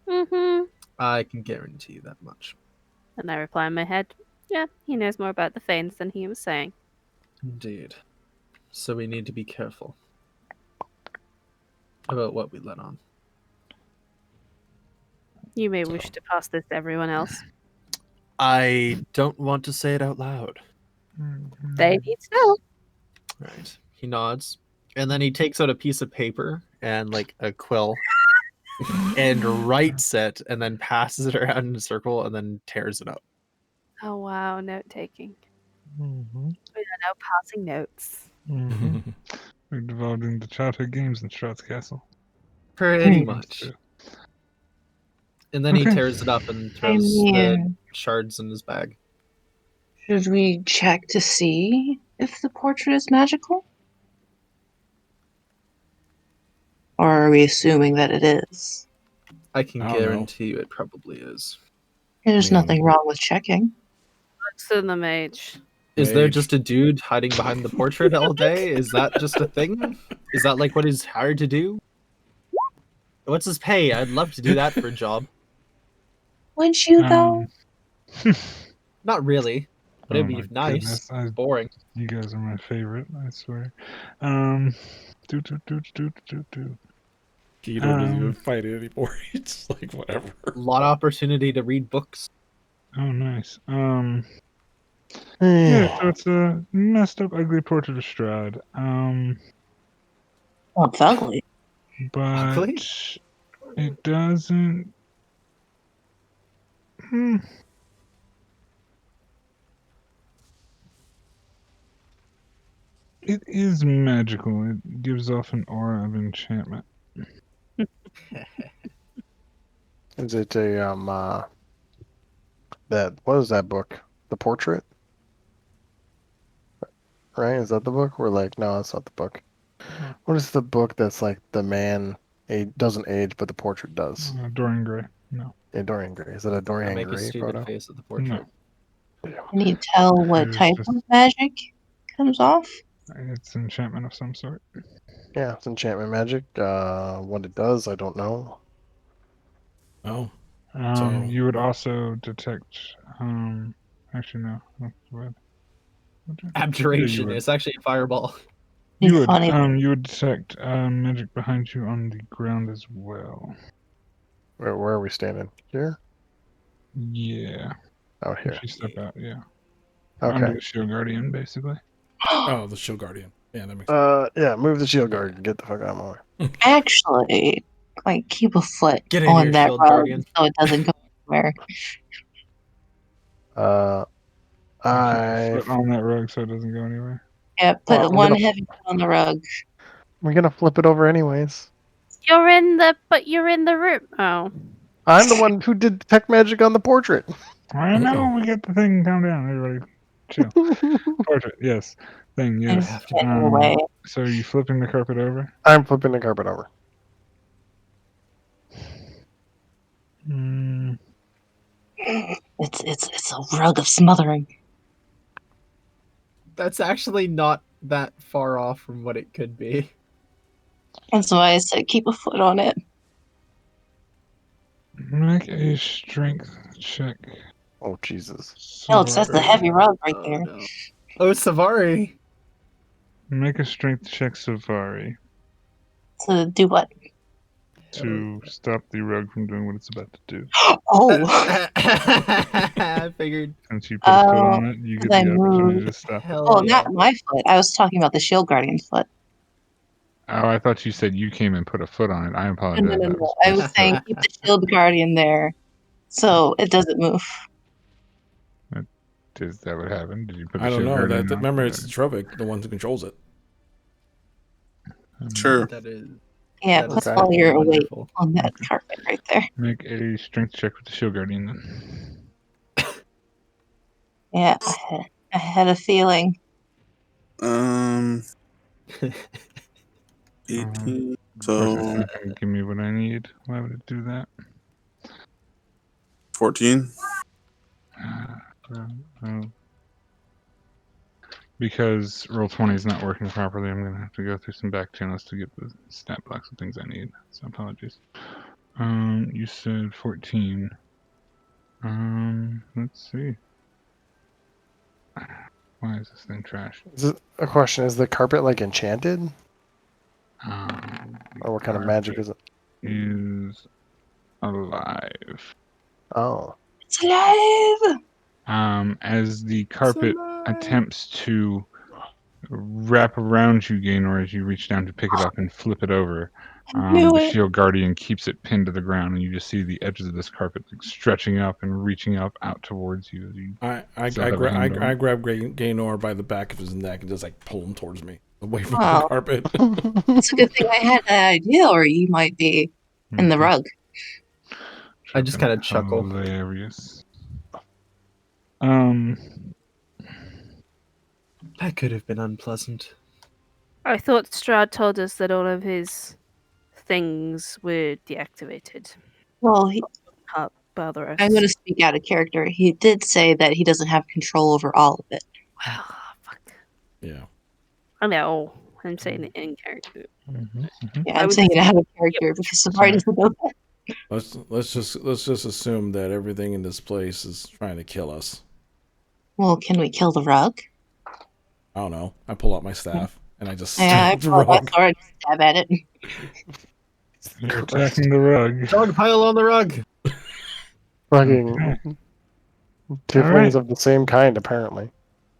Speaker 3: Mm-hmm.
Speaker 4: I can guarantee you that much.
Speaker 3: And I reply in my head, yeah, he knows more about the Fanes than he was saying.
Speaker 4: Indeed. So we need to be careful about what we let on.
Speaker 3: You may wish to pass this to everyone else.
Speaker 4: I don't want to say it out loud.
Speaker 3: They need to know.
Speaker 4: Right. He nods. And then he takes out a piece of paper and like a quill and writes it and then passes it around in a circle and then tears it up.
Speaker 3: Oh wow, note taking.
Speaker 1: Mm-hmm.
Speaker 3: We are now passing notes.
Speaker 1: Mm-hmm. We're devolved into childhood games in Strahd's Castle.
Speaker 4: Pretty much. And then he tears it up and throws the shards in his bag.
Speaker 8: Should we check to see if the portrait is magical? Or are we assuming that it is?
Speaker 4: I can
Speaker 2: I don't know.
Speaker 4: guarantee you it probably is.
Speaker 8: There's nothing wrong with checking.
Speaker 3: Looks in the mage.
Speaker 4: Is there just a dude hiding behind the portrait all day? Is that just a thing? Is that like what he's hired to do? What's his pay? I'd love to do that for a job.
Speaker 8: Would you though?
Speaker 4: Not really, but
Speaker 1: Oh
Speaker 4: it'd be
Speaker 1: my
Speaker 4: nice.
Speaker 1: goodness,
Speaker 4: Boring.
Speaker 1: You guys are my favorite, I swear.
Speaker 2: You don't even fight it anymore. It's like whatever.
Speaker 4: A lot of opportunity to read books.
Speaker 1: Oh, nice. Yeah, so it's a messed up, ugly portrait of Strahd.
Speaker 8: Well, it's ugly.
Speaker 1: But
Speaker 4: Ugly?
Speaker 1: it doesn't. It is magical. It gives off an aura of enchantment.
Speaker 5: Is it a what is that book? The Portrait? Right? Is that the book? We're like, no, that's not the book. What is the book that's like the man doesn't age, but the portrait does?
Speaker 1: Dorian Gray. No.
Speaker 5: Yeah, Dorian Gray. Is it a Dorian
Speaker 4: Make
Speaker 5: Gray
Speaker 4: a stupid
Speaker 5: photo?
Speaker 4: face at the portrait.
Speaker 1: No.
Speaker 8: Can you tell what type of magic comes off?
Speaker 1: It's enchantment of some sort.
Speaker 5: Yeah, it's enchantment magic. What it does, I don't know.
Speaker 2: Oh.
Speaker 1: You would also detect. Actually, no. That's weird.
Speaker 4: Abjuration. It's actually a fireball.
Speaker 1: You would detect magic behind you on the ground as well.
Speaker 5: Where are we standing? Here?
Speaker 1: Yeah.
Speaker 5: Out here.
Speaker 1: If you step out, yeah.
Speaker 5: Okay.
Speaker 1: Under the Shield Guardian, basically.
Speaker 2: Oh, the Shield Guardian. Yeah, that makes
Speaker 5: sense. Yeah, move the Shield Guardian. Get the fuck out of my way.
Speaker 8: Actually, like keep a foot
Speaker 4: Get in
Speaker 8: on
Speaker 4: here,
Speaker 8: that
Speaker 4: Shield
Speaker 8: rug
Speaker 4: Guardian.
Speaker 8: so it doesn't go anywhere.
Speaker 1: Foot on that rug so it doesn't go anywhere.
Speaker 8: Yeah, put one heavy foot on the rug.
Speaker 5: We're gonna flip it over anyways.
Speaker 3: You're in the room. Oh.
Speaker 5: I'm the one who did detect magic on the portrait.
Speaker 1: I know, we get the thing. Calm down, everybody. Chill. Portrait, yes. Thing, yes. So are you flipping the carpet over?
Speaker 5: I'm flipping the carpet over.
Speaker 8: It's a rug of smothering.
Speaker 4: That's actually not that far off from what it could be.
Speaker 8: That's why I said keep a foot on it.
Speaker 1: Make a strength check.
Speaker 5: Oh Jesus!
Speaker 8: Alex, that's the heavy rug right
Speaker 4: Oh,
Speaker 8: there.
Speaker 4: no. Oh, Savari.
Speaker 1: Make a strength check, Savari,
Speaker 8: To do what?
Speaker 1: to stop the rug from doing what it's about to do.
Speaker 8: Oh,
Speaker 4: I figured.
Speaker 1: Since you put a foot on it, you get
Speaker 8: I
Speaker 1: the opportunity
Speaker 8: moved.
Speaker 1: to stop it.
Speaker 4: Hell yeah.
Speaker 8: not my foot. I was talking about the shield guardian's foot.
Speaker 1: Oh, I thought you said you came and put a foot on it. I apologize.
Speaker 8: No. I was saying keep the shield guardian there, so it doesn't move.
Speaker 1: Is that what happened? Did you put the
Speaker 2: I don't
Speaker 1: shield
Speaker 2: know.
Speaker 1: guardian on?
Speaker 2: Remember, it's Trovic, the one who controls it.
Speaker 7: Sure.
Speaker 4: That is.
Speaker 8: Yeah,
Speaker 4: That
Speaker 8: put
Speaker 4: is
Speaker 8: all your weight
Speaker 4: wonderful.
Speaker 8: on that carpet right there.
Speaker 1: Make a strength check with the shield guardian then.
Speaker 8: Yeah, I had a feeling.
Speaker 7: 18.
Speaker 1: Of course, it's
Speaker 7: So
Speaker 1: not going to give me what I need. Why would it do that?
Speaker 7: 14.
Speaker 1: Because Roll20 is not working properly, I'm going to have to go through some back channels to get the stat blocks and things I need. So apologies. You said 14. Let's see. Why is this thing trash?
Speaker 5: Is it a question? Is the carpet like enchanted? Or what kind of magic is it?
Speaker 1: Is alive.
Speaker 5: Oh.
Speaker 8: It's alive!
Speaker 1: As the carpet attempts to wrap around you, Gaynor, as you reach down to pick it up and flip it over, the shield guardian keeps it pinned to the ground, and you just see the edges of this carpet like, stretching up and reaching up out towards you. As you
Speaker 2: I grab Gaynor by the back of his neck and just like pull him towards me, away from the carpet.
Speaker 8: It's a good thing I had that idea, or you might be in the rug.
Speaker 4: I just kind of chuckle.
Speaker 1: Hilarious.
Speaker 4: That could have been unpleasant.
Speaker 3: I thought Strahd told us that all of his things were deactivated.
Speaker 8: Well,
Speaker 3: Can't bother us.
Speaker 8: I'm going to speak out of character. He did say that he doesn't have control over all of it.
Speaker 3: Well, fuck.
Speaker 2: Yeah.
Speaker 3: I know. I'm saying it in character.
Speaker 8: Yeah, I'm saying it out of character because Savari doesn't know that.
Speaker 2: Let's just assume that everything in this place is trying to kill us.
Speaker 8: Well, can we kill the rug?
Speaker 2: I don't know. I pull out my staff and I just
Speaker 8: I
Speaker 2: stab the
Speaker 8: pull my
Speaker 2: rug.
Speaker 8: sword, stab at it.
Speaker 1: You're attacking the rug.
Speaker 4: Dog pile on the rug.
Speaker 5: Fucking tieflings of the same kind, apparently.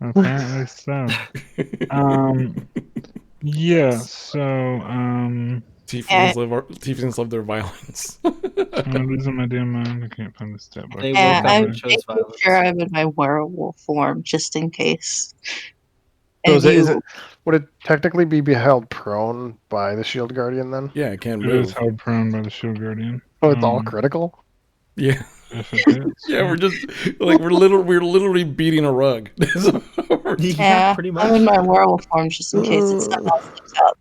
Speaker 1: Apparently so. Yeah, so,
Speaker 2: Tieflings love their violence.
Speaker 1: I'm losing my damn mind. I can't find the stat book.
Speaker 4: They
Speaker 8: Yeah,
Speaker 4: woke up
Speaker 8: I'm
Speaker 4: and chose
Speaker 8: making
Speaker 4: violence.
Speaker 8: sure I'm in my werewolf form just in case.
Speaker 5: So
Speaker 8: And
Speaker 5: would it technically be held prone by the shield guardian then?
Speaker 2: Yeah, it can't
Speaker 1: It is
Speaker 2: move.
Speaker 1: held prone by the shield guardian.
Speaker 5: Oh, it's all critical?
Speaker 2: Yeah.
Speaker 1: If it hits.
Speaker 2: Yeah, we're just like we're literally beating a rug.
Speaker 8: yeah,
Speaker 4: pretty much.
Speaker 8: I'm in my werewolf form just in case it somehow sticks up.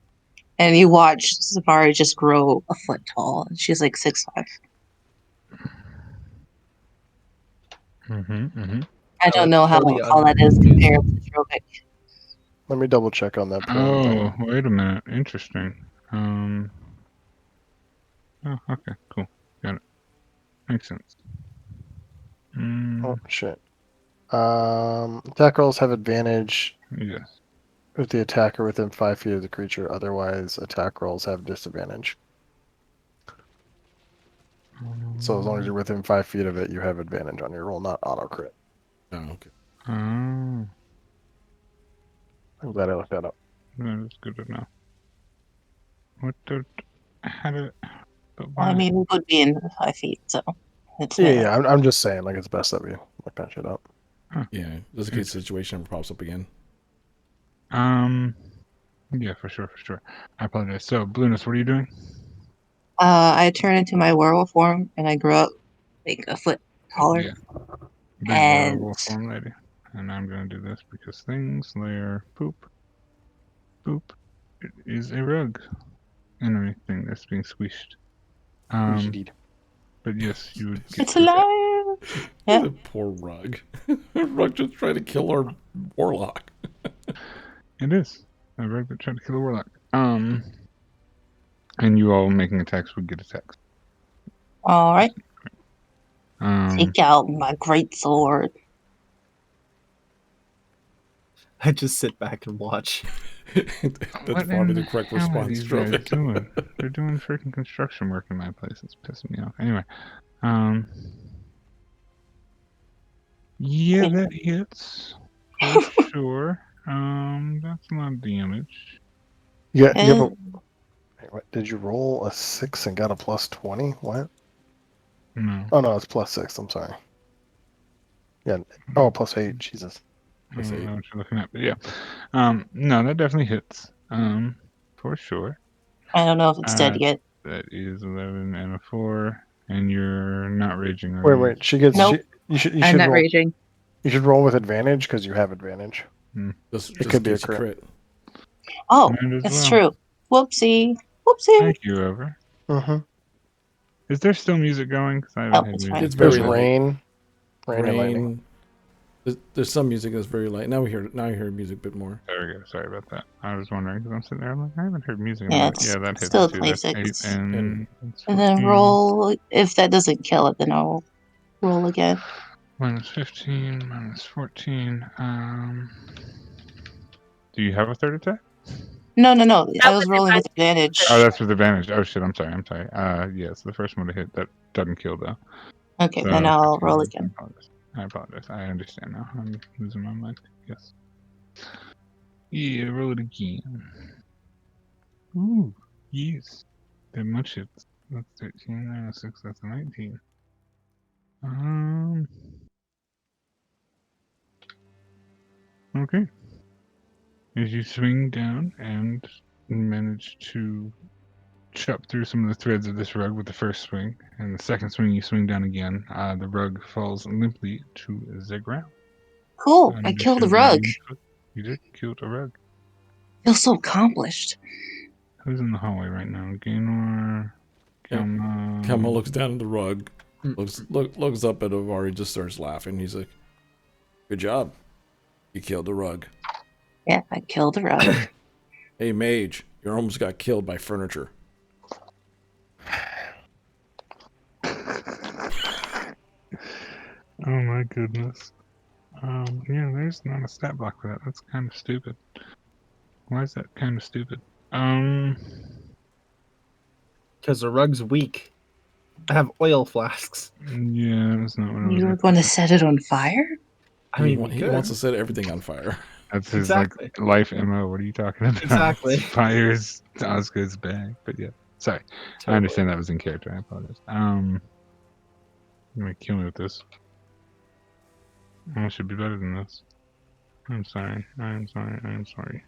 Speaker 8: And you watch Savari just grow a foot tall. She's like 6'5". I don't know how tall that is compared to Trovic.
Speaker 5: Let me double check on that.
Speaker 1: Oh, wait a minute. Interesting. Oh, okay, cool. Got it. Makes sense.
Speaker 5: Oh, shit. Attack rolls have advantage
Speaker 1: Yes.
Speaker 5: with the attacker within 5 feet of the creature. Otherwise, attack rolls have disadvantage. So as long as you're within 5 feet of it, you have advantage on your roll, not auto crit.
Speaker 2: Oh, okay.
Speaker 1: Oh,
Speaker 5: I'm glad I looked that up.
Speaker 1: that is good to know. How did...
Speaker 8: I mean, we would be in 5 feet, so it's
Speaker 5: Yeah, I'm just saying, like, it's best that we look that shit up.
Speaker 2: Yeah, just in case the situation ever pops up again.
Speaker 1: Yeah, for sure. I apologize. So, Blueness, what are you doing?
Speaker 8: I turn into my werewolf form and I grow up like a foot taller.
Speaker 1: Yeah. Big
Speaker 8: And
Speaker 1: werewolf form lady. And I'm going to do this because things layer poop. It is a rug. Enemy thing that's being squished. But yes, you would get
Speaker 8: it's alive. Yeah.
Speaker 2: The poor Rug. Rug just tried to kill our warlock.
Speaker 1: It is. A rug that tried to kill a warlock. And you all making attacks would get attacks.
Speaker 8: All right.
Speaker 1: Um,
Speaker 8: Take out my great sword.
Speaker 4: I just sit back and watch.
Speaker 2: That's probably the correct
Speaker 1: hell are
Speaker 2: response.
Speaker 1: these guys doing? They're doing freaking construction work in my place. It's pissing me off. Anyway, yeah, that hits for sure. That's a lot of damage.
Speaker 5: Yeah, you have
Speaker 8: Eh,
Speaker 5: a. Wait, what? Did you roll a 6 and got a plus 20? What?
Speaker 1: No.
Speaker 5: Oh no, it's plus 6. I'm sorry. Yeah. Oh, plus 8. Jesus.
Speaker 1: I don't know what you're looking at, but yeah. No, that definitely hits. For sure.
Speaker 8: I don't know if it's dead yet.
Speaker 1: That is 11 and a 4, and you're not raging. Are
Speaker 5: Wait,
Speaker 1: you?
Speaker 5: wait. She gets.
Speaker 8: Nope.
Speaker 5: You should
Speaker 8: I'm not
Speaker 5: roll.
Speaker 8: raging.
Speaker 5: You should roll with advantage because you have advantage.
Speaker 2: Just
Speaker 5: could be a
Speaker 2: gets
Speaker 5: crit.
Speaker 8: Oh,
Speaker 1: Might as
Speaker 8: that's
Speaker 1: well.
Speaker 8: true. Whoopsie. Whoopsie.
Speaker 1: Thank you, Over.
Speaker 5: Mm-hmm.
Speaker 1: Is there still music going? Because I haven't
Speaker 8: Oh,
Speaker 1: had
Speaker 8: it's
Speaker 1: music.
Speaker 8: fine.
Speaker 2: It's
Speaker 5: There's
Speaker 2: very light.
Speaker 5: rain and lightning.
Speaker 2: There's some music that's very light. Now I hear music a bit more.
Speaker 1: There we go. Sorry about that. I was wondering because I'm sitting there. I'm like, I haven't heard music.
Speaker 8: Yeah,
Speaker 1: Like,
Speaker 8: it's
Speaker 1: yeah, that hits
Speaker 8: still
Speaker 1: too.
Speaker 8: play
Speaker 1: That's 8
Speaker 8: 6.
Speaker 1: and that's
Speaker 8: And then
Speaker 1: 14.
Speaker 8: roll. If that doesn't kill it, then I'll roll again.
Speaker 1: Minus 15, minus 14. Do you have a third attack?
Speaker 8: No. I
Speaker 3: That
Speaker 8: was
Speaker 3: was
Speaker 8: rolling with advantage.
Speaker 1: Oh, that's with advantage. Oh shit, I'm sorry. Yes, the first one to hit that doesn't kill though.
Speaker 8: Okay,
Speaker 1: So,
Speaker 8: then I'll
Speaker 1: 15,
Speaker 8: roll again.
Speaker 1: I apologize. I understand now. I'm losing my mind. Yes. Yeah, roll it again. Ooh, yes. That much hits. That's 13, minus 6, that's a 19. Okay. As you swing down and manage to chop through some of the threads of this rug with the first swing, and the second swing you swing down again, the rug falls limply to the ground.
Speaker 8: Cool. I killed the rug.
Speaker 1: You did kill the rug.
Speaker 8: Feel so accomplished.
Speaker 1: Who's in the hallway right now? Gaynor, Kalma.
Speaker 2: Kalma looks down at the rug, looks up at Avari, just starts laughing. He's like, "Good job, you killed the rug."
Speaker 8: Yeah, I killed the rug.
Speaker 2: Hey, mage, you almost got killed by furniture.
Speaker 1: Oh my goodness. Yeah, there's not a stat block for that. That's kind of stupid. Why is that kind of stupid?
Speaker 4: Because the rug's weak. I have oil flasks.
Speaker 1: Yeah, that's not what I was
Speaker 8: You were
Speaker 1: looking
Speaker 8: going to
Speaker 1: for.
Speaker 8: set it on fire?
Speaker 4: I mean,
Speaker 2: he wants to set everything on fire.
Speaker 1: That's his
Speaker 4: Exactly.
Speaker 1: like life MO. What are you talking about?
Speaker 4: Exactly.
Speaker 1: Spires Osgood's bag. But yeah. Sorry. I understand that was in character. I apologize. You're gonna kill me with this. I should be better than this. I'm sorry. I'm sorry. I'm sorry.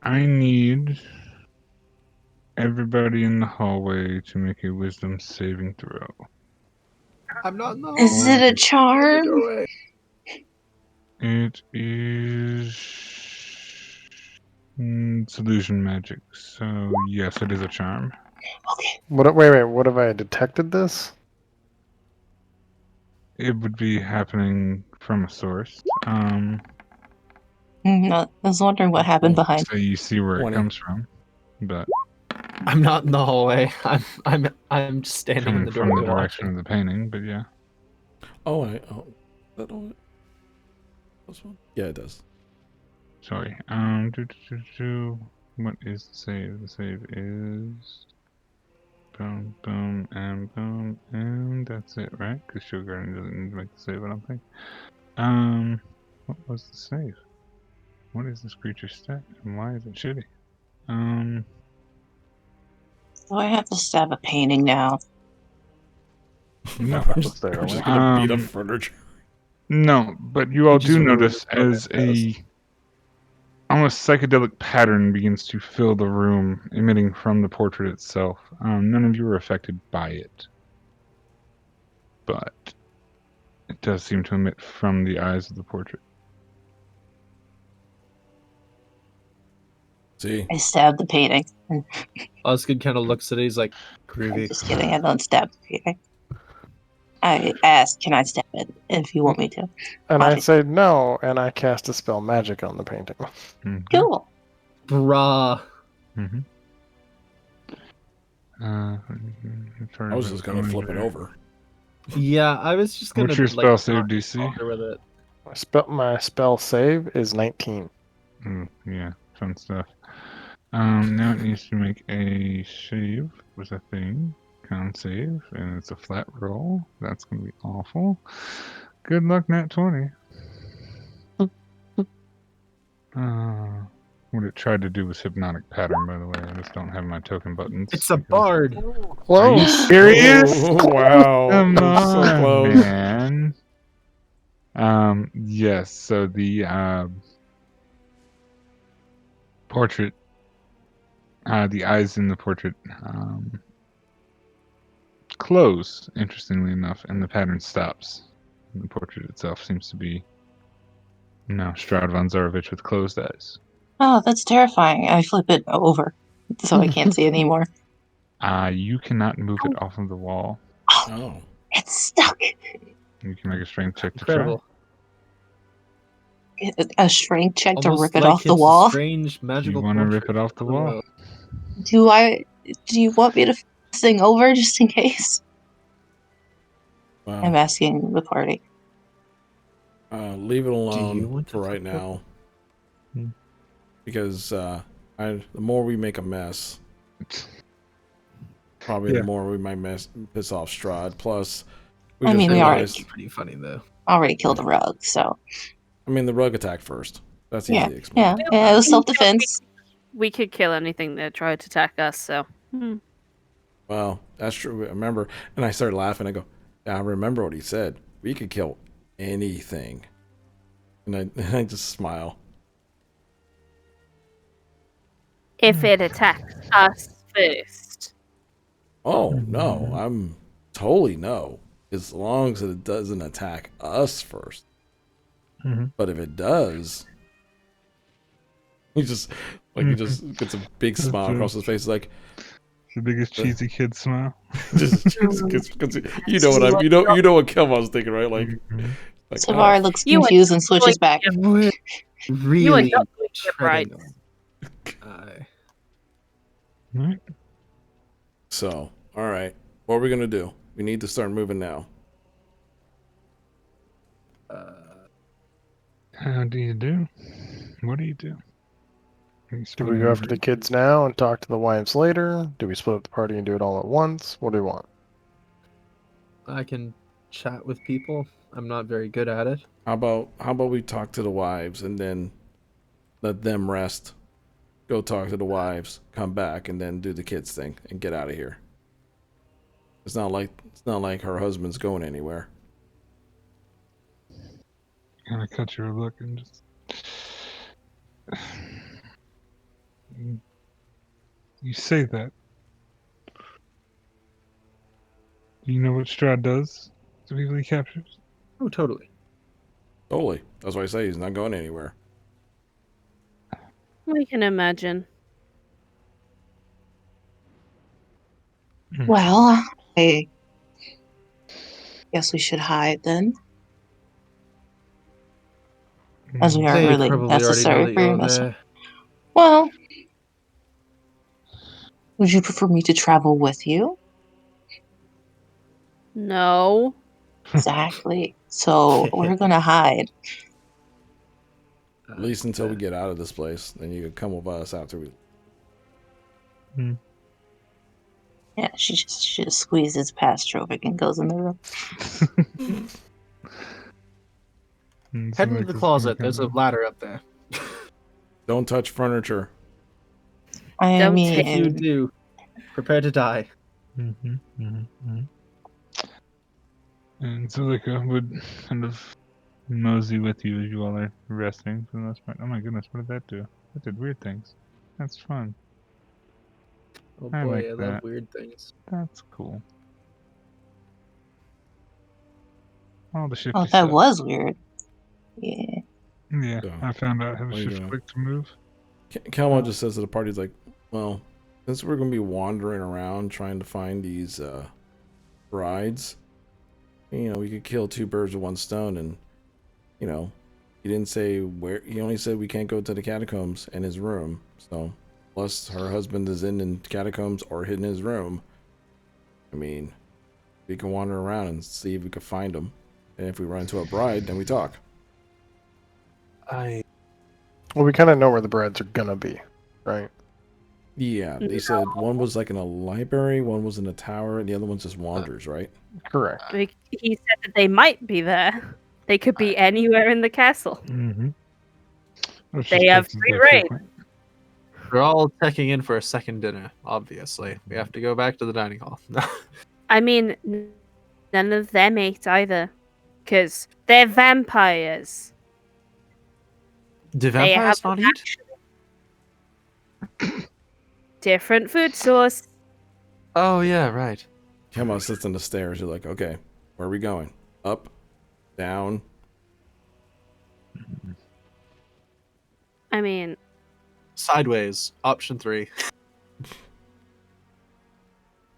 Speaker 1: I need everybody in the hallway to make a wisdom saving throw.
Speaker 4: I'm not in the
Speaker 8: Is
Speaker 4: hallway.
Speaker 8: it a charm?
Speaker 1: It is solution magic. So yes, it is a charm.
Speaker 8: Okay.
Speaker 5: Wait. What have I detected this?
Speaker 1: It would be happening from a source.
Speaker 8: No, I was wondering what happened behind.
Speaker 1: So you see where
Speaker 2: 20.
Speaker 1: it comes from, but
Speaker 4: I'm not in the hallway. I'm just standing in
Speaker 1: coming
Speaker 4: the
Speaker 1: from
Speaker 4: doorway
Speaker 1: the direction
Speaker 4: watching.
Speaker 1: of the painting. But yeah.
Speaker 2: That all it? This one? Yeah, it does.
Speaker 1: Sorry. What is the save? The save is boom, boom, and that's it, right? Because Shield Guardian doesn't need to make the save, I don't think. What was the save? What is this creature's stat, and why is it shitty?
Speaker 8: So I have to stab a painting now.
Speaker 1: No.
Speaker 2: I'm just gonna beat up furniture.
Speaker 1: No, but you all do notice as a almost psychedelic pattern begins to fill the room, emitting from the portrait itself. None of you are affected by it, but it does seem to emit from the eyes of the portrait.
Speaker 2: See?
Speaker 8: I stab the painting.
Speaker 4: Osgood kind of looks at it. He's like, groovy.
Speaker 8: Just kidding. I don't stab the painting. I ask, can I stab it if you want me to?
Speaker 5: And I
Speaker 8: Obviously.
Speaker 5: say no, and I cast a spell magic on the painting.
Speaker 8: Cool.
Speaker 4: Brah.
Speaker 1: Mm-hmm.
Speaker 2: I was just gonna flip it over.
Speaker 4: Yeah, I was just gonna.
Speaker 1: What's your spell save
Speaker 4: not
Speaker 1: DC?
Speaker 4: bother with it.
Speaker 5: My spell save is 19.
Speaker 1: Yeah, fun stuff. Now it needs to make a save with a thing. Con save, and it's a flat roll. That's gonna be awful. Good luck, nat 20. What it tried to do was hypnotic pattern, by the way. I just don't have my token buttons.
Speaker 4: It's a bard.
Speaker 1: Are you serious?
Speaker 2: Oh, wow.
Speaker 1: Come
Speaker 2: That was so
Speaker 1: on,
Speaker 2: close.
Speaker 1: man. Yes. So the portrait, the eyes in the portrait, close. Interestingly enough, and the pattern stops. And the portrait itself seems to be now Strahd von Zarovich with closed eyes.
Speaker 8: Oh, that's terrifying. I flip it over so I can't see anymore.
Speaker 1: You cannot move it off of the wall.
Speaker 2: Oh.
Speaker 8: It's stuck.
Speaker 1: You can make a strength check to
Speaker 4: Incredible.
Speaker 8: A strength check to
Speaker 4: Almost
Speaker 8: rip it
Speaker 4: like
Speaker 8: off the
Speaker 4: it's a
Speaker 8: wall.
Speaker 4: strange
Speaker 1: try. Do
Speaker 4: magical.
Speaker 1: you want to rip
Speaker 4: portrait.
Speaker 1: it off the wall?
Speaker 8: Do you want me to flip this thing over just in case?
Speaker 2: Wow.
Speaker 8: I'm asking the party.
Speaker 2: Leave it
Speaker 4: you
Speaker 2: alone
Speaker 4: want to
Speaker 2: for right
Speaker 4: flip
Speaker 2: now.
Speaker 1: Hmm.
Speaker 2: Because the more we make a mess, probably
Speaker 1: Yeah.
Speaker 2: the more we might piss off Strahd. Plus,
Speaker 8: I mean, we already-
Speaker 2: realized-
Speaker 4: Pretty funny though.
Speaker 8: Already killed a rug, so
Speaker 2: I mean, the rug attacked first. That's easy
Speaker 8: yeah,
Speaker 2: to explain.
Speaker 8: yeah. It was self-defense.
Speaker 3: We could kill anything that tried to attack us, so.
Speaker 2: Well, that's true. I remember, and I started laughing. I go, yeah, I remember what he said. We could kill anything. And I just smile.
Speaker 3: If it attacks us first.
Speaker 2: Oh, no. I'm totally no. As long as it doesn't attack us first.
Speaker 1: Mm-hmm.
Speaker 2: But if it does, he just gets a big smile across his face, like
Speaker 1: The biggest cheesy kid smile.
Speaker 2: just you know what you know what Kelv was thinking, right? Like,
Speaker 8: Savar looks
Speaker 3: You would
Speaker 8: confused and switches back.
Speaker 4: Really
Speaker 3: You are not doing it right.
Speaker 1: Right.
Speaker 2: So, all right, what are we gonna do? We need to start moving now.
Speaker 1: How do you do? What do you do?
Speaker 5: Do we go after the kids now and talk to the wives later? Do we split up the party and do it all at once? What do we want?
Speaker 4: I can chat with people. I'm not very good at it.
Speaker 2: How about we talk to the wives and then let them rest, go talk to the wives, come back, and then do the kids thing and get out of here. It's not like her husband's going anywhere.
Speaker 1: Kind of cut your look and just. You say that. Do you know what Strahd does to people he captures?
Speaker 4: Oh, totally.
Speaker 2: Totally. That's why I say he's not going anywhere.
Speaker 3: We can imagine.
Speaker 8: Well, I guess we should hide then, as we aren't
Speaker 4: They
Speaker 8: really
Speaker 4: probably already know
Speaker 8: necessary
Speaker 4: that
Speaker 8: for your
Speaker 4: you're
Speaker 8: mission.
Speaker 4: there.
Speaker 8: Well, would you prefer me to travel with you?
Speaker 3: No.
Speaker 8: Exactly. So we're gonna hide.
Speaker 2: At least until we get out of this place. Then you can come with us after we.
Speaker 8: Yeah, she just squeezes past Trovic and goes in the room.
Speaker 4: Head into the closet. There's a ladder up there.
Speaker 2: Don't touch furniture.
Speaker 8: I
Speaker 3: Don't
Speaker 8: mean,
Speaker 4: If you do, prepare to die.
Speaker 1: And Zulika would kind of mosey with you as you all are resting for the most part. Oh my goodness, what did that do? That did weird things. That's fun.
Speaker 4: Oh
Speaker 1: I
Speaker 4: boy,
Speaker 1: like
Speaker 4: I love
Speaker 1: that.
Speaker 4: weird things.
Speaker 1: That's cool. All the shifty
Speaker 8: oh, that
Speaker 1: stuff.
Speaker 8: was weird. Yeah.
Speaker 1: Yeah,
Speaker 2: So,
Speaker 1: I found out how to
Speaker 2: what are you
Speaker 1: shift
Speaker 2: doing?
Speaker 1: click to move.
Speaker 2: Kalma just says to the party, he's like, well, since we're going to be wandering around trying to find these brides, you know, we could kill two birds with one stone. And, you know, he didn't say where. He only said we can't go to the catacombs in his room. So, unless her husband is in catacombs or hidden in his room, I mean, we can wander around and see if we can find him. And if we run into a bride, then we talk.
Speaker 5: Well, we kind of know where the brides are gonna be, right?
Speaker 2: Yeah, they said one was like in a library, one was in a tower, and the other one just wanders, right?
Speaker 5: Correct.
Speaker 3: He said that they might be there. They could be anywhere in the castle.
Speaker 1: Mm-hmm.
Speaker 3: They have free reign.
Speaker 4: We're all checking in for a second dinner, obviously. We have to go back to the dining hall.
Speaker 3: I mean, none of them ate either. Because they're vampires.
Speaker 4: Do vampires not eat?
Speaker 3: Different food source.
Speaker 4: Oh, yeah, right.
Speaker 2: Kama sits on the stairs. You're like, okay, where are we going? Up? Down?
Speaker 3: I mean...
Speaker 4: Sideways. Option 3.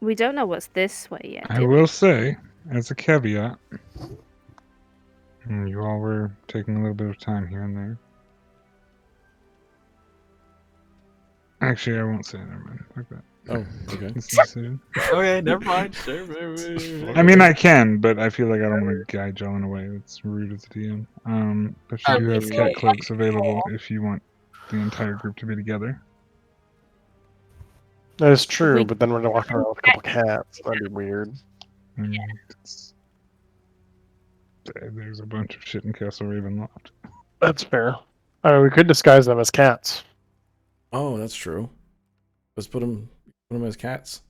Speaker 3: We don't know what's this way yet.
Speaker 1: I will say, as a caveat, you all were taking a little bit of time here and there. Actually, I won't say it. Never mind. Fuck that.
Speaker 2: Oh, okay.
Speaker 1: It's a decision.
Speaker 4: Okay, never mind.
Speaker 1: I mean, I can, but I feel like I don't want to guide y'all in a way that's rude as a DM. But you do have cat cloaks available if you want the entire group to be together.
Speaker 5: That is true, but then we're gonna walk around with a couple cats. That'd be weird.
Speaker 1: There's a bunch of shit in Castle Ravenloft.
Speaker 5: That's fair. We could disguise them as cats.
Speaker 2: Oh, that's true. Let's put them as cats.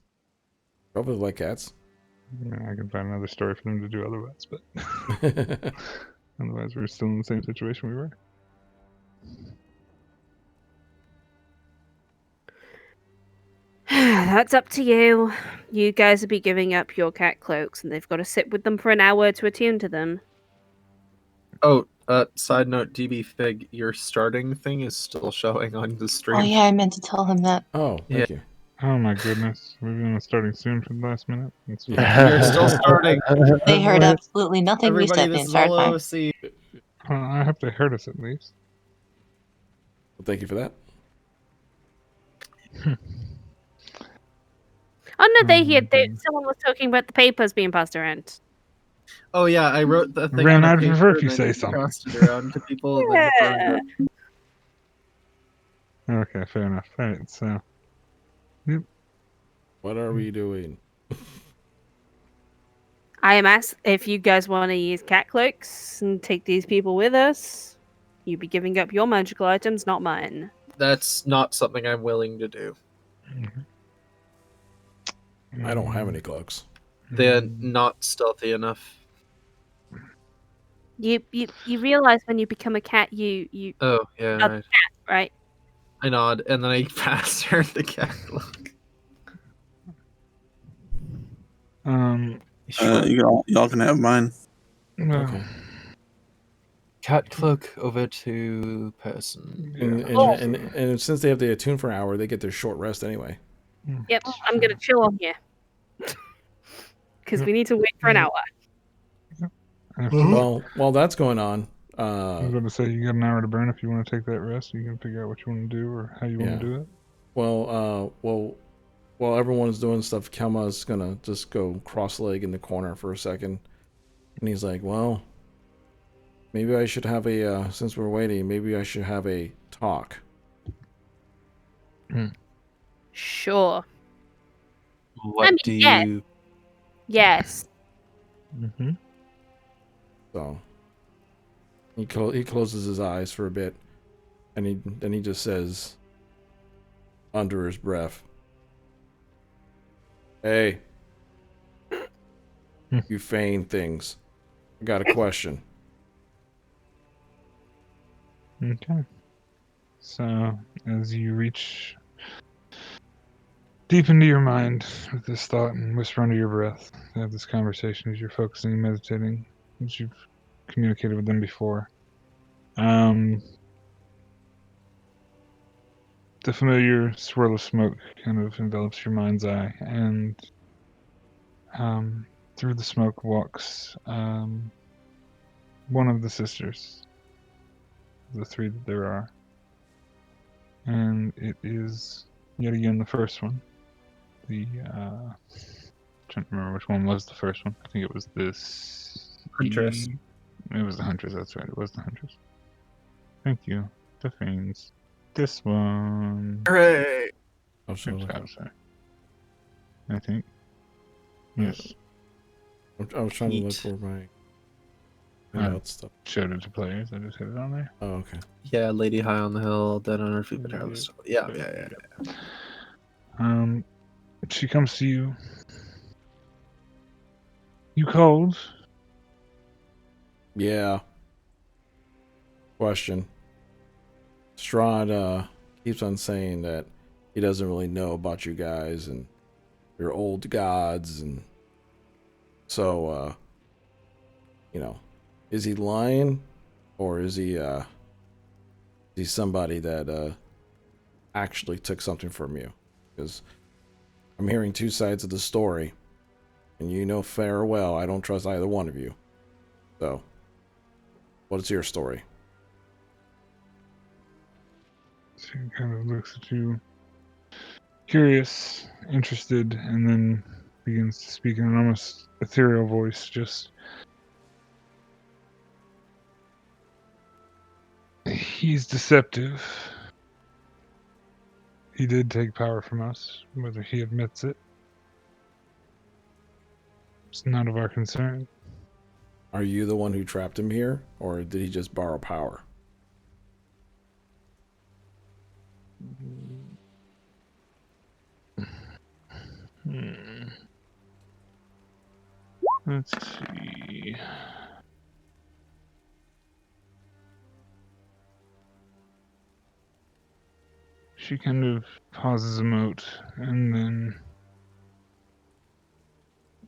Speaker 2: Probably like cats.
Speaker 1: I can find another story for them to do otherwise, but otherwise we're still in the same situation we were.
Speaker 3: That's up to you. You guys will be giving up your cat cloaks, and they've got to sit with them for an hour to attune to them.
Speaker 4: Oh, side note, DB Fig, your starting thing is still showing on the stream.
Speaker 8: Oh yeah, I meant to tell him that.
Speaker 2: Oh, thank you.
Speaker 1: Oh my goodness, we're gonna starting soon for the last minute.
Speaker 4: You're still starting.
Speaker 8: They heard absolutely nothing we
Speaker 4: Everybody,
Speaker 8: said the
Speaker 4: this is
Speaker 8: entire
Speaker 4: all
Speaker 8: time.
Speaker 4: OC.
Speaker 1: I hope they heard us at least.
Speaker 2: Well, thank you for that.
Speaker 3: Oh no, they heard. Someone was talking about the papers being passed around.
Speaker 4: Oh yeah, I wrote the thing.
Speaker 1: Ren,
Speaker 4: on a
Speaker 1: I'd prefer if
Speaker 4: paper
Speaker 1: you
Speaker 4: and
Speaker 1: say
Speaker 4: then
Speaker 1: something.
Speaker 4: passed it around to people. And then
Speaker 3: Yeah.
Speaker 1: Okay, fair enough. Alright, so. Yep.
Speaker 2: What are we doing?
Speaker 3: I am asked if you guys want to use cat cloaks and take these people with us. You'd be giving up your magical items, not mine.
Speaker 4: That's not something I'm willing to do.
Speaker 2: I don't have any cloaks.
Speaker 4: They're not stealthy enough.
Speaker 3: You realize when you become a cat, you
Speaker 4: Oh yeah,
Speaker 3: are the
Speaker 4: right.
Speaker 3: cat, right?
Speaker 4: I nod and then I pass her the cat cloak.
Speaker 7: Y'all can have mine.
Speaker 2: Okay.
Speaker 4: Cat cloak over to person.
Speaker 2: And since they have to attune for an hour, they get their short rest anyway.
Speaker 3: Yep, I'm gonna chill on here because we need to wait for an hour.
Speaker 2: Well, while that's going on,
Speaker 1: I was going to say you got an hour to burn if you want to take that rest. You can figure out what you want to do or how you want to do it.
Speaker 2: Well, while everyone's doing stuff, Kelma's gonna just go cross-leg in the corner for a second, and he's like, "Well, maybe I should have a since we're waiting, maybe I should have a talk."
Speaker 3: Sure.
Speaker 4: What do you?
Speaker 3: Yes.
Speaker 1: Mm-hmm.
Speaker 2: So he closes his eyes for a bit, and then he just says, under his breath, "Hey, you feign things. I got a question."
Speaker 1: Okay. So, as you reach deep into your mind with this thought and whisper under your breath, to have this conversation as you're focusing and meditating, as you've communicated with them before. The familiar swirl of smoke kind of envelops your mind's eye, and through the smoke walks one of the sisters, the three that there are. And it is yet again the first one. Trying to remember which one was the first one. I think it was this
Speaker 4: Huntress.
Speaker 1: It was the Huntress, that's right. It was the Huntress. Thank you. The Fiends. This one.
Speaker 4: Hooray!
Speaker 2: Oh,
Speaker 1: Good
Speaker 2: sorry.
Speaker 1: job, sir. I think. Yes.
Speaker 2: I was trying to look
Speaker 4: Heat.
Speaker 2: for my
Speaker 1: Uh,
Speaker 2: notes stuff.
Speaker 1: Showed it to players. I just hit it on there.
Speaker 2: Oh, okay.
Speaker 4: Yeah, Lady High on the Hill, Dead on Her Feet, but Hairless. Yeah.
Speaker 1: She comes to you. You cold?
Speaker 2: Yeah. Question. Strahd keeps on saying that he doesn't really know about you guys and your old gods, and so is he lying, or is he somebody that actually took something from you? Because I'm hearing two sides of the story, and you know fair well I don't trust either one of you. So, what's your story?
Speaker 1: She kind of looks at you, curious, interested, and then begins to speak in an almost ethereal voice. Just, he's deceptive. He did take power from us, whether he admits it. It's none of our concern.
Speaker 2: Are you the one who trapped him here, or did he just borrow power?
Speaker 1: Let's see. She kind of pauses a moment, and then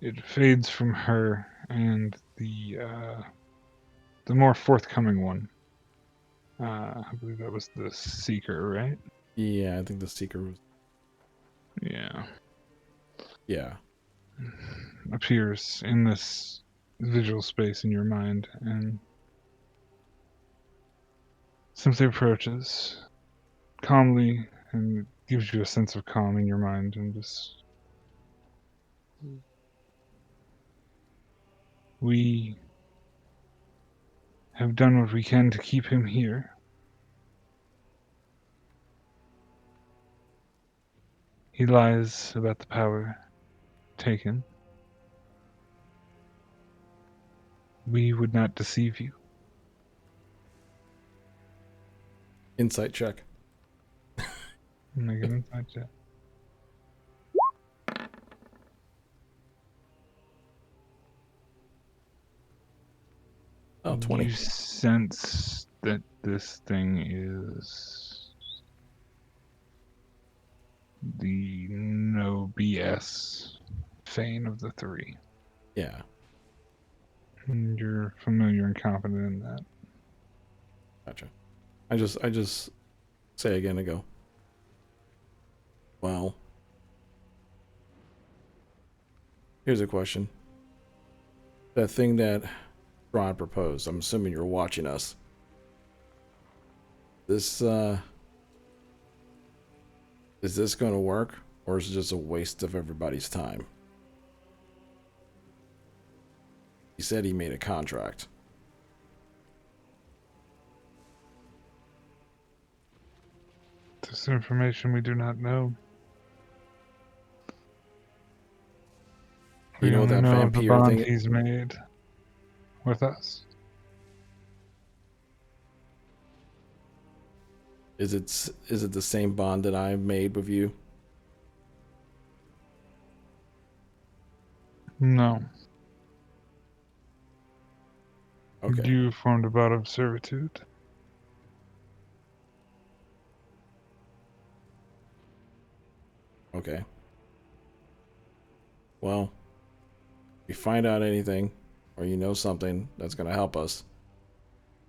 Speaker 1: it fades from her, and the more forthcoming one. I believe that was the Seeker, right?
Speaker 2: Yeah, I think the Seeker was.
Speaker 1: Yeah.
Speaker 2: Yeah.
Speaker 1: Appears in this visual space in your mind, and simply approaches calmly, and gives you a sense of calm in your mind, and just, we have done what we can to keep him here. He lies about the power taken. We would not deceive you.
Speaker 2: Insight check.
Speaker 1: Make an insight check.
Speaker 2: Oh, 20.
Speaker 1: You sense that this thing is the no BS Fane of the three.
Speaker 2: Yeah.
Speaker 1: And you're familiar and confident in that.
Speaker 2: Gotcha. I just say again and go, well, here's a question. That thing that Strahd proposed, I'm assuming you're watching us. This, is this going to work, or is it just a waste of everybody's time? He said he made a contract.
Speaker 1: This information we do not know.
Speaker 2: You
Speaker 1: We
Speaker 2: know
Speaker 1: only
Speaker 2: that
Speaker 1: know of the
Speaker 2: vampire
Speaker 1: bond
Speaker 2: thing?
Speaker 1: he's made with us.
Speaker 2: Is it the same bond that I made with you?
Speaker 1: No.
Speaker 2: Okay.
Speaker 1: You formed a bond of servitude.
Speaker 2: Okay. Well, if you find out anything, or you know something that's going to help us,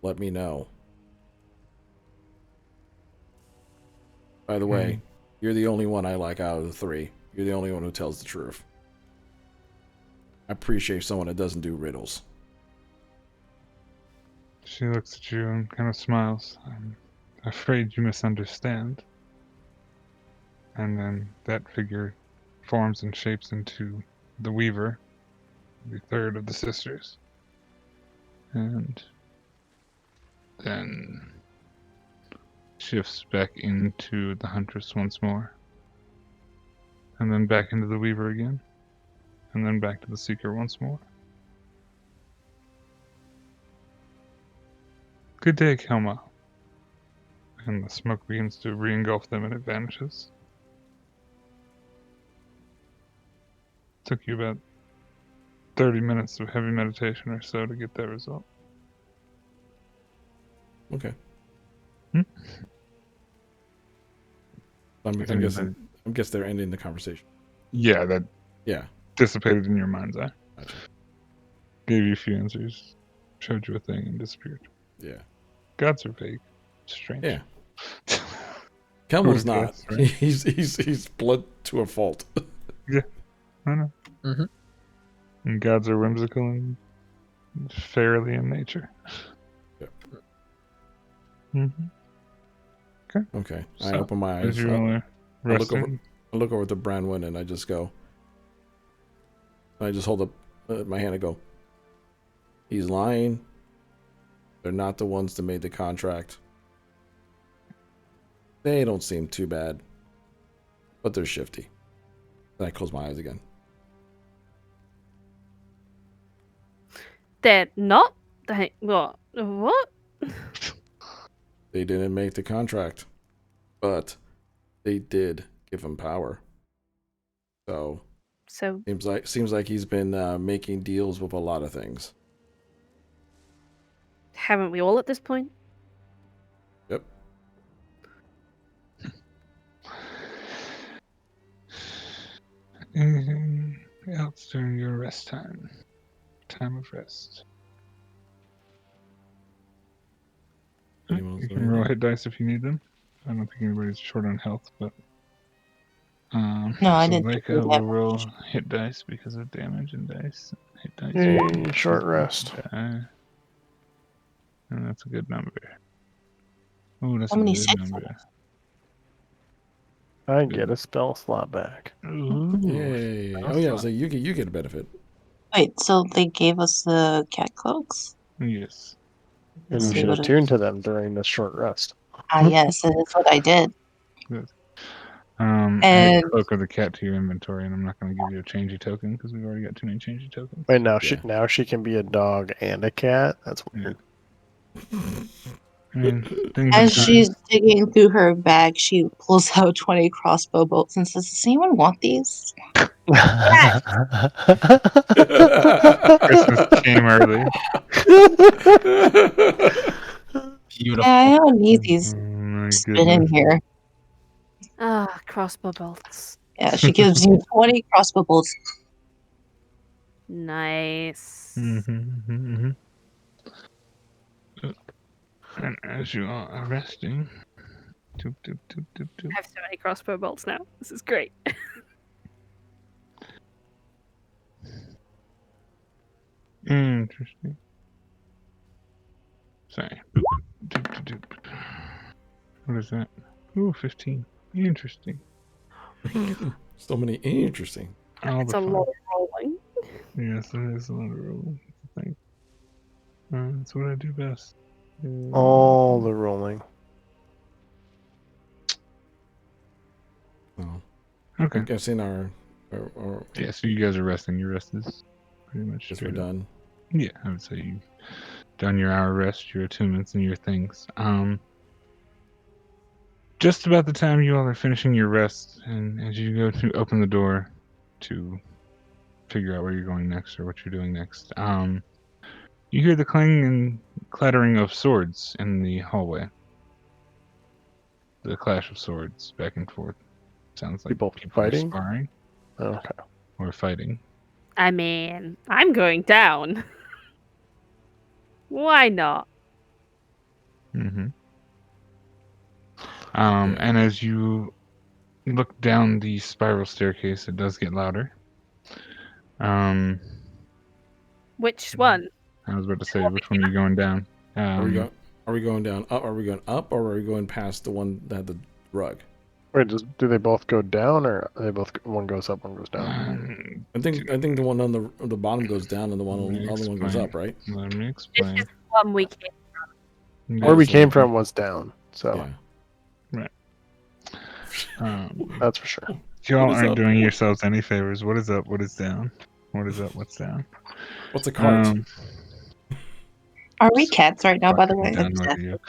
Speaker 2: let me know. By the way, you're the only one I like out of the three. You're the only one who tells the truth. I appreciate someone that doesn't do riddles.
Speaker 1: She looks at you and kind of smiles. I'm afraid you misunderstand. And then that figure forms and shapes into the Weaver, the third of the sisters. And then shifts back into the Huntress once more. And then back into the Weaver again. And then back to the Seeker once more. Good day, Kelma. And the smoke begins to re-engulf them and it vanishes. Took you about 30 minutes of heavy meditation or so to get that result.
Speaker 2: Okay.
Speaker 1: Hmm?
Speaker 2: I'm guessing they're ending the conversation.
Speaker 1: Yeah, that
Speaker 2: Yeah.
Speaker 1: dissipated in your mind's eye.
Speaker 2: Gotcha.
Speaker 1: Gave you a few answers, showed you a thing, and disappeared.
Speaker 2: Yeah.
Speaker 1: Gods are vague. Strange.
Speaker 2: Yeah. Kelmo's
Speaker 1: Would've
Speaker 2: not.
Speaker 1: guessed, right?
Speaker 2: He's blood to a fault.
Speaker 1: Yeah, I know.
Speaker 4: Mhm.
Speaker 1: And gods are whimsical and fairly in nature.
Speaker 2: Yep.
Speaker 1: Mm-hmm.
Speaker 2: Okay. I
Speaker 1: So,
Speaker 2: open my eyes.
Speaker 1: as you all are resting,
Speaker 2: I look over to Branwen and I just go. I just hold up my hand and go. He's lying. They're not the ones that made the contract. They don't seem too bad, but they're shifty. Then I close my eyes again.
Speaker 3: They're not. What?
Speaker 2: They didn't make the contract, but they did give him power. So seems like he's been making deals with a lot of things.
Speaker 3: Haven't we all at this point?
Speaker 2: Yep.
Speaker 1: anything else during your rest time? Time of rest.
Speaker 2: Anyone else
Speaker 1: You
Speaker 2: do
Speaker 1: can roll
Speaker 2: anything?
Speaker 1: hit dice if you need them. I don't think anybody's short on health, but
Speaker 8: No, I
Speaker 1: so
Speaker 8: didn't think
Speaker 1: Leica
Speaker 8: we
Speaker 1: will
Speaker 8: had
Speaker 1: roll hit dice because of damage and dice. Hit dice.
Speaker 5: Yay, short rest.
Speaker 1: And that's a good number. Oh, that's
Speaker 8: How
Speaker 1: a
Speaker 8: many
Speaker 1: good
Speaker 8: sixes?
Speaker 1: number.
Speaker 5: I get a spell slot back.
Speaker 1: Ooh.
Speaker 2: Yay! Oh yeah, so you get a benefit.
Speaker 8: Wait, so they gave us the cat cloaks?
Speaker 1: Yes.
Speaker 5: And
Speaker 8: Let's
Speaker 5: you
Speaker 8: see
Speaker 5: should
Speaker 8: what
Speaker 5: attune to them during the short rest.
Speaker 8: yes, that is what I did.
Speaker 1: Good.
Speaker 8: And-
Speaker 1: Add Cloak of the Cat to your inventory, and I'm not going to give you a changey token because we've already got too many changey tokens.
Speaker 5: Wait, now
Speaker 2: Yeah.
Speaker 5: she can be a dog and a cat. That's weird.
Speaker 1: I mean, things
Speaker 8: As
Speaker 1: have
Speaker 8: she's digging through her bag, she pulls out 20 crossbow bolts and says, "Does anyone want these?"
Speaker 1: Christmas came early.
Speaker 4: Beautiful.
Speaker 8: Yeah, I don't need these.
Speaker 1: Oh my
Speaker 8: Spit in
Speaker 1: goodness.
Speaker 8: here.
Speaker 3: Ah, crossbow bolts.
Speaker 8: Yeah, she gives you 20 crossbow bolts.
Speaker 3: Nice.
Speaker 1: And as you are resting, doop, doop, doop, doop, doop.
Speaker 3: I have so many crossbow bolts now. This is great.
Speaker 1: Interesting. Sorry. Doop, doop, doop. What is that? Ooh, 15. Interesting.
Speaker 2: So many interesting.
Speaker 1: All
Speaker 3: It's
Speaker 1: the
Speaker 3: a
Speaker 1: fun.
Speaker 3: lot of rolling.
Speaker 1: Yes, it is a lot of rolling. That's the thing. That's what I do best.
Speaker 5: All the rolling.
Speaker 2: Oh.
Speaker 1: Okay.
Speaker 2: I'm guessing our
Speaker 1: Yeah, so you guys are resting. Your rest is pretty much
Speaker 2: guess we're
Speaker 1: straight up.
Speaker 2: done.
Speaker 1: Yeah, I would say you've done your hour rest, your attunements, and your things. Just about the time you all are finishing your rest, and as you go to open the door to figure out where you're going next or what you're doing next, you hear the clanging and clattering of swords in the hallway. The clash of swords back and forth. Sounds like
Speaker 5: People
Speaker 1: are
Speaker 5: fighting?
Speaker 1: sparring
Speaker 5: Okay.
Speaker 1: or fighting.
Speaker 3: I mean, I'm going down. Why not?
Speaker 1: Mm-hmm. And as you look down the spiral staircase, it does get louder.
Speaker 3: Which one?
Speaker 1: I was about to say, which one are you going down?
Speaker 2: Are we going down up? Are we going up, or are we going past the one that had the rug?
Speaker 5: Wait, do they both go down, or are they both one goes up, one goes down?
Speaker 2: I think the one on the bottom goes down, and the other one goes up, right?
Speaker 1: Let me
Speaker 3: This
Speaker 1: explain.
Speaker 3: is the one we came.
Speaker 5: Where we came from was down, so
Speaker 2: Yeah.
Speaker 1: Right.
Speaker 5: that's for sure.
Speaker 1: Y'all
Speaker 2: What is
Speaker 1: aren't
Speaker 2: up?
Speaker 1: doing yourselves any favors. What is up? What is down? What is up? What's down?
Speaker 2: What's a cart?
Speaker 8: Are we cats right now, by the way?
Speaker 1: Done with you.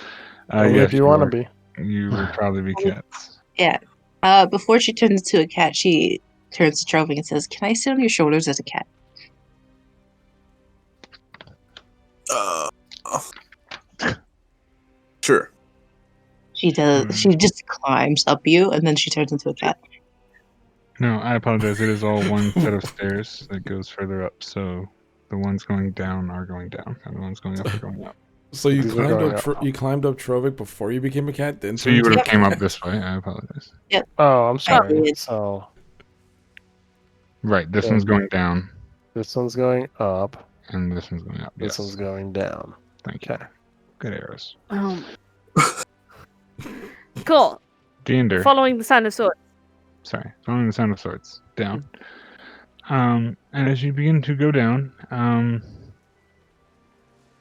Speaker 5: Only
Speaker 1: Yes,
Speaker 5: if you want to be.
Speaker 1: You would probably be cats.
Speaker 8: Yeah. Before she turns into a cat, she turns to Trophy and says, "Can I sit on your shoulders as a cat?"
Speaker 7: Sure.
Speaker 8: She does. She just climbs up you, and then she turns into a cat.
Speaker 1: No, I apologize. It is all one set of stairs that goes further up. So the ones going down are going down, and the ones going up are going up.
Speaker 2: So you
Speaker 5: These are
Speaker 2: climbed
Speaker 5: going
Speaker 2: up,
Speaker 5: up.
Speaker 2: you climbed up Trovik before you became a cat, then
Speaker 1: So you would have
Speaker 8: Yep.
Speaker 1: came up this way. I apologize.
Speaker 5: Oh, I'm sorry.
Speaker 8: did.
Speaker 5: So
Speaker 1: Right, this
Speaker 5: Yeah.
Speaker 1: one's going down,
Speaker 5: this one's going up.
Speaker 1: and this one's going up.
Speaker 5: This
Speaker 1: Yes.
Speaker 5: one's going down.
Speaker 1: Thank you.
Speaker 5: Okay.
Speaker 1: Good arrows.
Speaker 3: Cool.
Speaker 1: Dander.
Speaker 3: Following the sound of swords.
Speaker 1: Sorry, following the sound of swords. Down. And as you begin to go down,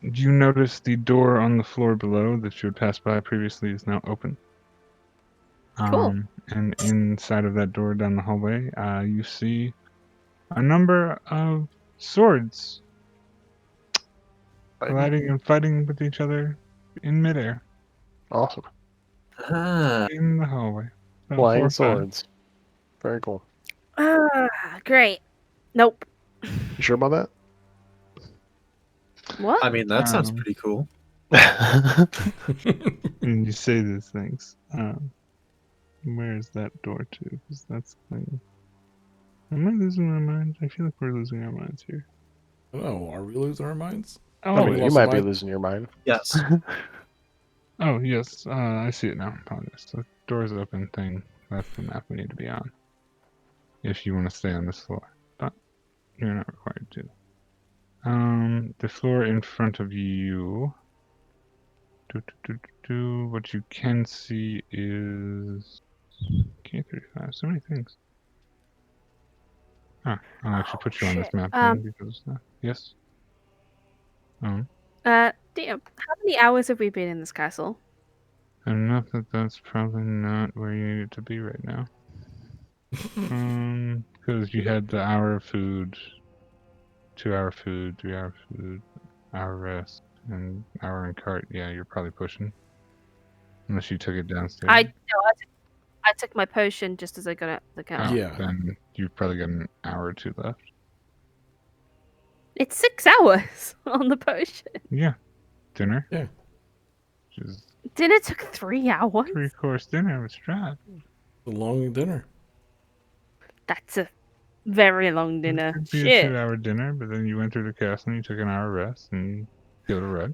Speaker 1: you notice the door on the floor below that you had passed by previously is now open.
Speaker 3: Cool.
Speaker 1: And inside of that door down the hallway, you see a number of swords colliding and fighting with each other in midair
Speaker 5: Awesome.
Speaker 1: in the hallway. About 4
Speaker 5: Flying
Speaker 1: or 5.
Speaker 5: swords. Very cool.
Speaker 3: Great. Nope.
Speaker 5: You sure about that?
Speaker 3: What?
Speaker 4: I mean, that sounds pretty cool.
Speaker 1: And you say these things. Where's that door to? Because that's clean. Am I losing my mind? I feel like we're losing our minds here.
Speaker 2: Oh, are we losing our minds?
Speaker 1: Oh,
Speaker 2: we
Speaker 5: you
Speaker 2: lost
Speaker 5: might
Speaker 2: the
Speaker 5: be
Speaker 2: mind.
Speaker 5: losing your mind.
Speaker 4: Yes.
Speaker 1: oh yes. I see it now. Apologies. The door's open thing. That's the map we need to be on. If you want to stay on this floor. But you're not required to. The floor in front of you. What you can see is K35. So many things. I'll actually put you on this
Speaker 3: shit.
Speaker 1: map then because yes.
Speaker 3: Damn. How many hours have we been in this castle?
Speaker 1: Enough that's probably not where you need it to be right now. Because you had the hour of food, 2-hour food, 3-hour food, hour rest, and hour in cart. Yeah, you're probably pushing. Unless you took it downstairs.
Speaker 3: I took my potion just as I got out the couch.
Speaker 2: Yeah.
Speaker 1: Then you've probably got an hour or 2 left.
Speaker 3: It's 6 hours on the potion.
Speaker 1: Yeah. Dinner.
Speaker 2: Yeah.
Speaker 1: Which is
Speaker 3: Dinner took 3 hours.
Speaker 1: 3-course dinner with Strahd.
Speaker 2: A long dinner.
Speaker 3: That's a very long dinner.
Speaker 1: It could be a
Speaker 3: Shit.
Speaker 1: 2-hour dinner, but then you went through the castle and you took an hour rest and you go to rug.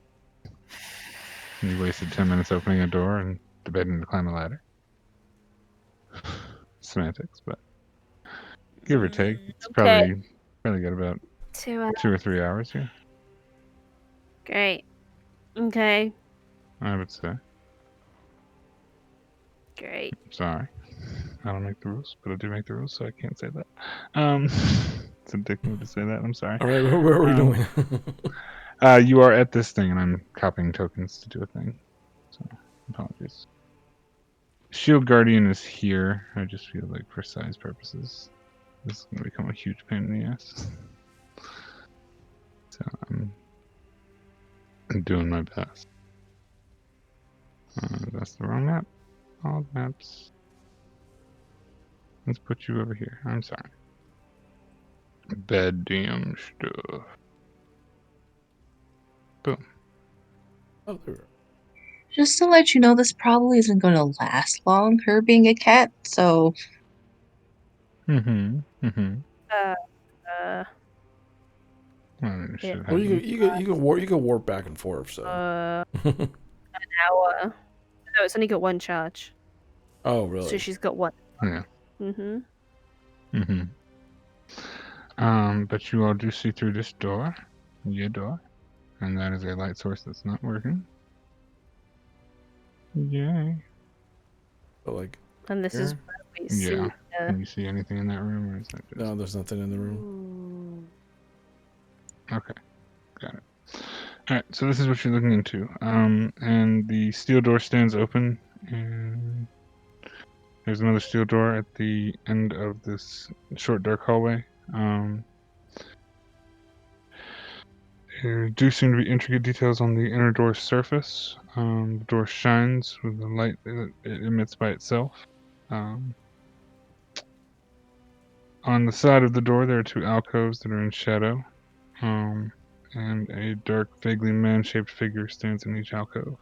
Speaker 1: And you wasted 10 minutes opening a door and debating to climb a ladder. Semantics, but give or take, it's
Speaker 3: Okay.
Speaker 1: probably got about
Speaker 3: 2 hours.
Speaker 1: 2 or 3 hours here.
Speaker 3: Great. Okay.
Speaker 1: I would say.
Speaker 3: Great.
Speaker 1: Sorry, I don't make the rules, but I do make the rules, so I can't say that. It's a dick move to say that. I'm sorry.
Speaker 2: All right, where are we going?
Speaker 1: You are at this thing, and I'm copying tokens to do a thing. So apologies. Shield Guardian is here. I just feel like for size purposes, this is going to become a huge pain in the ass. So I'm doing my best. That's the wrong map. All maps. Let's put you over here. I'm sorry. Bad damn stuff. Boom.
Speaker 2: Oh, there.
Speaker 8: Just to let you know, this probably isn't going to last long, her being a cat, so...
Speaker 3: Uh,
Speaker 1: Should
Speaker 2: Well,
Speaker 1: have
Speaker 2: you can warp back and forth. So
Speaker 3: an hour. No, it's only got 1 charge.
Speaker 2: Oh, really?
Speaker 3: So she's got one.
Speaker 1: Yeah.
Speaker 3: Mm-hmm.
Speaker 1: But you all do see through this door, your door, and that is a light source that's not working. Yay.
Speaker 2: But like,
Speaker 3: And this is
Speaker 2: here?
Speaker 3: where we
Speaker 1: Yeah.
Speaker 3: see.
Speaker 1: Can you see anything in that room, or is that just...
Speaker 2: No, there's nothing in the room.
Speaker 1: Okay, got it. All right, so this is what you're looking into. And the steel door stands open, and there's another steel door at the end of this short, dark hallway. There do seem to be intricate details on the inner door's surface. The door shines with the light that it emits by itself. On the side of the door, there are two alcoves that are in shadow. And a dark, vaguely man-shaped figure stands in each alcove.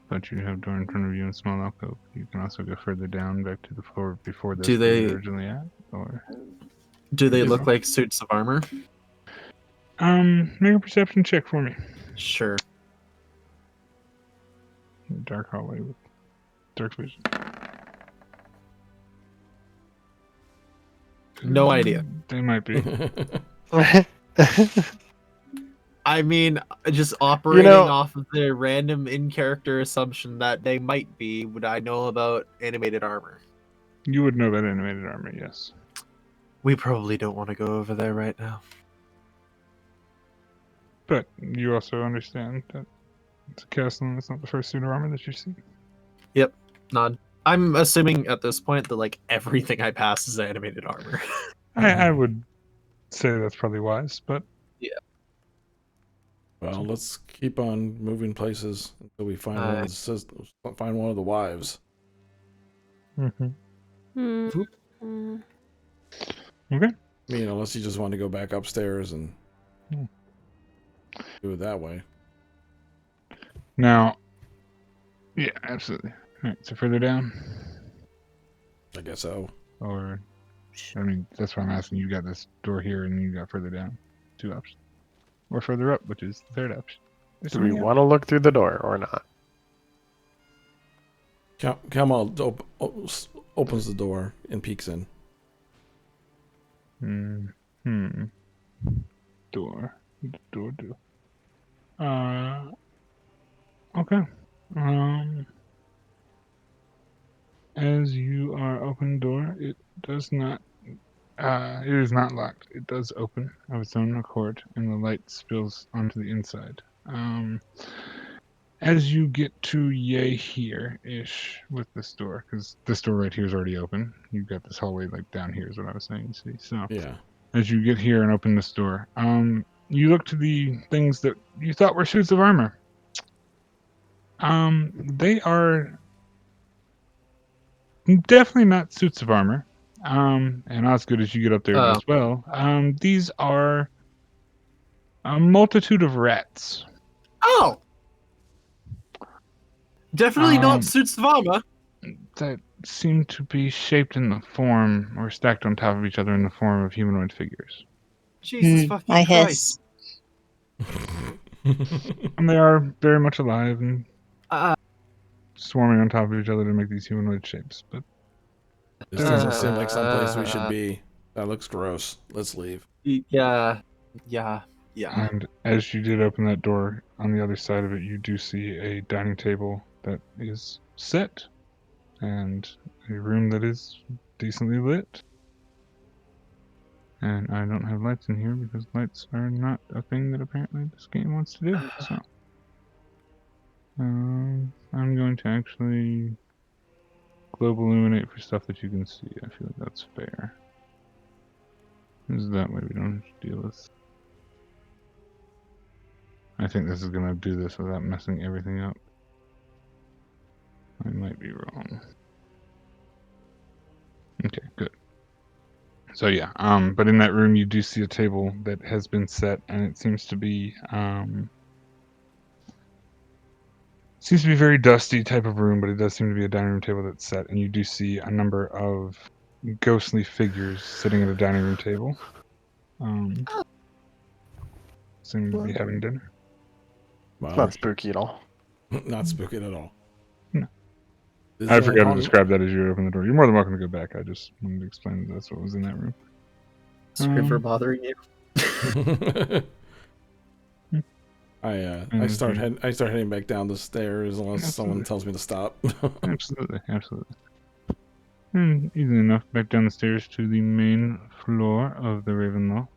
Speaker 1: But you have door in front of you in small alcove. You can also go further down back to the floor before this
Speaker 4: Do they-
Speaker 1: was originally at. Or
Speaker 4: Do they look like suits of armor?
Speaker 1: make a perception check for me.
Speaker 4: Sure.
Speaker 1: Dark hallway with dark vision.
Speaker 4: No idea.
Speaker 1: They might be.
Speaker 4: I mean, just operating off of the random in-character assumption that they might be, would I know about animated armor?
Speaker 1: You would know about animated armor, yes.
Speaker 4: We probably don't want to go over there right now.
Speaker 1: But you also understand that it's a castle and it's not the first suit of armor that you see.
Speaker 4: Yep, nod. I'm assuming at this point that like everything I pass is animated armor.
Speaker 1: I would say that's probably wise, but
Speaker 4: Yeah.
Speaker 2: Well, let's keep on moving places until we find one of the find one of the wives.
Speaker 1: Mm-hmm.
Speaker 3: Mm-hmm.
Speaker 1: Okay.
Speaker 2: I mean, unless you just want to go back upstairs and do it that way.
Speaker 1: Now, yeah, absolutely. All right, so further down,
Speaker 2: I guess so.
Speaker 1: or I mean, that's why I'm asking. You got this door here, and you got further down. Two options, or further up, which is the third option.
Speaker 5: Do we want to look through the door or not?
Speaker 2: Kamal opens the door and peeks in.
Speaker 1: Door. Okay. As you are open door, it does not. It is not locked. It does open of its own accord, and the light spills onto the inside. As you get to here-ish with this door, because this door right here is already open. You've got this hallway like down here is what I was saying, you see. So
Speaker 2: Yeah.
Speaker 1: as you get here and open this door, you look to the things that you thought were suits of armor. They are definitely not suits of armor. And Osgood, as you get up there as well, these are a multitude of rats.
Speaker 4: Oh! Definitely not suits of armor.
Speaker 1: That seem to be shaped in the form, or stacked on top of each other in the form of humanoid figures.
Speaker 4: Jesus fucking
Speaker 8: I
Speaker 4: Christ.
Speaker 1: And they are very much alive and swarming on top of each other to make these humanoid shapes. But
Speaker 2: this doesn't seem like someplace we should be. That looks gross. Let's leave.
Speaker 4: Yeah.
Speaker 1: And as you did open that door, on the other side of it, you do see a dining table that is set, and a room that is decently lit. And I don't have lights in here because lights are not a thing that apparently this game wants to do. So, I'm going to actually global illuminate for stuff that you can see. I feel like that's fair. Because that way we don't have to deal with. I think this is going to do this without messing everything up. I might be wrong. Okay, good. So yeah, but in that room you do see a table that has been set, and it seems to be very dusty type of room, but it does seem to be a dining room table that's set, and you do see a number of ghostly figures sitting at a dining room table. Seem to be having dinner.
Speaker 5: It's
Speaker 2: Wow.
Speaker 5: not spooky at all.
Speaker 2: Not spooky at all.
Speaker 1: No.
Speaker 2: Is
Speaker 1: I
Speaker 2: that
Speaker 1: forgot to
Speaker 2: hung-
Speaker 1: describe that as you open the door. You're more than welcome to go back. I just wanted to explain that that's what was in that room.
Speaker 4: Is River bothering you?
Speaker 2: I start heading back down the stairs unless someone tells me to stop.
Speaker 1: Absolutely. And easy enough, back down the stairs to the main floor of the Ravenloft,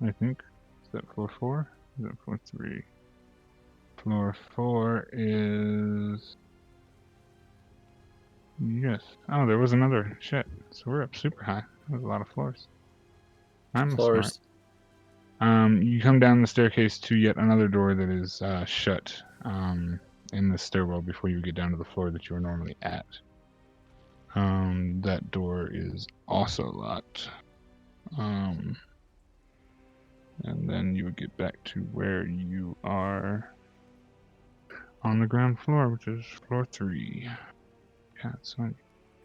Speaker 1: I think. Is that floor 4? Is that floor 3? Floor 4 is... Yes. Oh, there was another. Shit. So we're up super high. There's a lot of floors. I'm
Speaker 4: Floors.
Speaker 1: smart. You come down the staircase to yet another door that is shut in the stairwell before you get down to the floor that you are normally at. That door is also locked. And then you would get back to where you are on the ground floor, which is floor 3. Yeah, it's like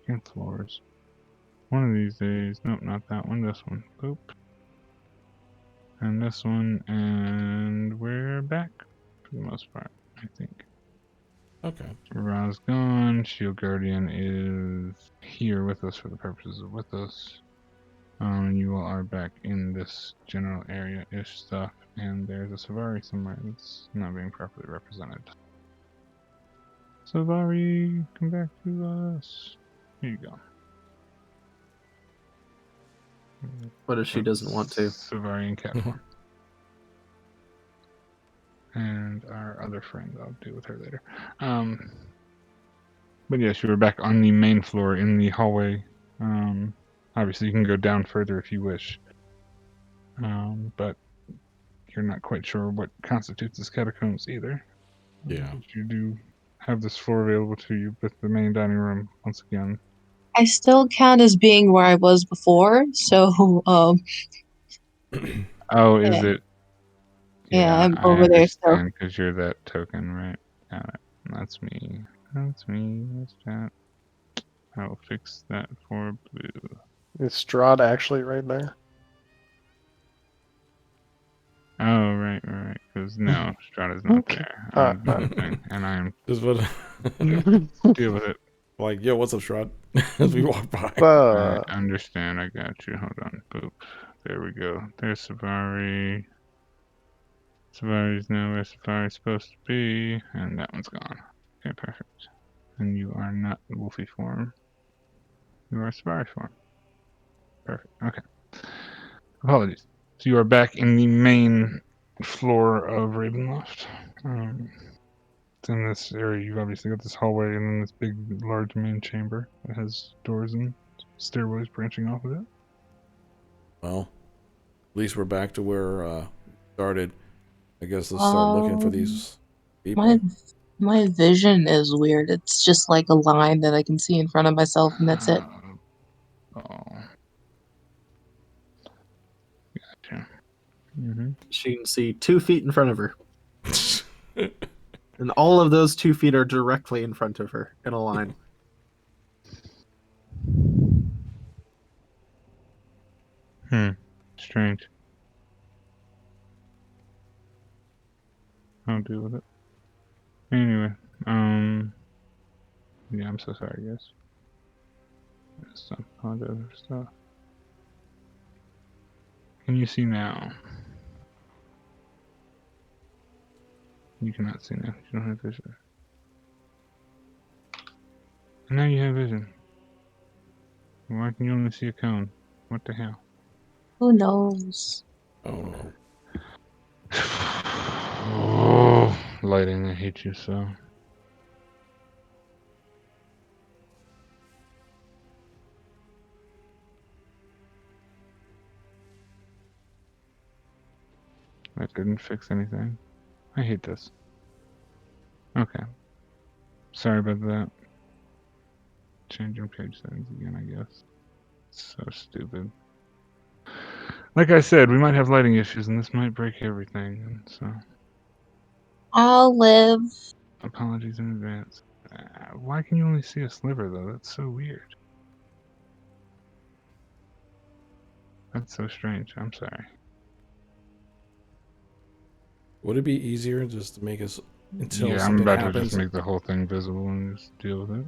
Speaker 1: 10 floors. One of these days, nope, not that one, this one. Boop. And this one, and we're back for the most part, I think.
Speaker 2: Okay.
Speaker 1: Ra's gone. Shield Guardian is here with us for the purposes of with us. You all are back in this general area-ish stuff, and there's a Savari somewhere that's not being properly represented. Savari, come back to us. Here you go.
Speaker 4: What if she doesn't want to?
Speaker 1: Savari in cat form. And our other friend, I'll deal with her later. But yes, you were back on the main floor in the hallway. Obviously, you can go down further if you wish. But you're not quite sure what constitutes as catacombs either.
Speaker 2: Yeah.
Speaker 1: But you do have this floor available to you with the main dining room once again.
Speaker 8: I still count as being where I was before, so
Speaker 1: Oh, is
Speaker 8: yeah.
Speaker 1: it?
Speaker 8: Yeah, I'm
Speaker 1: I
Speaker 8: over there still.
Speaker 1: understand because you're that token, right? Got it. That's me. That's that. I will fix that for blue.
Speaker 5: Is Strahd actually right there?
Speaker 1: Oh, right. Because no, Strahd is not
Speaker 5: Okay.
Speaker 1: there. I'm goofing, and I am
Speaker 2: Just what?
Speaker 1: deal with it.
Speaker 2: Like, yo, what's up, Strahd? As we walk by.
Speaker 1: I understand. I got you. Hold on. Boop. There we go. There's Savari. Savari's now where Savari's supposed to be, and that one's gone. Okay, perfect. And you are not Wolfie form. You are Savari form. Perfect. Okay. Apologies. So you are back in the main floor of Ravenloft. It's in this area. You've obviously got this hallway and then this big, large main chamber that has doors and stairways branching off of it.
Speaker 2: Well, at least we're back to where we started. I guess let's start looking for these people.
Speaker 8: My vision is weird. It's just like a line that I can see in front of myself, and that's it.
Speaker 1: Oh. Gotcha. Mm-hmm.
Speaker 4: She can see 2 feet in front of her. And all of those 2 feet are directly in front of her in a line.
Speaker 1: Strange. I'll deal with it. Anyway, yeah, I'm so sorry, guys. Some other stuff. Can you see now? You cannot see now. You don't have vision. And now you have vision. Why can you only see a cone? What the hell?
Speaker 8: Who knows?
Speaker 2: Oh no.
Speaker 1: Oh, lighting, I hate you so. That didn't fix anything. I hate this. Okay. Sorry about that. Changing page settings again, I guess. So stupid. Like I said, we might have lighting issues and this might break everything, and so
Speaker 8: I'll live.
Speaker 1: apologies in advance. Why can you only see a sliver though? That's so weird. That's so strange. I'm sorry.
Speaker 2: Would it be easier just to make us until
Speaker 1: Yeah, I'm
Speaker 2: something
Speaker 1: about to
Speaker 2: happens?
Speaker 1: just make the whole thing visible and just deal with it.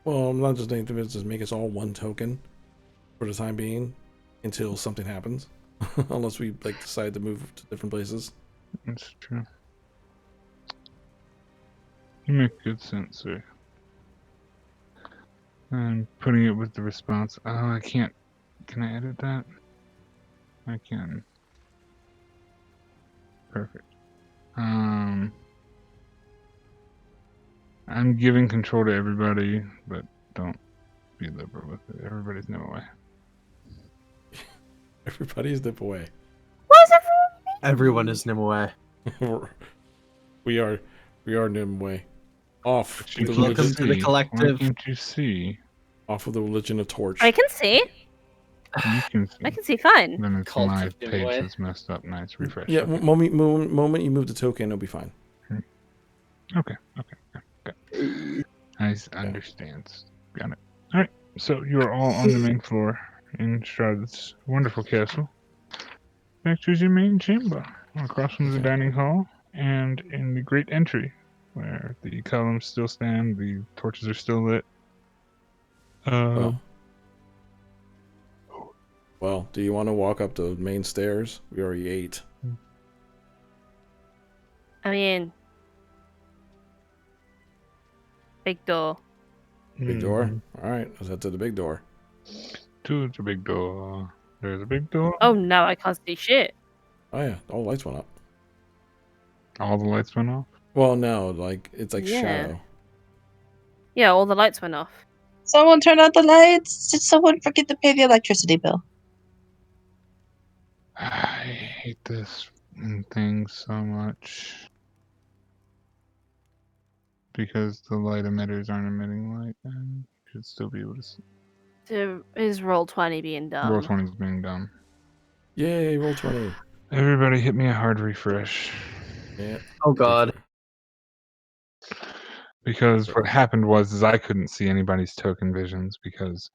Speaker 2: Well, I'm not just thinking of it, just make us all one token for the time being until something happens, unless we like decide to move to different places.
Speaker 1: That's true. You make good sense, sir. I'm putting it with the response. Oh, I can't. Can I edit that? I can. Perfect. I'm giving control to everybody, but don't be liberal with it. Everybody's no way.
Speaker 2: Everybody's dip away.
Speaker 3: What is everyone?
Speaker 4: Everyone is Nimue.
Speaker 2: we are Nimue. Off.
Speaker 1: But you
Speaker 2: with the
Speaker 1: can't
Speaker 4: Welcome
Speaker 2: religion,
Speaker 4: to the
Speaker 1: see.
Speaker 4: collective.
Speaker 1: Why can't you see?
Speaker 2: off of the religion of Torch.
Speaker 3: I can see.
Speaker 1: You can see.
Speaker 3: I can see fine.
Speaker 1: Then it's
Speaker 4: Cult
Speaker 1: my
Speaker 4: of
Speaker 1: page
Speaker 4: Nimue.
Speaker 1: that's messed up. Nice. Refresh.
Speaker 2: Yeah,
Speaker 1: Okay.
Speaker 2: moment you move the token, it'll be fine.
Speaker 1: Okay. I understand. Got it. All right. So you are all on the main floor in Strahd's wonderful castle. Back to your main chamber, across from the
Speaker 2: Okay.
Speaker 1: dining hall, and in the great entry, where the columns still stand, the torches are still lit.
Speaker 2: Well, do you want to walk up the main stairs? We already ate.
Speaker 3: I mean, big door.
Speaker 2: Big door? Alright, let's head to the big door.
Speaker 1: To the big door. There's a big door.
Speaker 3: Oh no, I can't see shit.
Speaker 2: Oh yeah, all the lights went up.
Speaker 1: All the lights went off.
Speaker 2: Well, no, like, it's like
Speaker 3: Yeah.
Speaker 2: shadow.
Speaker 3: Yeah, all the lights went off.
Speaker 8: Someone turn out the lights. Did someone forget to pay the electricity bill?
Speaker 1: I hate this thing so much. Because the light emitters aren't emitting light, and you should still be able to see.
Speaker 3: There is Roll20 being done.
Speaker 1: Roll20 is being done.
Speaker 2: Yay, roll 20.
Speaker 1: Everybody hit me a hard refresh.
Speaker 2: Yeah.
Speaker 4: Oh god.
Speaker 1: Because what happened was I couldn't see anybody's token visions because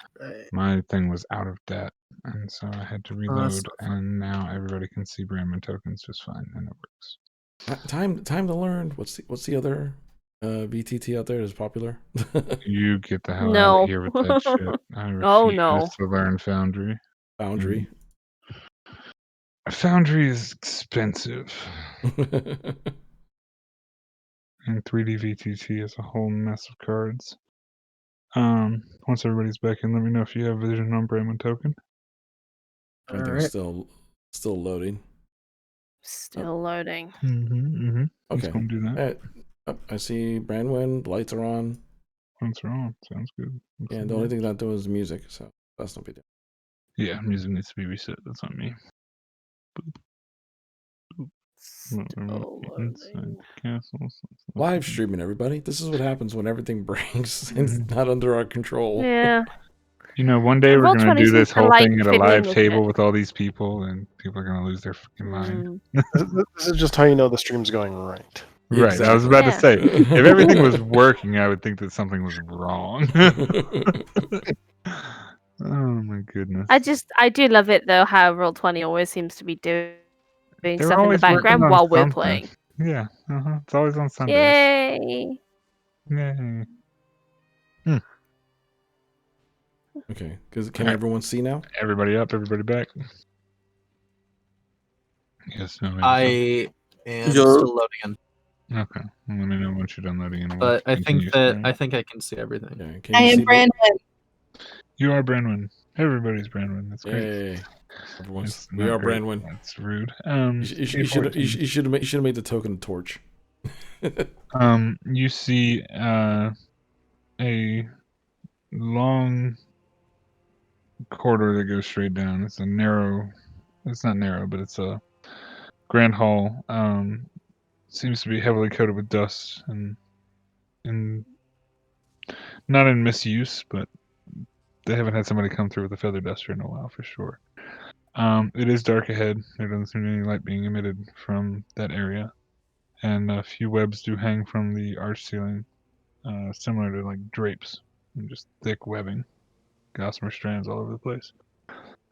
Speaker 1: my thing was out of debt. And so I had to reload, and now everybody can see Brandman tokens just fine, and it works.
Speaker 2: Time to learn. What's the other VTT out there that's popular?
Speaker 1: You get the hell out
Speaker 3: No.
Speaker 1: of here with that shit. I refuse
Speaker 3: Oh, no.
Speaker 1: to learn Foundry.
Speaker 2: Foundry.
Speaker 1: Foundry is expensive. And 3D VTT is a whole mess of cards. Once everybody's back in, let me know if you have vision on Brandman token.
Speaker 2: Everything's still loading.
Speaker 3: Still loading.
Speaker 2: Okay.
Speaker 1: Let's go and do that.
Speaker 2: I see Brandwin, lights are on.
Speaker 1: Lights are on. Sounds good.
Speaker 2: Yeah, the only thing not doing is music, so that's no big deal.
Speaker 1: Yeah, music needs to be reset. That's on me.
Speaker 3: Still
Speaker 1: Inside
Speaker 3: loading.
Speaker 1: the castle.
Speaker 2: Live streaming, everybody. This is what happens when everything breaks and it's not under our control.
Speaker 3: Yeah.
Speaker 1: You know, one day we're
Speaker 3: Roll20
Speaker 1: going to do
Speaker 3: seems
Speaker 1: this
Speaker 3: to
Speaker 1: whole
Speaker 3: like
Speaker 1: thing at a
Speaker 3: fiddling
Speaker 1: live
Speaker 3: with
Speaker 1: table
Speaker 3: it.
Speaker 1: with all these people, and people are going to lose their fucking mind.
Speaker 5: This is just how you know the stream's going right.
Speaker 1: Right. I was
Speaker 2: Exactly.
Speaker 1: about to say, if everything was working, I would think that something was wrong. Oh my goodness.
Speaker 3: I do love it though how Roll20 always seems to be doing
Speaker 1: They're
Speaker 3: stuff in the
Speaker 1: always working
Speaker 3: background
Speaker 1: on
Speaker 3: while we're
Speaker 1: something.
Speaker 3: playing.
Speaker 1: Yeah. It's always on Sundays.
Speaker 3: Yay!
Speaker 1: Yay.
Speaker 2: Okay, because can everyone see now?
Speaker 1: Everybody up, everybody back. Yes, no.
Speaker 4: I am
Speaker 7: Yo.
Speaker 4: still loading in,
Speaker 1: Okay. Well, let me know once you're done loading in.
Speaker 4: but I think
Speaker 1: Continue
Speaker 4: that
Speaker 1: streaming.
Speaker 4: I think I can see everything.
Speaker 2: Yeah, can
Speaker 8: I
Speaker 2: you
Speaker 8: am
Speaker 2: see
Speaker 8: Brandon.
Speaker 1: You are Brandwin. Everybody's Brandwin. That's great.
Speaker 2: Yay. Everyone's,
Speaker 1: It's
Speaker 2: we
Speaker 1: not
Speaker 2: are
Speaker 1: great.
Speaker 2: Brandwin.
Speaker 1: That's rude.
Speaker 2: You should have made the token torch.
Speaker 1: You see a long corridor that goes straight down. It's not narrow, but it's a grand hall. Seems to be heavily coated with dust and not in misuse, but they haven't had somebody come through with a feather duster in a while for sure. It is dark ahead. There doesn't seem to be any light being emitted from that area, and a few webs do hang from the arch ceiling, similar to like drapes and just thick webbing, gossamer strands all over the place.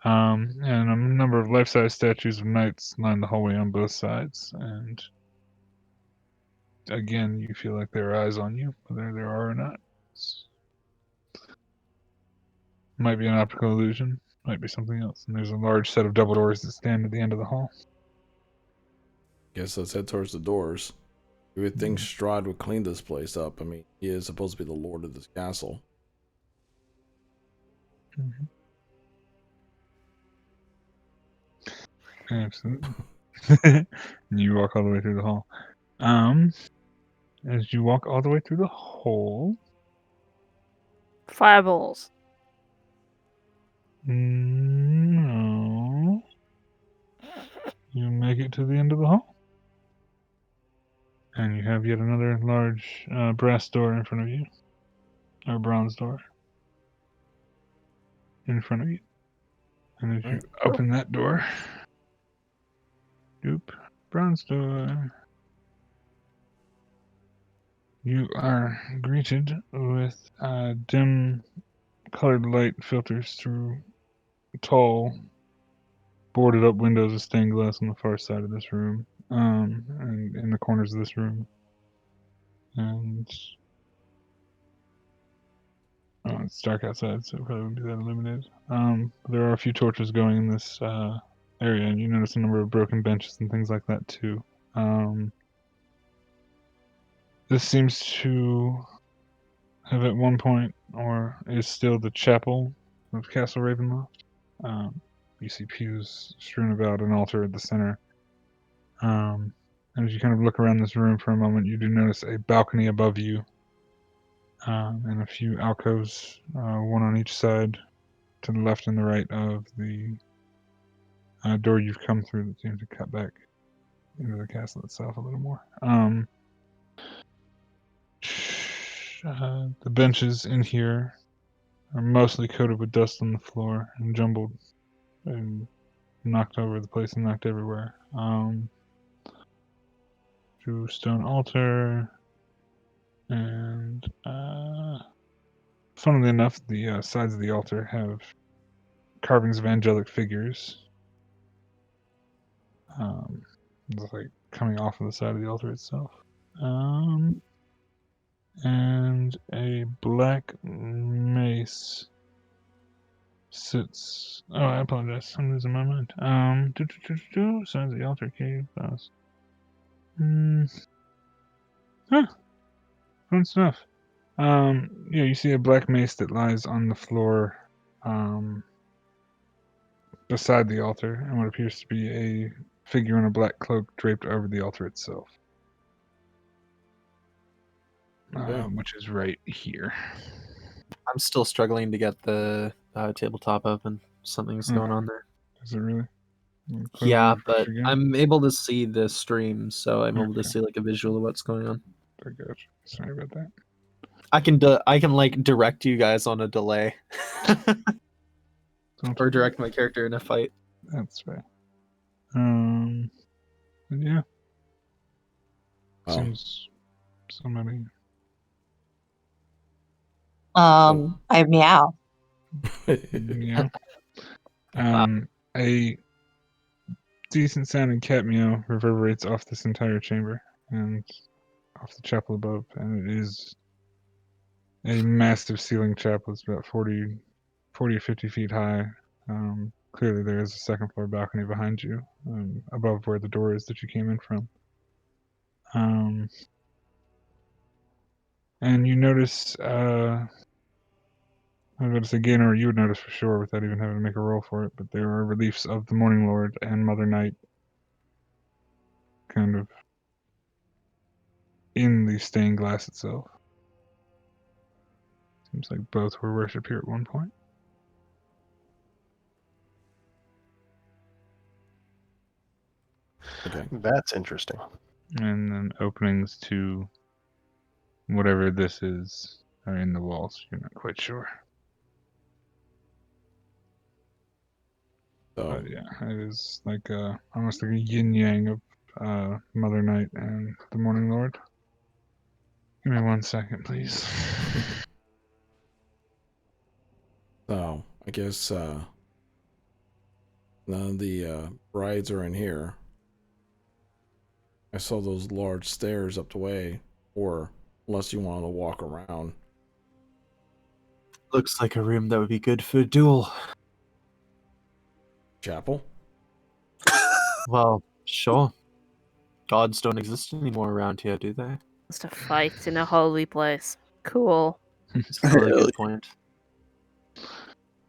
Speaker 1: And a number of life-size statues of knights line the hallway on both sides, and again, you feel like there are eyes on you, whether there are or not. Might be an optical illusion, might be something else. And there's a large set of double doors that stand at the end of the hall.
Speaker 2: Guess let's head towards the doors. You would think Strahd would clean this place up. I mean, he is supposed to be the lord of this castle.
Speaker 1: Absolutely. And you walk all the way through the hall. As you walk all the way through the hall...
Speaker 3: Fireballs.
Speaker 1: No. You make it to the end of the hall. And you have yet another large brass door in front of you. Or bronze door. In front of you. And as you open that door... bronze door... You are greeted with dim colored light filters through tall, boarded up windows of stained glass on the far side of this room, and in the corners of this room. And it's dark outside, so it probably wouldn't be that illuminated. There are a few torches going in this area, and you notice a number of broken benches and things like that too. This seems to have at one point, or is still, the chapel of Castle Ravenloft. You see pews strewn about, an altar at the center. And as you kind of look around this room for a moment, you do notice a balcony above you, and a few alcoves, one on each side, to the left and the right of the door you've come through, that seems to cut back into the castle itself a little more. The benches in here are mostly coated with dust on the floor and jumbled and knocked over the place and knocked everywhere. Stone altar, and funnily enough, the sides of the altar have carvings of angelic figures, like coming off of the side of the altar itself. And a black mace sits. Oh, I apologize. I'm losing my mind. Sides of the altar, cave, boss. Fun stuff. Yeah, you see a black mace that lies on the floor, beside the altar, and what appears to be a figure in a black cloak draped over the altar itself. Which is right here.
Speaker 4: I'm still struggling to get the tabletop open. Something's going on there.
Speaker 1: Is it really?
Speaker 4: Yeah, but I'm able to see the stream, so I'm able to see like a visual of what's going on.
Speaker 1: I got you. Sorry about that.
Speaker 4: I can like direct you guys on a delay, or direct my character in a fight.
Speaker 1: That's fair. Yeah. Seems so many.
Speaker 8: I meow.
Speaker 1: Yeah. A decent sounding cat meow reverberates off this entire chamber and off the chapel above, and it is a massive ceiling chapel. It's about 40 or 50 feet high. Clearly there is a second floor balcony behind you, above where the door is that you came in from. And you notice, I was going to say Gaynor, you would notice for sure without even having to make a roll for it, but there are reliefs of the Morning Lord and Mother Night kind of in the stained glass itself. Seems like both were worshipped here at one point.
Speaker 5: Okay. That's interesting.
Speaker 1: And then openings to whatever this is are in the walls. You're not quite sure. But yeah, it is like almost like a yin yang of Mother Night and the Morning Lord. Give me 1 second, please.
Speaker 2: So I guess none of the brides are in here. I saw those large stairs up the way, or unless you want to walk around.
Speaker 4: Looks like a room that would be good for a duel.
Speaker 2: Chapel?
Speaker 4: Well, sure. Gods don't exist anymore around here, do they?
Speaker 3: Just a fight in a holy place. Cool.
Speaker 4: It's a really
Speaker 7: Hell
Speaker 4: good point. Is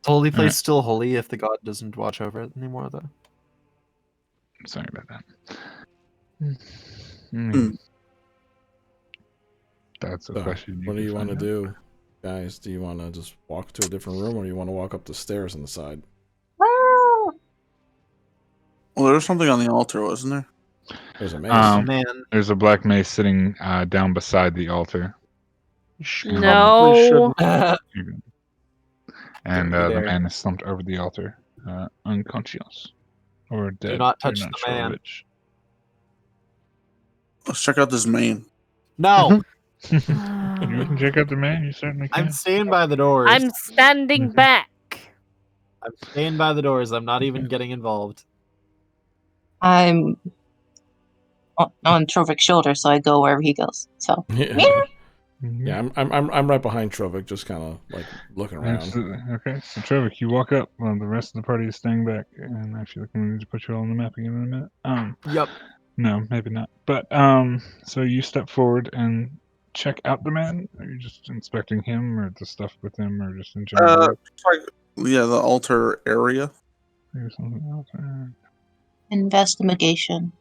Speaker 4: holy place still holy if the god doesn't watch over it anymore, though?
Speaker 1: Sorry about that. That's a
Speaker 2: So,
Speaker 1: question.
Speaker 2: what do you want to
Speaker 1: out.
Speaker 2: do, guys? Do you want to just walk to a different room, or do you want to walk up the stairs on the side?
Speaker 7: Well, there was something on the altar, wasn't there?
Speaker 2: There's a mace.
Speaker 4: Man,
Speaker 1: There's a black mace sitting down beside the altar.
Speaker 3: No.
Speaker 1: And
Speaker 4: Don't
Speaker 1: the
Speaker 4: you dare.
Speaker 1: man is slumped over the altar, unconscious or dead.
Speaker 4: Do not
Speaker 1: We're
Speaker 4: touch
Speaker 1: not
Speaker 4: the
Speaker 1: sure
Speaker 4: man.
Speaker 1: which.
Speaker 7: Let's check out this main.
Speaker 4: No!
Speaker 1: You can check out the man. You certainly can.
Speaker 4: I'm staying by the doors.
Speaker 3: I'm standing back.
Speaker 4: I'm staying by the doors. I'm not even getting involved.
Speaker 8: I'm on Trovik's shoulder, so I go wherever he goes. So
Speaker 2: Yeah. Yeah, I'm right behind Trovik, just kind of like looking around.
Speaker 1: Absolutely. Okay, so Trevor, you walk up while the rest of the party is staying back, and actually, I'm going to put you all on the map again in a minute.
Speaker 4: Yep.
Speaker 1: No, maybe not. But so you step forward and check out the man. Are you just inspecting him, or the stuff with him, or just in general?
Speaker 7: Yeah, the altar area.
Speaker 1: Or something else?
Speaker 8: investigation.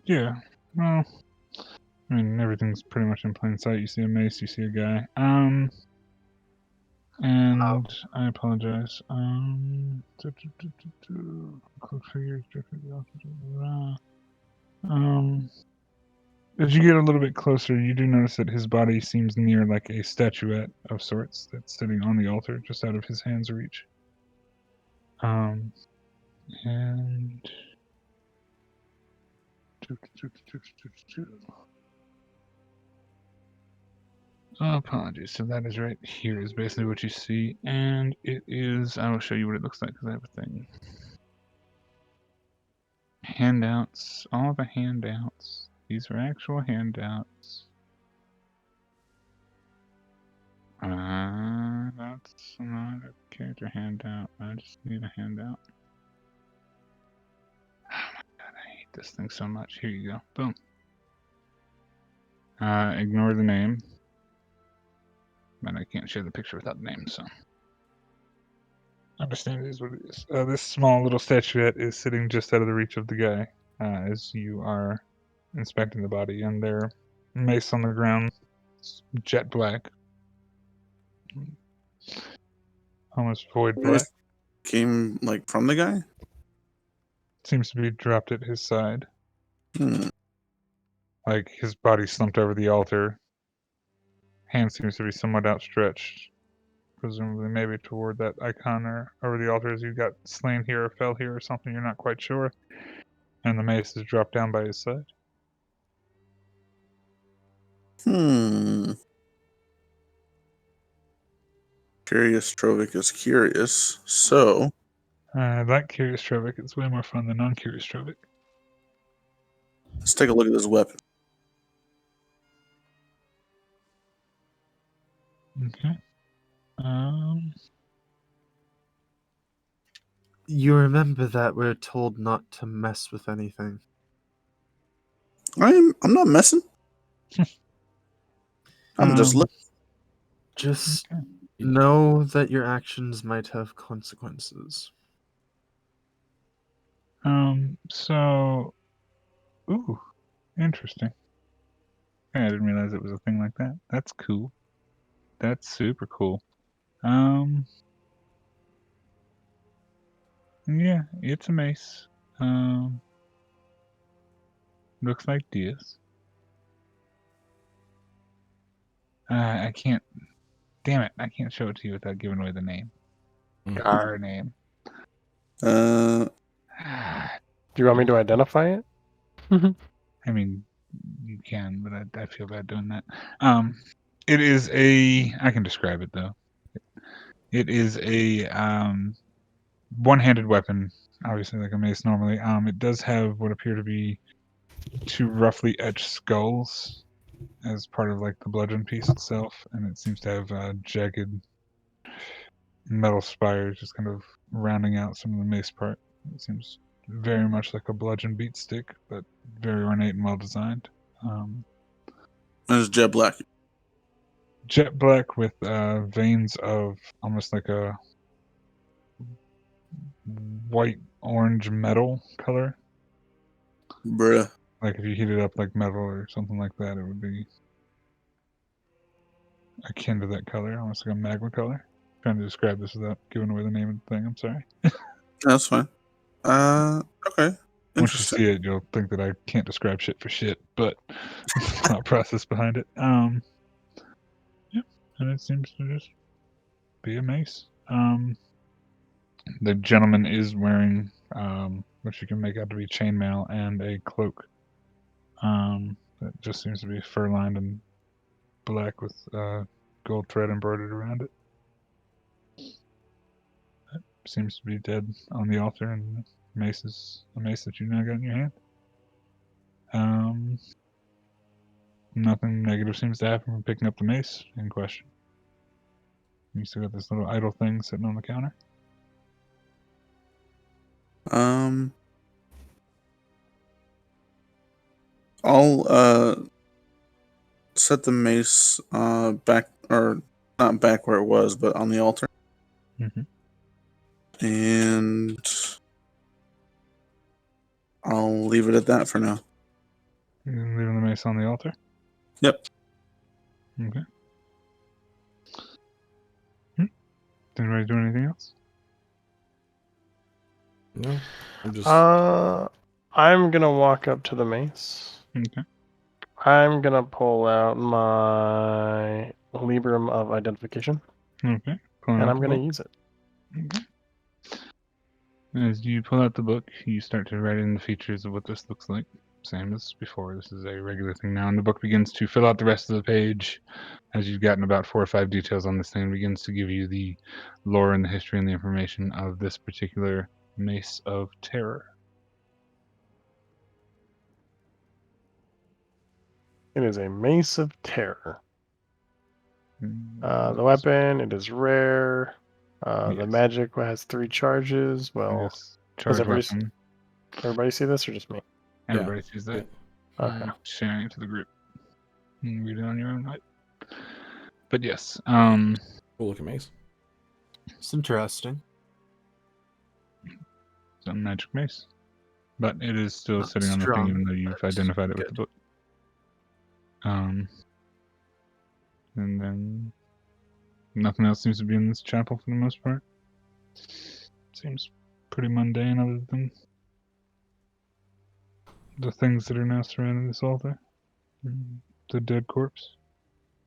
Speaker 1: Yeah. Well, I mean, everything's pretty much in plain sight. You see a mace, you see a guy. And I apologize. Cloak figures, as you get a little bit closer, you do notice that his body seems near like a statuette of sorts that's sitting on the altar, just out of his hand's reach. And apologies. So that is right here is basically what you see, and it is. I will show you what it looks like because I have a thing. Handouts, all the handouts. These are actual handouts. That's not a character handout. I just need a handout. Oh my god, I hate this thing so much. Here you go. Boom. Ignore the name. But I can't share the picture without the name, so. Understand it is what it is. This small little statuette is sitting just out of the reach of the guy as you are inspecting the body, and their mace on the ground, jet black. Almost void black.
Speaker 7: Came like from the guy?
Speaker 1: Seems to be dropped at his side.
Speaker 7: Hmm.
Speaker 1: Like his body slumped over the altar. Hand seems to be somewhat outstretched. Presumably maybe toward that icon or over the altar as you got slain here or fell here or something, you're not quite sure. And the mace is dropped down by his side.
Speaker 7: Curious Trovik is curious, so...
Speaker 1: I like Curious Trovik. It's way more fun than non-Curious Trovik.
Speaker 7: Let's take a look at this weapon.
Speaker 1: Okay.
Speaker 4: You remember that we're told not to mess with anything.
Speaker 7: I'm not messing. I'm just looking.
Speaker 4: Just know that your actions might have consequences.
Speaker 1: So... Ooh, interesting. I didn't realize it was a thing like that. That's cool. That's super cool. Yeah, it's a mace. Looks like this. I can't. Damn it! I can't show it to you without giving away the name. Our name.
Speaker 5: Do you want me to identify it?
Speaker 1: I mean, you can, but I feel bad doing that. It is a. I can describe it though. It is a one-handed weapon, obviously like a mace normally. It does have what appear to be two roughly etched skulls as part of like the bludgeon piece itself, and it seems to have jagged metal spires just kind of rounding out some of the mace part. It seems very much like a bludgeon beat stick, but very ornate and well designed.
Speaker 7: And it's jet black.
Speaker 1: Jet black with veins of almost like a white orange metal color.
Speaker 7: Bruh.
Speaker 1: Like if you heat it up like metal or something like that, it would be akin to that color, almost like a magma color. I'm trying to describe this without giving away the name of the thing. I'm sorry.
Speaker 7: That's fine. Okay.
Speaker 1: Once you
Speaker 7: Interesting.
Speaker 1: see it, you'll think that I can't describe shit for shit, but the thought process behind it. Yeah, and it seems to just be a mace. The gentleman is wearing what you can make out to be chainmail and a cloak. That just seems to be fur lined and black with gold thread embroidered around it. That seems to be dead on the altar, and the mace is a mace that you now got in your hand. Nothing negative seems to happen from picking up the mace in question. You still got this little idle thing sitting on the counter.
Speaker 7: I'll set the mace back, or not back where it was, but on the altar.
Speaker 1: Mm-hmm.
Speaker 7: And I'll leave it at that for now.
Speaker 1: You're leaving the mace on the altar?
Speaker 7: Yep.
Speaker 1: Okay. Did anybody do anything else?
Speaker 2: No, I'm just.
Speaker 5: I'm gonna walk up to the mace.
Speaker 1: Okay.
Speaker 5: I'm gonna pull out my Librum of Identification,
Speaker 1: Okay.
Speaker 5: and I'm gonna use it.
Speaker 1: Okay. As you pull out the book, you start to write in the features of what this looks like. Same as before. This is a regular thing now, and the book begins to fill out the rest of the page. As you've gotten about 4 or 5 details on this thing, it begins to give you the lore and the history and the information of this particular Mace of Terror.
Speaker 5: It is a Mace of Terror. The weapon, it is rare. The
Speaker 1: Yes.
Speaker 5: magic has 3 charges. Well,
Speaker 1: Yes. Charge weapon.
Speaker 5: everybody see this or just me?
Speaker 1: Everybody sees that.
Speaker 5: Okay.
Speaker 1: Sharing it to the group. You can read it on your own height. But yes.
Speaker 2: Cool looking mace.
Speaker 4: It's interesting.
Speaker 1: It's a magic mace. But it is still
Speaker 4: Not
Speaker 1: sitting on the thing,
Speaker 4: strong,
Speaker 1: even though you've
Speaker 4: but
Speaker 1: identified it with
Speaker 4: good.
Speaker 1: the book. And then nothing else seems to be in this chapel for the most part. Seems pretty mundane other than the things that are now surrounding this altar. The dead corpse.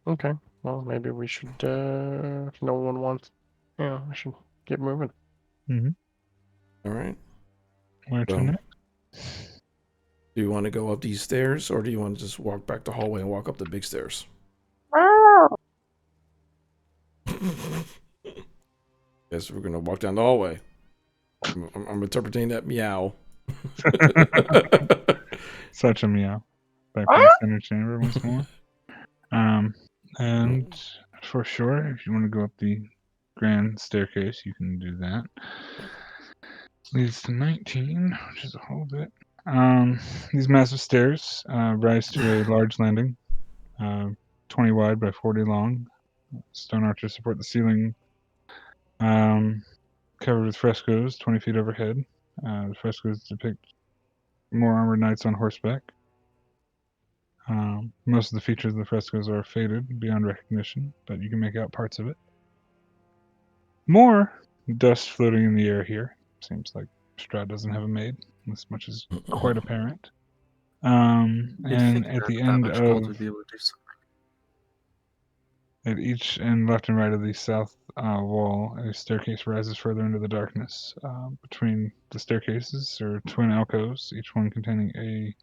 Speaker 5: Okay. Well, maybe we should, if no one wants, we should get moving.
Speaker 2: All right.
Speaker 1: Where to
Speaker 2: Well,
Speaker 1: next?
Speaker 2: Do you want to go up these stairs, or do you want to just walk back the hallway and walk up the big stairs? Guess we're gonna walk down the hallway. I'm interpreting that meow.
Speaker 1: Such a meow. Back in the center chamber once more. And for sure, if you want to go up the grand staircase, you can do that. Leads to 19, which is a whole bit. These massive stairs rise to a large landing, 20 wide by 40 long. Stone arches support the ceiling, covered with frescoes 20 feet overhead. The frescoes depict more armored knights on horseback. Most of the features of the frescoes are faded beyond recognition, but you can make out parts of it. More dust floating in the air here. Seems like Strahd doesn't have a maid. This much is quite apparent. And at the end of at each end, left and right of the south wall, a staircase rises further into the darkness. Between the staircases are twin alcoves, each one containing a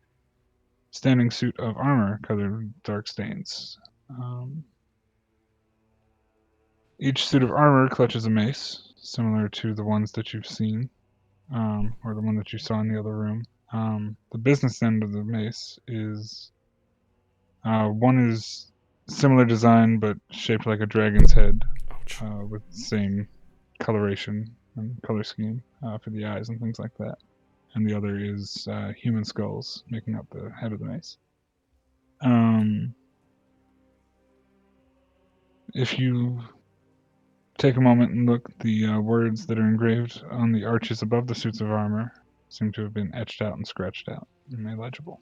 Speaker 1: standing suit of armor covered with dark stains. Each suit of armor clutches a mace, similar to the ones that you've seen, or the one that you saw in the other room. The business end of the mace is one is similar design but shaped like a dragon's head, with the same coloration and color scheme for the eyes and things like that. And the other is human skulls making up the head of the mace. If you take a moment and look, the words that are engraved on the arches above the suits of armor seem to have been etched out and scratched out and made legible.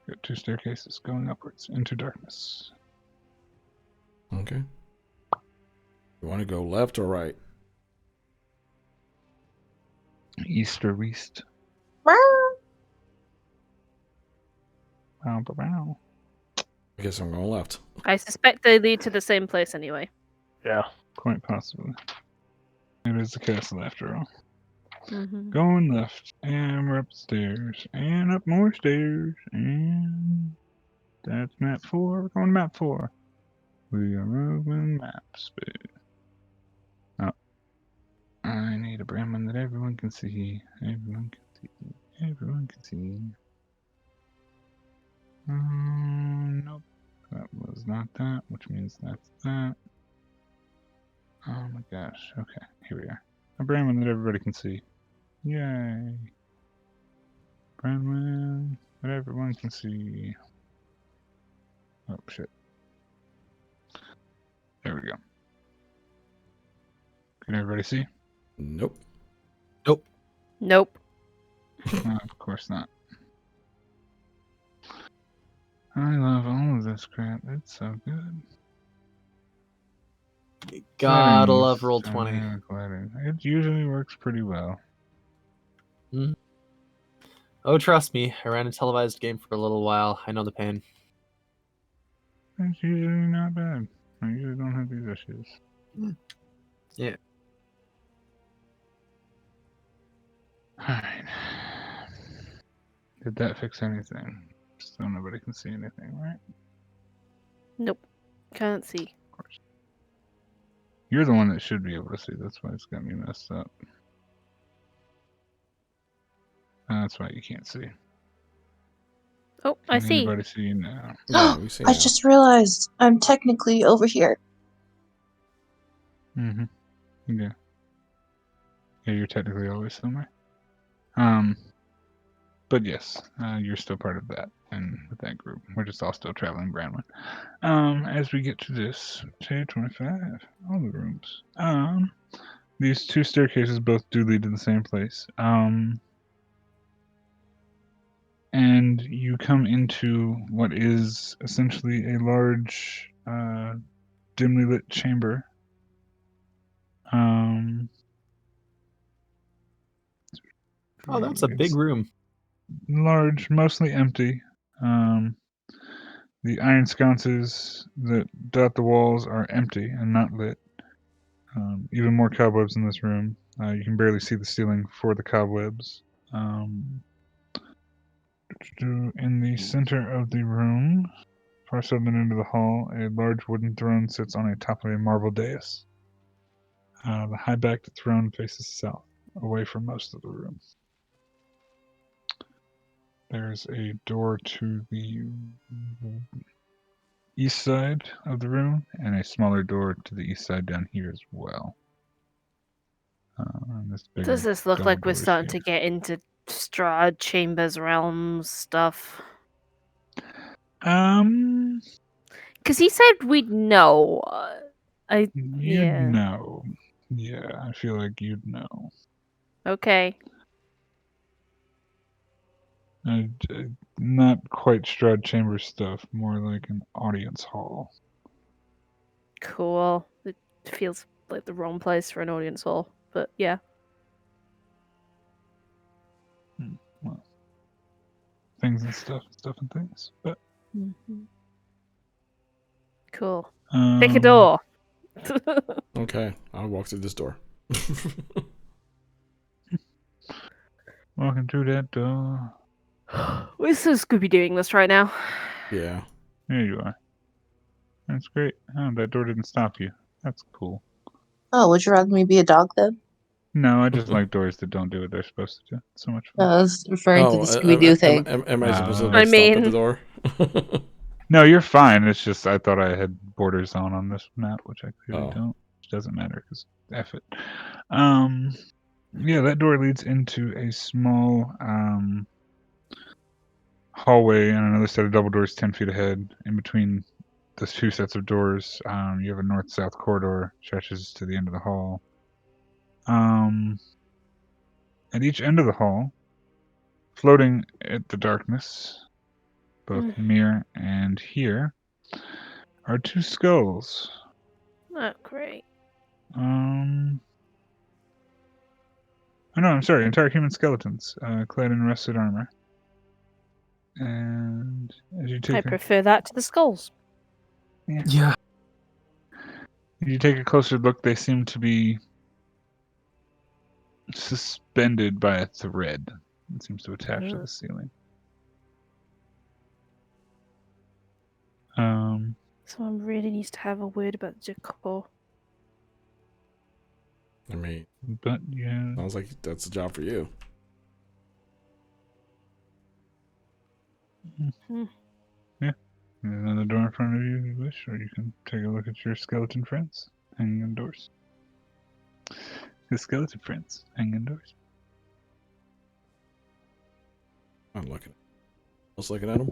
Speaker 1: Got 2 staircases going upwards into darkness.
Speaker 2: Okay. You want to go left or right?
Speaker 1: East or west? Bow.
Speaker 2: I guess I'm going left.
Speaker 3: I suspect they lead to the same place anyway.
Speaker 5: Yeah.
Speaker 1: Quite possibly. It is the castle after all.
Speaker 3: Mm-hmm.
Speaker 1: Going left, and we're upstairs, and up more stairs, and that's map 4. We're going to map 4. We are moving map speed. Oh. I need a Brahmin that everyone can see. Everyone can see. Everyone can see. Nope. That was not that, which means that's that. Oh my gosh. Okay, here we are. A Brahmin that everybody can see. Yay. Brahmin that everyone can see. Oh shit. There we go. Can everybody see?
Speaker 2: Nope.
Speaker 3: Nope.
Speaker 1: Of course not. I love all of this crap. It's so good.
Speaker 4: Gotta
Speaker 1: Settings,
Speaker 4: love Roll20.
Speaker 1: dynamic lighting. It usually works pretty well.
Speaker 4: Oh, trust me, I ran a televised game for a little while. I know the pain.
Speaker 1: It's usually not bad. I usually don't have these issues.
Speaker 4: Yeah.
Speaker 1: Alright. Did that fix anything? Still nobody can see anything, right?
Speaker 3: Nope. Can't see.
Speaker 1: Of course. You're the one that should be able to see. That's why it's got me messed up. That's why you can't see.
Speaker 3: Oh, I
Speaker 1: Can
Speaker 3: see.
Speaker 1: anybody see now?
Speaker 2: Yeah, we see
Speaker 8: I
Speaker 2: now.
Speaker 8: just realized I'm technically over here.
Speaker 1: Mm-hmm. Yeah. Yeah, you're technically always somewhere. But yes, you're still part of that, and with that group, we're just all still traveling Brandwood. As we get to this, page 25, all the rooms. These 2 staircases both do lead to the same place. And you come into what is essentially a large, dimly lit chamber.
Speaker 4: Oh, that's a big room.
Speaker 1: Large, mostly empty. The iron sconces that dot the walls are empty and not lit. Even more cobwebs in this room. You can barely see the ceiling for the cobwebs. In the center of the room, far southern end of the hall, a large wooden throne sits on a top of a marble dais. The high-backed throne faces south, away from most of the room. There's a door to the east side of the room, and a smaller door to the east side down here as well.
Speaker 3: Does this look like we're
Speaker 1: doors
Speaker 3: starting
Speaker 1: here.
Speaker 3: to get into Strahd, Chambers, Realms stuff? Because he said we'd know.
Speaker 1: You'd know. Yeah, I feel like you'd know.
Speaker 3: Okay.
Speaker 1: Not quite Strahd Chamber stuff, more like an audience hall.
Speaker 3: Cool. It feels like the wrong place for an audience hall, but yeah.
Speaker 1: Well, things and stuff and things. But
Speaker 3: Cool. Pick a door.
Speaker 2: Okay, I'll walk through this door.
Speaker 1: Walking through that door.
Speaker 3: We're so Scooby doing this right now.
Speaker 2: Yeah.
Speaker 1: There you are. That's great. Oh, that door didn't stop you. That's cool.
Speaker 8: Oh, would you rather me be a dog then?
Speaker 1: No, I just like doors that don't do what they're supposed to do. It's so much fun.
Speaker 8: I was referring to the Scooby Doo thing.
Speaker 2: Am I supposed to
Speaker 1: I
Speaker 2: like, stop at
Speaker 3: mean-
Speaker 2: the door?
Speaker 1: No, you're fine. It's just I thought I had borders on this map, which I clearly
Speaker 2: Oh.
Speaker 1: don't. Which doesn't matter because F it. Yeah, that door leads into a small hallway and another set of double doors 10 feet ahead. In between those two sets of doors, you have a north-south corridor stretches to the end of the hall. At each end of the hall, floating at the darkness, both near and here, are two skulls.
Speaker 3: Oh, great.
Speaker 1: Oh no, I'm sorry, entire human skeletons, clad in rusted armor. And as you
Speaker 3: I
Speaker 1: take
Speaker 3: prefer that to the skulls.
Speaker 4: Yeah.
Speaker 1: If you take a closer look, they seem to be suspended by a thread. It seems to attach to the ceiling.
Speaker 3: Someone really needs to have a word about the decor.
Speaker 2: I mean,
Speaker 1: but yeah,
Speaker 2: sounds like that's a job for you.
Speaker 1: Yeah. There's another door in front of you if you wish, or you can take a look at your skeleton friends hanging indoors. The skeleton friends hanging indoors.
Speaker 2: I'm looking. I was looking at him.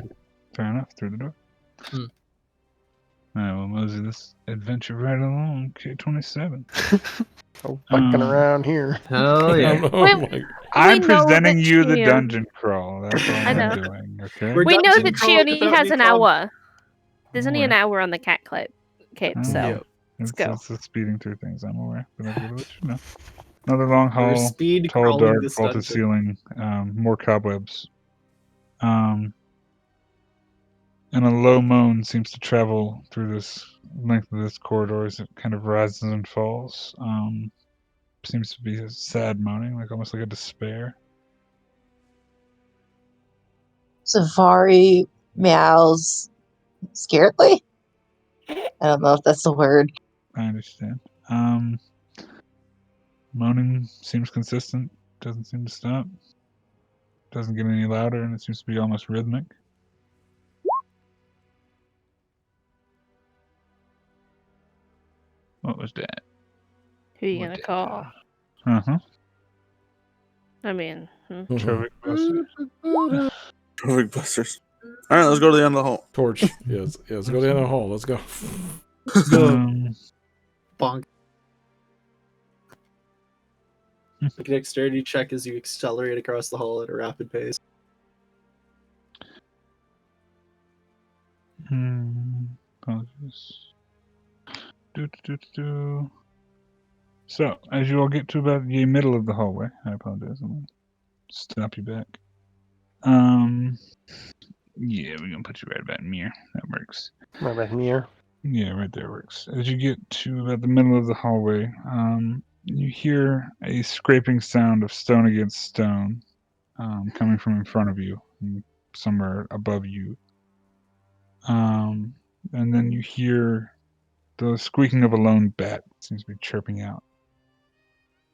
Speaker 1: Fair enough, through the door. Alright, we'll mosey this adventure right along. K27.
Speaker 5: Oh, fucking around here.
Speaker 4: Hell yeah.
Speaker 1: I'm
Speaker 3: know that
Speaker 1: presenting you the
Speaker 3: she-
Speaker 1: dungeon crawl. That's all
Speaker 3: I
Speaker 1: I'm
Speaker 3: know.
Speaker 1: doing, okay?
Speaker 4: We're
Speaker 3: We know
Speaker 4: dungeon
Speaker 3: that she
Speaker 4: crawl
Speaker 3: only
Speaker 4: without
Speaker 3: has
Speaker 4: any
Speaker 3: an
Speaker 4: club.
Speaker 3: hour. There's only an
Speaker 1: aware.
Speaker 3: hour on the cat cape, so
Speaker 4: Yep.
Speaker 3: let's go.
Speaker 1: It's speeding through things, I'm aware. But I'm gonna let you know. Another long
Speaker 4: We're
Speaker 1: hall,
Speaker 4: speed
Speaker 1: tall,
Speaker 4: crawling
Speaker 1: dark,
Speaker 4: this
Speaker 1: vaulted
Speaker 4: dungeon.
Speaker 1: ceiling, more cobwebs. And a low moan seems to travel through this length of this corridor as it kind of rises and falls. Seems to be a sad moaning, like almost like a despair.
Speaker 8: Safari meows scaredly. I don't know if that's the word.
Speaker 1: I understand. Moaning seems consistent, doesn't seem to stop. Doesn't get any louder, and it seems to be almost rhythmic. What was that?
Speaker 3: Who are you gonna call?
Speaker 1: Uh-huh.
Speaker 3: I mean,
Speaker 1: Trovik Busters.
Speaker 7: Trovik Busters. All right, let's go to the end of the hall.
Speaker 2: Torch. Yes, let's go down the hall. Let's go.
Speaker 4: Bonk. Make a dexterity check as you accelerate across the hall at a rapid pace.
Speaker 1: Apologies. So, as you all get to about the middle of the hallway, I apologize. I'm gonna stop you back. Yeah, we're gonna put you right about near. That works.
Speaker 5: Right back near.
Speaker 1: Yeah, right there works. As you get to about the middle of the hallway, you hear a scraping sound of stone against stone, coming from in front of you, somewhere above you. And then you hear the squeaking of a lone bat. Seems to be chirping out.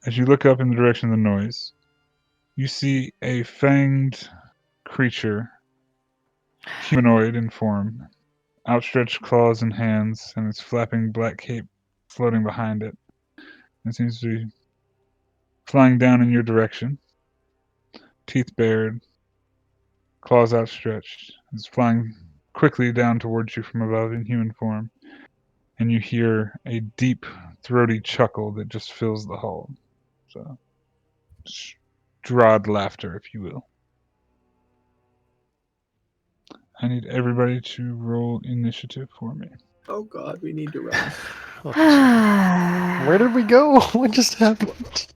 Speaker 1: As you look up in the direction of the noise, you see a fanged creature, humanoid in form, outstretched claws and hands, and its flapping black cape floating behind it. It seems to be flying down in your direction, teeth bared, claws outstretched. It's flying quickly down towards you from above in human form, and you hear a deep, throaty chuckle that just fills the hall. So, Strahd laughter, if you will. I need everybody to roll initiative for me.
Speaker 4: Oh god, we need to run.
Speaker 5: Where did we go? What just happened?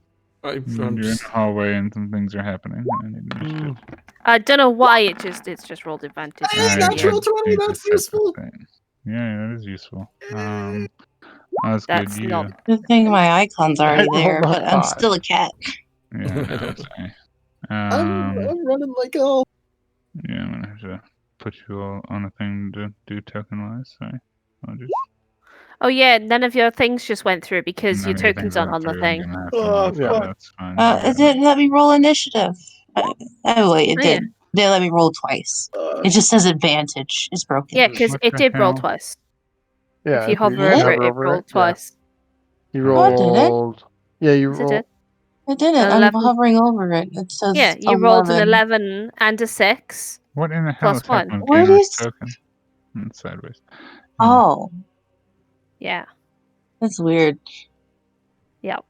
Speaker 1: You're in the hallway and some things are happening. I need initiative.
Speaker 3: I don't know why it's just rolled advantage.
Speaker 4: Hey, natural 20, that's useful.
Speaker 1: Yeah, that is useful. That's good.
Speaker 3: That's
Speaker 1: You.
Speaker 3: not.
Speaker 8: Good thing my icon's already
Speaker 5: I
Speaker 8: there,
Speaker 5: rolled a
Speaker 8: but I'm
Speaker 5: 5.
Speaker 8: still a cat.
Speaker 1: Yeah, I know, sorry.
Speaker 4: I'm running like hell.
Speaker 1: Yeah, I'm gonna have to put you all on a thing to do token wise. Sorry. I'll just...
Speaker 3: Oh yeah, none of your things just went through because your
Speaker 1: None of your
Speaker 3: tokens
Speaker 1: things
Speaker 3: aren't
Speaker 1: went
Speaker 3: on the
Speaker 1: through,
Speaker 3: thing.
Speaker 1: I'm gonna have to
Speaker 4: Oh,
Speaker 1: modify
Speaker 5: fuck.
Speaker 1: That's fine.
Speaker 8: It didn't let me roll initiative. Oh wait, it
Speaker 3: Oh,
Speaker 8: did. They let me roll twice. It just says advantage. It's broken.
Speaker 3: Yeah, because
Speaker 1: What
Speaker 3: it
Speaker 1: the
Speaker 3: did roll
Speaker 1: hell?
Speaker 3: twice.
Speaker 5: Yeah,
Speaker 3: If you hover
Speaker 8: did?
Speaker 3: over it,
Speaker 5: hover
Speaker 3: it
Speaker 5: over
Speaker 3: rolled
Speaker 5: it, yeah.
Speaker 3: twice.
Speaker 5: You
Speaker 8: Oh, did it?
Speaker 5: rolled. Yeah, you
Speaker 3: Yes, it
Speaker 5: rolled.
Speaker 3: did.
Speaker 8: It didn't.
Speaker 3: 11.
Speaker 8: I'm hovering over it. It says
Speaker 3: Yeah, you rolled an
Speaker 8: 11.
Speaker 3: 11 and a 6.
Speaker 1: What in the hell
Speaker 3: Plus
Speaker 1: is happening with
Speaker 8: Where do
Speaker 1: Gainor's
Speaker 8: you
Speaker 1: token? It's sideways.
Speaker 8: Oh,
Speaker 3: Yeah.
Speaker 8: that's weird.
Speaker 3: Yep.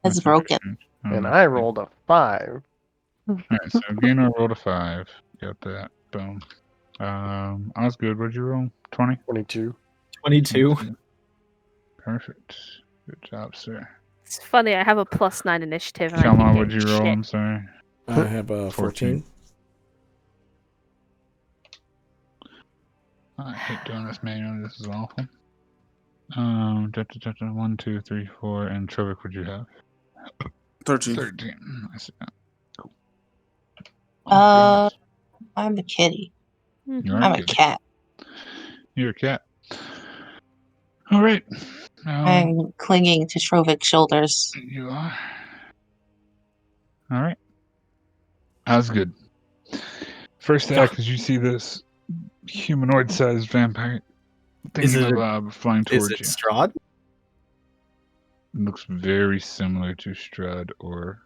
Speaker 8: It's broken.
Speaker 5: And I rolled a 5.
Speaker 1: Alright, so Gaynor rolled a 5. Got that. Boom. Osgood, what'd you roll? 20?
Speaker 5: 22.
Speaker 4: 22.
Speaker 1: Perfect. Good job, sir.
Speaker 3: It's funny, I have a +9 initiative and I
Speaker 1: Kelma,
Speaker 3: keep
Speaker 1: what'd
Speaker 3: getting
Speaker 1: you roll?
Speaker 3: shit.
Speaker 1: I'm sorry.
Speaker 2: I have 14.
Speaker 1: I hate doing this manually. This is awful. 1, 2, 3, 4, and Trovic, what'd you have?
Speaker 7: 13.
Speaker 1: 13. I see that. Cool.
Speaker 8: Uh, I'm a kitty.
Speaker 3: Mhm.
Speaker 1: You are
Speaker 8: I'm
Speaker 1: a
Speaker 8: a
Speaker 1: kitty.
Speaker 8: cat.
Speaker 1: You're a cat. All right.
Speaker 8: I'm clinging to Trovik's shoulders.
Speaker 1: You are. All right. That's good. First act is you see this humanoid-sized vampire thingamabob flying
Speaker 4: Is
Speaker 1: towards
Speaker 4: it
Speaker 1: you.
Speaker 4: Strahd?
Speaker 1: It looks very similar to Strahd or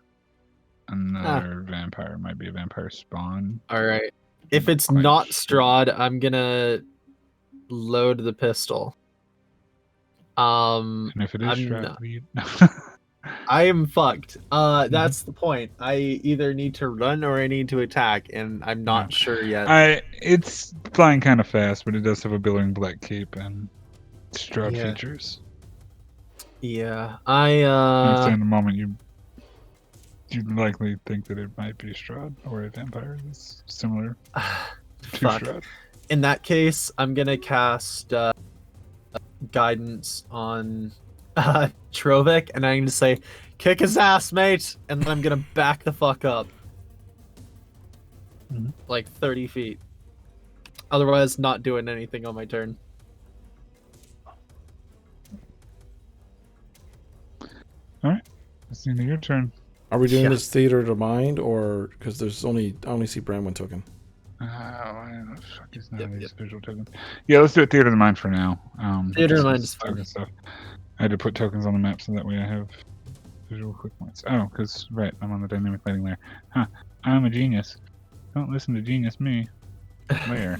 Speaker 1: another vampire. Might be a vampire spawn.
Speaker 4: All right. If
Speaker 1: Not
Speaker 4: it's
Speaker 1: quite
Speaker 4: not
Speaker 1: sure.
Speaker 4: Strahd, I'm gonna load the pistol.
Speaker 1: And if it is
Speaker 4: I'm
Speaker 1: Strahd,
Speaker 4: not-
Speaker 1: lead.
Speaker 4: I am fucked. That's the point. I either need to run or I need to attack, and I'm not sure yet.
Speaker 1: It's flying kind of fast, but it does have a billowing black cape and Strahd
Speaker 4: Yeah.
Speaker 1: features.
Speaker 4: Yeah,
Speaker 1: I'd say in the moment you'd likely think that it might be Strahd or a vampire that's similar to
Speaker 4: fuck.
Speaker 1: Strahd.
Speaker 4: In that case, I'm gonna cast guidance on Trovic, and I'm gonna say, "Kick his ass, mate!" And then I'm gonna back the fuck up, like 30 feet. Otherwise, not doing anything on my turn.
Speaker 1: It's the end of your turn.
Speaker 2: Are we doing
Speaker 4: Yeah.
Speaker 2: this theater of the mind, or because I only see Brand token?
Speaker 1: Why the fuck is none
Speaker 4: Yep,
Speaker 1: of these
Speaker 4: yep.
Speaker 1: visual tokens? Yeah, let's do it Theater of the Mind for now.
Speaker 4: Theater of the
Speaker 1: just
Speaker 4: Mind
Speaker 1: this
Speaker 4: is fine.
Speaker 1: token stuff. I had to put tokens on the map so that way I have visual quick points. Oh, because, right, I'm on the dynamic lighting layer. Huh, I'm a genius. Don't listen to genius me. There.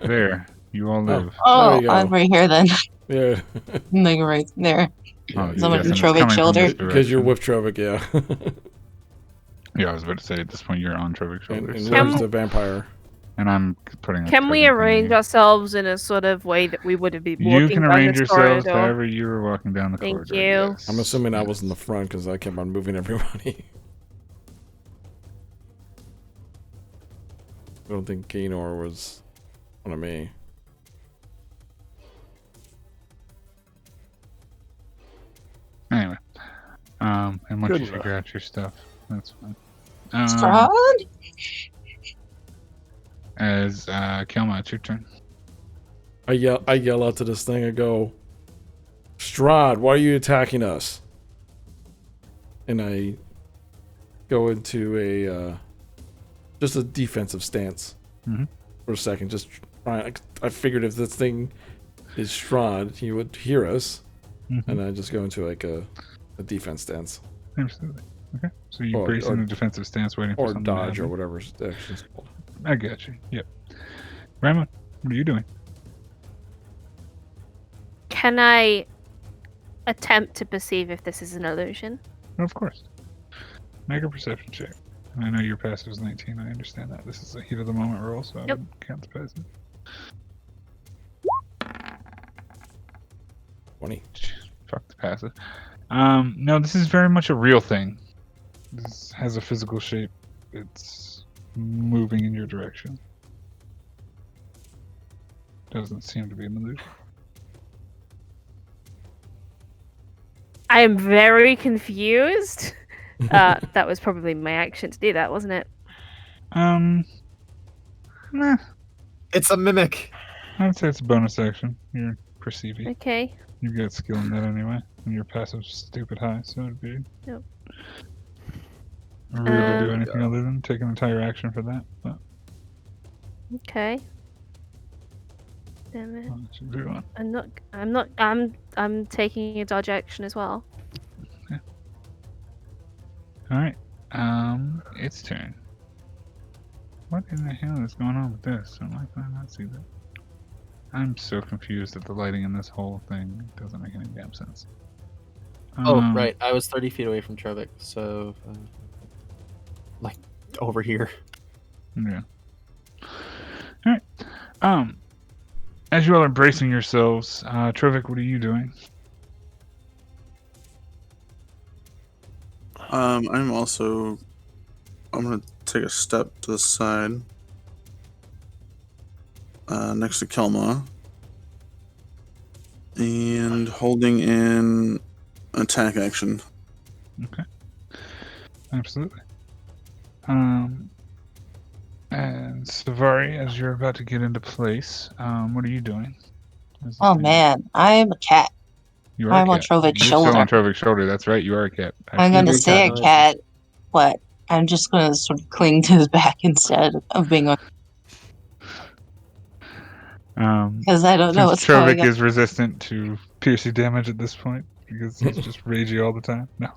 Speaker 1: There. You all live.
Speaker 8: Oh,
Speaker 2: There you go.
Speaker 8: I'm right here then.
Speaker 2: Yeah.
Speaker 8: Like right there.
Speaker 1: Oh,
Speaker 8: So I'm
Speaker 1: yes,
Speaker 8: on
Speaker 1: and it's
Speaker 8: Trovic's
Speaker 1: coming from
Speaker 8: shoulder.
Speaker 1: this
Speaker 2: Because you're
Speaker 1: direction.
Speaker 2: with Trovic, yeah.
Speaker 1: Yeah, I was about to say, at this point, you're on Trovic's
Speaker 2: and
Speaker 1: shoulders.
Speaker 2: where's the vampire?
Speaker 1: And I'm putting a
Speaker 3: Can we
Speaker 1: token from
Speaker 3: arrange
Speaker 1: you.
Speaker 3: ourselves in a sort of way that we would be walking
Speaker 1: You can
Speaker 3: down
Speaker 1: arrange
Speaker 3: this
Speaker 1: yourselves
Speaker 3: corridor?
Speaker 1: however you were walking down the
Speaker 3: Thank
Speaker 1: corridor.
Speaker 3: you.
Speaker 1: Yes.
Speaker 2: I'm assuming I was in the front because I kept on moving everybody. I don't think Gaynor was one of me.
Speaker 1: Anyway, and once
Speaker 5: Good
Speaker 1: you
Speaker 5: enough.
Speaker 1: figure out your stuff, that's fine.
Speaker 8: Strahd?
Speaker 1: As Kelma, it's your turn.
Speaker 2: I yell out to this thing. I go, Strahd, why are you attacking us? And I go into a just a defensive stance for a second. Just trying. I figured if this thing is Strahd, he would hear us, and I just go into like a defense stance.
Speaker 1: Absolutely. Okay. So you
Speaker 2: Or-
Speaker 1: brace
Speaker 2: or-
Speaker 1: in a defensive stance, waiting for
Speaker 2: Or
Speaker 1: something
Speaker 2: dodge
Speaker 1: to
Speaker 2: or
Speaker 1: happen.
Speaker 2: whatever the action's called.
Speaker 1: I got you. Yep. Ramon, what are you doing?
Speaker 3: Can I attempt to perceive if this is an illusion?
Speaker 1: Of course. Make a perception check. And I know your passive is 19. I understand that. This is a heat of the moment roll, so I
Speaker 3: Yep.
Speaker 1: wouldn't count the passive.
Speaker 2: 20.
Speaker 1: Fuck the passive. No, this is very much a real thing. This has a physical shape. It's moving in your direction. Doesn't seem to be an illusion.
Speaker 3: I am very confused. That was probably my action to do that, wasn't it?
Speaker 1: Nah,
Speaker 4: It's a mimic.
Speaker 1: I'd say it's a bonus action. You're perceiving.
Speaker 3: Okay.
Speaker 1: You've got skill in that anyway, and your passive's stupid high, so it'd be
Speaker 3: Yep.
Speaker 1: rude to do anything other than take an entire action for that. But
Speaker 3: Okay. Damn it.
Speaker 1: what should do it?
Speaker 3: I'm taking a dodge action as well.
Speaker 1: All right. Its turn. What in the hell is going on with this? Why can I not see that? I'm so confused at the lighting in this whole thing. It doesn't make any damn sense.
Speaker 4: Right. I was 30 feet away from Trovik, so like over here.
Speaker 1: Yeah. All right. As you all are bracing yourselves, Trovik, what are you doing?
Speaker 7: I'm gonna take a step to the side, next to Kelma, and holding in attack action.
Speaker 1: Okay. Absolutely. And Savari, as you're about to get into place, what are you doing?
Speaker 8: Oh man, I'm a cat.
Speaker 1: You are
Speaker 8: I'm
Speaker 1: a
Speaker 8: on
Speaker 1: cat.
Speaker 8: Trovik's
Speaker 1: You're still
Speaker 8: shoulder.
Speaker 1: on Trovik's shoulder. That's right. You are a cat.
Speaker 8: I'm gonna
Speaker 4: You're a
Speaker 8: stay a
Speaker 4: cat.
Speaker 8: cat, but I'm just gonna sort of cling to his back instead of being on. Because I don't know what's going
Speaker 1: Trovik
Speaker 8: on.
Speaker 1: is resistant to piercing damage at this point because he's just ragey all the time. No.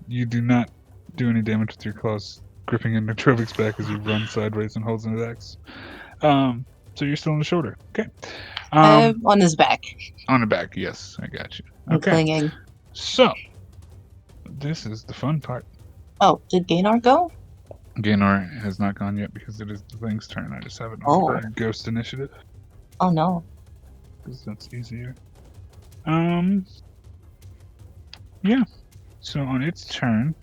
Speaker 1: You do not do any damage with your claws gripping into Trovik's back as you run sideways and holds an axe. So you're still on the shoulder. Okay.
Speaker 8: I'm on his back.
Speaker 1: On the back, yes. I got you.
Speaker 8: I'm
Speaker 1: Okay.
Speaker 8: clinging.
Speaker 1: So, this is the fun part.
Speaker 8: Oh, did Gainar go?
Speaker 1: Gaynor has not gone yet because it is the thing's turn. I just have it
Speaker 8: Oh.
Speaker 1: on Ghost Initiative
Speaker 8: Oh no.
Speaker 1: because that's easier. Yeah. So on its turn,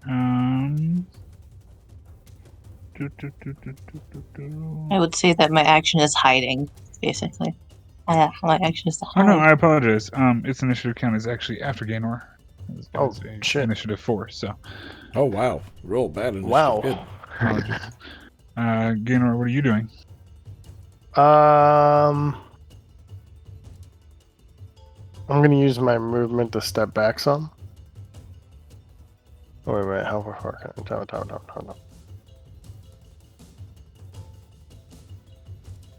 Speaker 8: I would say that my action is hiding, basically. My action is to
Speaker 1: Oh
Speaker 8: hide.
Speaker 1: no, I apologize. Its initiative count is actually after Gaynor. It's
Speaker 5: shit.
Speaker 1: Initiative 4. So.
Speaker 2: Oh wow, real bad. Initiative.
Speaker 5: Wow.
Speaker 2: Good.
Speaker 1: Apologies. Gaynor, what are you doing?
Speaker 5: I'm gonna use my movement to step back some. Oh, wait, how far can I? Down.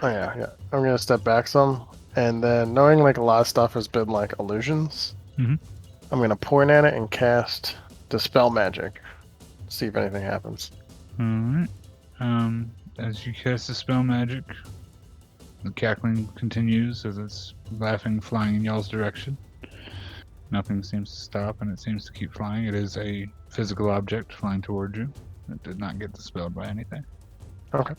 Speaker 5: Oh yeah. I'm gonna step back some, and then knowing like a lot of stuff has been like illusions,
Speaker 1: Mhm.
Speaker 5: I'm gonna point at it and cast Dispel Magic. See if anything happens.
Speaker 1: Alright. As you cast the spell magic, the cackling continues as it's laughing, flying in y'all's direction. Nothing seems to stop, and it seems to keep flying. It is a physical object flying towards you. It did not get dispelled by anything.
Speaker 5: Okay.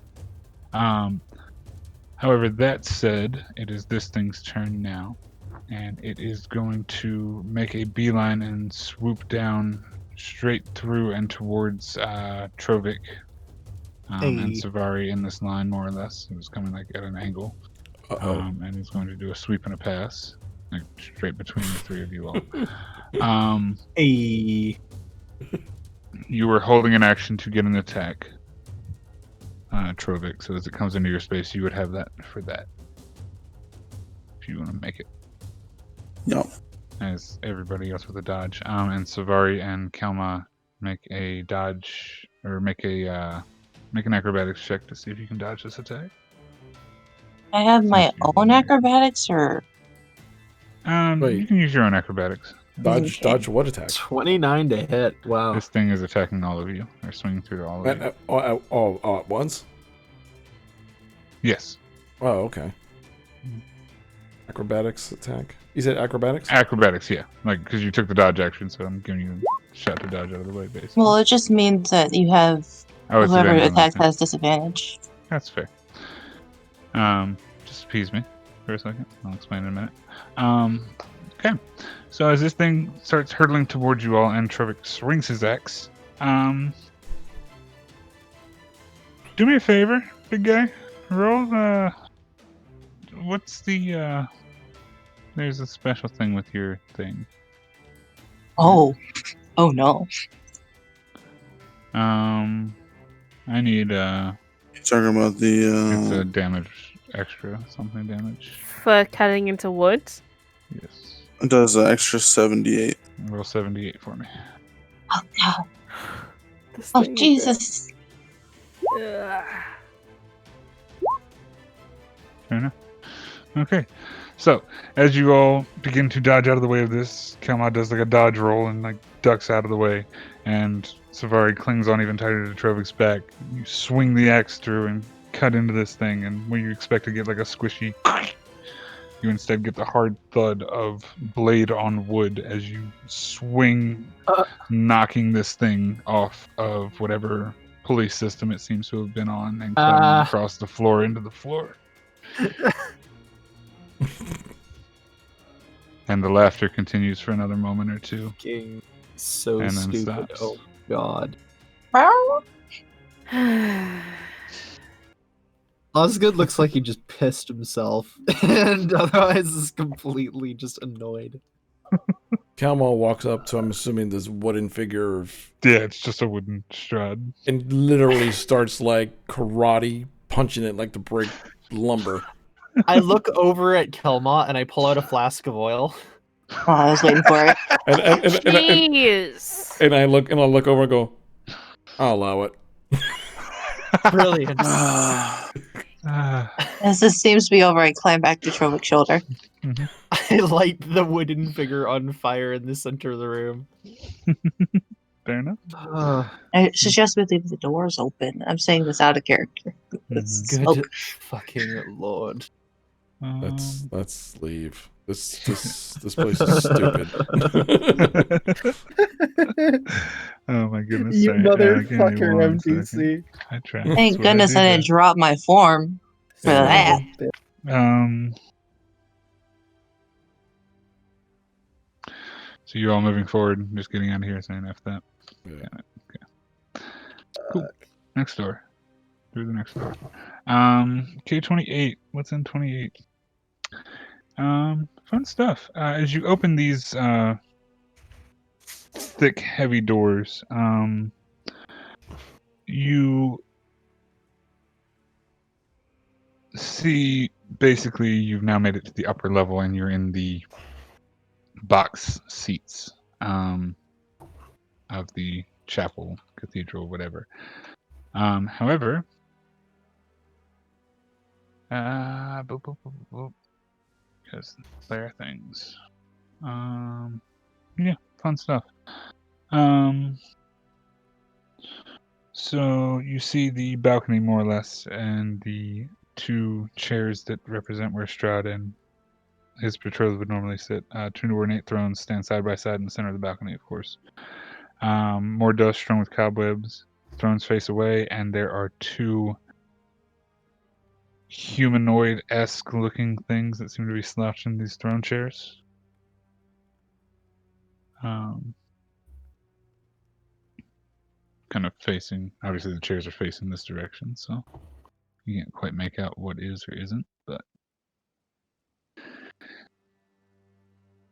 Speaker 1: However, that said, it is this thing's turn now, and it is going to make a beeline and swoop down straight through and towards Trovik and Savari in this line, more or less. It was coming like at an angle. And he's going to do a sweep and a pass, like straight between the three of you all. You were holding an action to get an attack, Trovik, so as it comes into your space, you would have that for that. If you want to make it.
Speaker 7: Yep.
Speaker 1: As everybody else with a dodge. And Savari and Kelma make a dodge, or make an acrobatics check to see if you can dodge this attack.
Speaker 8: I have my own acrobatics, or
Speaker 2: Wait.
Speaker 1: You can use your own acrobatics.
Speaker 2: Dodge what attack?
Speaker 4: 29 to hit. Wow.
Speaker 1: This thing is attacking all of you, or swinging through to all of you.
Speaker 2: At once?
Speaker 1: Yes.
Speaker 2: Oh, okay. Acrobatics attack. You said acrobatics?
Speaker 1: Acrobatics, yeah. Like, because you took the dodge action, so I'm giving you a shot to dodge out of the way, basically.
Speaker 8: well, it just means that you have
Speaker 1: It's
Speaker 8: whoever
Speaker 1: advantage on
Speaker 8: attacks
Speaker 1: that.
Speaker 8: has disadvantage.
Speaker 1: That's fair. Just appease me for a second. I'll explain in a minute. Okay. So as this thing starts hurtling towards you all, and Trovik swings his axe, do me a favor, big guy. Roll. What's the? There's a special thing with your thing.
Speaker 8: Oh no.
Speaker 1: I need
Speaker 7: You're talking about
Speaker 1: it's a
Speaker 7: the
Speaker 1: damage extra something damage.
Speaker 3: For cutting into wood?
Speaker 1: Yes.
Speaker 7: It does an extra 78.
Speaker 1: Roll 78 for me.
Speaker 8: Oh no!
Speaker 3: This
Speaker 8: Oh
Speaker 3: thing is
Speaker 8: Jesus!
Speaker 3: Ugh.
Speaker 1: Fair enough. Okay. So, as you all begin to dodge out of the way of this, Kelma does like a dodge roll and like ducks out of the way, and Savari clings on even tighter to Trovik's back. You swing the axe through and cut into this thing, and where you expect to get like a squishy, you instead get the hard thud of blade on wood as you swing, knocking this thing off of whatever pulley system it seems to have been on and cutting across the floor into the floor. And the laughter continues for another moment or two.
Speaker 4: Fucking so
Speaker 1: And then
Speaker 4: stupid.
Speaker 1: stops.
Speaker 4: Oh god. Osgood looks like he just pissed himself, and otherwise is completely just annoyed.
Speaker 2: Kalmar walks up to, I'm assuming, this wooden figure of,
Speaker 1: Yeah, it's just a wooden strad.
Speaker 2: and literally starts like karate punching it like to break lumber.
Speaker 4: I look over at Kelma and I pull out a flask of oil.
Speaker 8: Oh, I was waiting for it.
Speaker 3: Jeez.
Speaker 2: And I look over and go, I'll allow it.
Speaker 4: Brilliant.
Speaker 8: As this seems to be over, I climb back to Trovik's shoulder.
Speaker 4: I light the wooden figure on fire in the center of the room.
Speaker 1: Fair enough.
Speaker 8: I suggest we leave the doors open. I'm saying this out of character. It's
Speaker 4: Good
Speaker 8: smoke.
Speaker 4: fucking lord.
Speaker 2: Let's leave. This place is stupid.
Speaker 1: Oh my goodness.
Speaker 4: You
Speaker 1: sorry.
Speaker 4: motherfucker,
Speaker 1: Give me 1
Speaker 4: MTC.
Speaker 1: second. I tried.
Speaker 8: Thank
Speaker 1: That's what
Speaker 8: goodness I didn't
Speaker 1: do
Speaker 8: drop my form for
Speaker 2: Yeah.
Speaker 8: that.
Speaker 1: best. So you're all moving forward, just getting out of here, saying F that.
Speaker 2: Yeah.
Speaker 1: Okay. Cool. Next door. Through the next door. K28. What's in 28? Fun stuff. As you open these thick, heavy doors, you see basically you've now made it to the upper level and you're in the box seats of the chapel, cathedral, whatever. However, because there are things. Yeah, fun stuff. So you see the balcony more or less, and the two chairs that represent where Strahd and his betrothed would normally sit. Two ornate thrones stand side by side in the center of the balcony, of course. More dust strewn with cobwebs. Thrones face away, and there are two humanoid-esque looking things that seem to be slouched in these throne chairs. Kind of facing, obviously the chairs are facing this direction, so you can't quite make out what is or isn't, but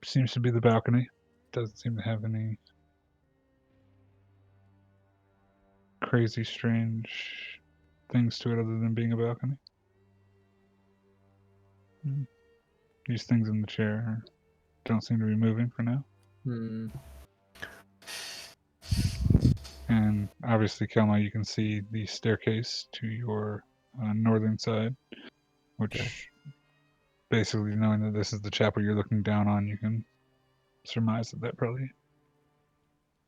Speaker 1: seems to be the balcony. Doesn't seem to have any crazy, strange things to it other than being a balcony. These things in the chair don't seem to be moving for now. And obviously, Kelma, you can see the staircase to your northern side, which basically, knowing that this is the chapel you're looking down on, you can surmise that probably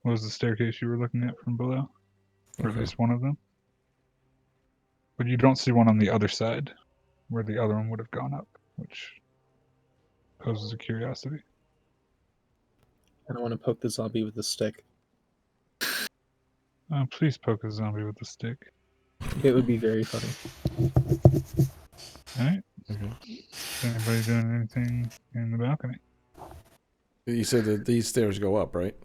Speaker 1: was the staircase you were looking at from below, or at least one of them. But you don't see one on the other side, where the other one would have gone up, which poses a curiosity.
Speaker 4: I don't want to poke the zombie with a stick.
Speaker 1: Please poke a zombie with a stick.
Speaker 4: It would be very funny.
Speaker 1: Alright. Is anybody doing anything in the balcony?
Speaker 2: You said that these stairs go up, right?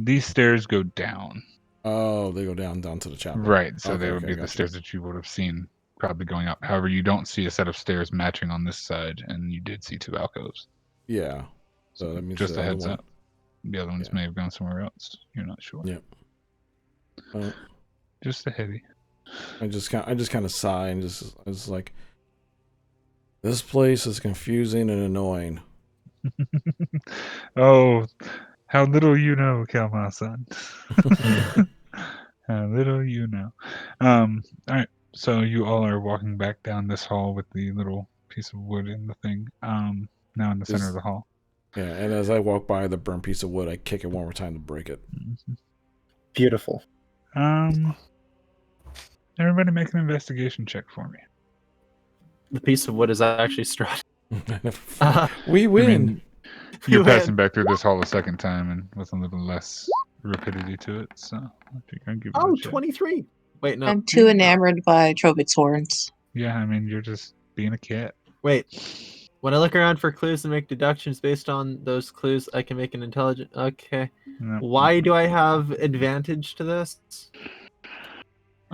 Speaker 1: These stairs go down.
Speaker 2: Oh, they go down to the chapel.
Speaker 1: Right, so
Speaker 2: Okay,
Speaker 1: they would be
Speaker 2: gotcha.
Speaker 1: the stairs that you would have seen probably going up. However, you don't see a set of stairs matching on this side, and you did see two alcoves.
Speaker 2: Yeah. So that means
Speaker 1: just
Speaker 2: the
Speaker 1: a
Speaker 2: other
Speaker 1: heads
Speaker 2: one-
Speaker 1: up. The other ones may have gone somewhere else. You're not sure.
Speaker 2: Yeah.
Speaker 1: Just a heady.
Speaker 2: I just kind of sigh and just like, This place is confusing and annoying.
Speaker 1: Oh, how little you know, Kalma-san. How little you know. All right. So you all are walking back down this hall with the little piece of wood in the thing. Now in the center of the hall.
Speaker 2: Yeah, and as I walk by the burnt piece of wood, I kick it one more time to break it.
Speaker 4: Beautiful.
Speaker 1: Everybody make an investigation check for me.
Speaker 4: The piece of wood is actually Strahd.
Speaker 2: We win.
Speaker 1: I mean, you're
Speaker 4: You
Speaker 1: passing
Speaker 4: win.
Speaker 1: back through this hall a second time and with a little less rapidity to it, so I think I'll give it
Speaker 4: Oh,
Speaker 1: a check.
Speaker 4: 23. Wait, no.
Speaker 8: I'm too enamored by Trovik's horns.
Speaker 1: Yeah, I mean, you're just being a cat.
Speaker 4: Wait. When I look around for clues and make deductions based on those clues, I can make an intelligent... Okay.
Speaker 1: No.
Speaker 4: Why do I have advantage to this?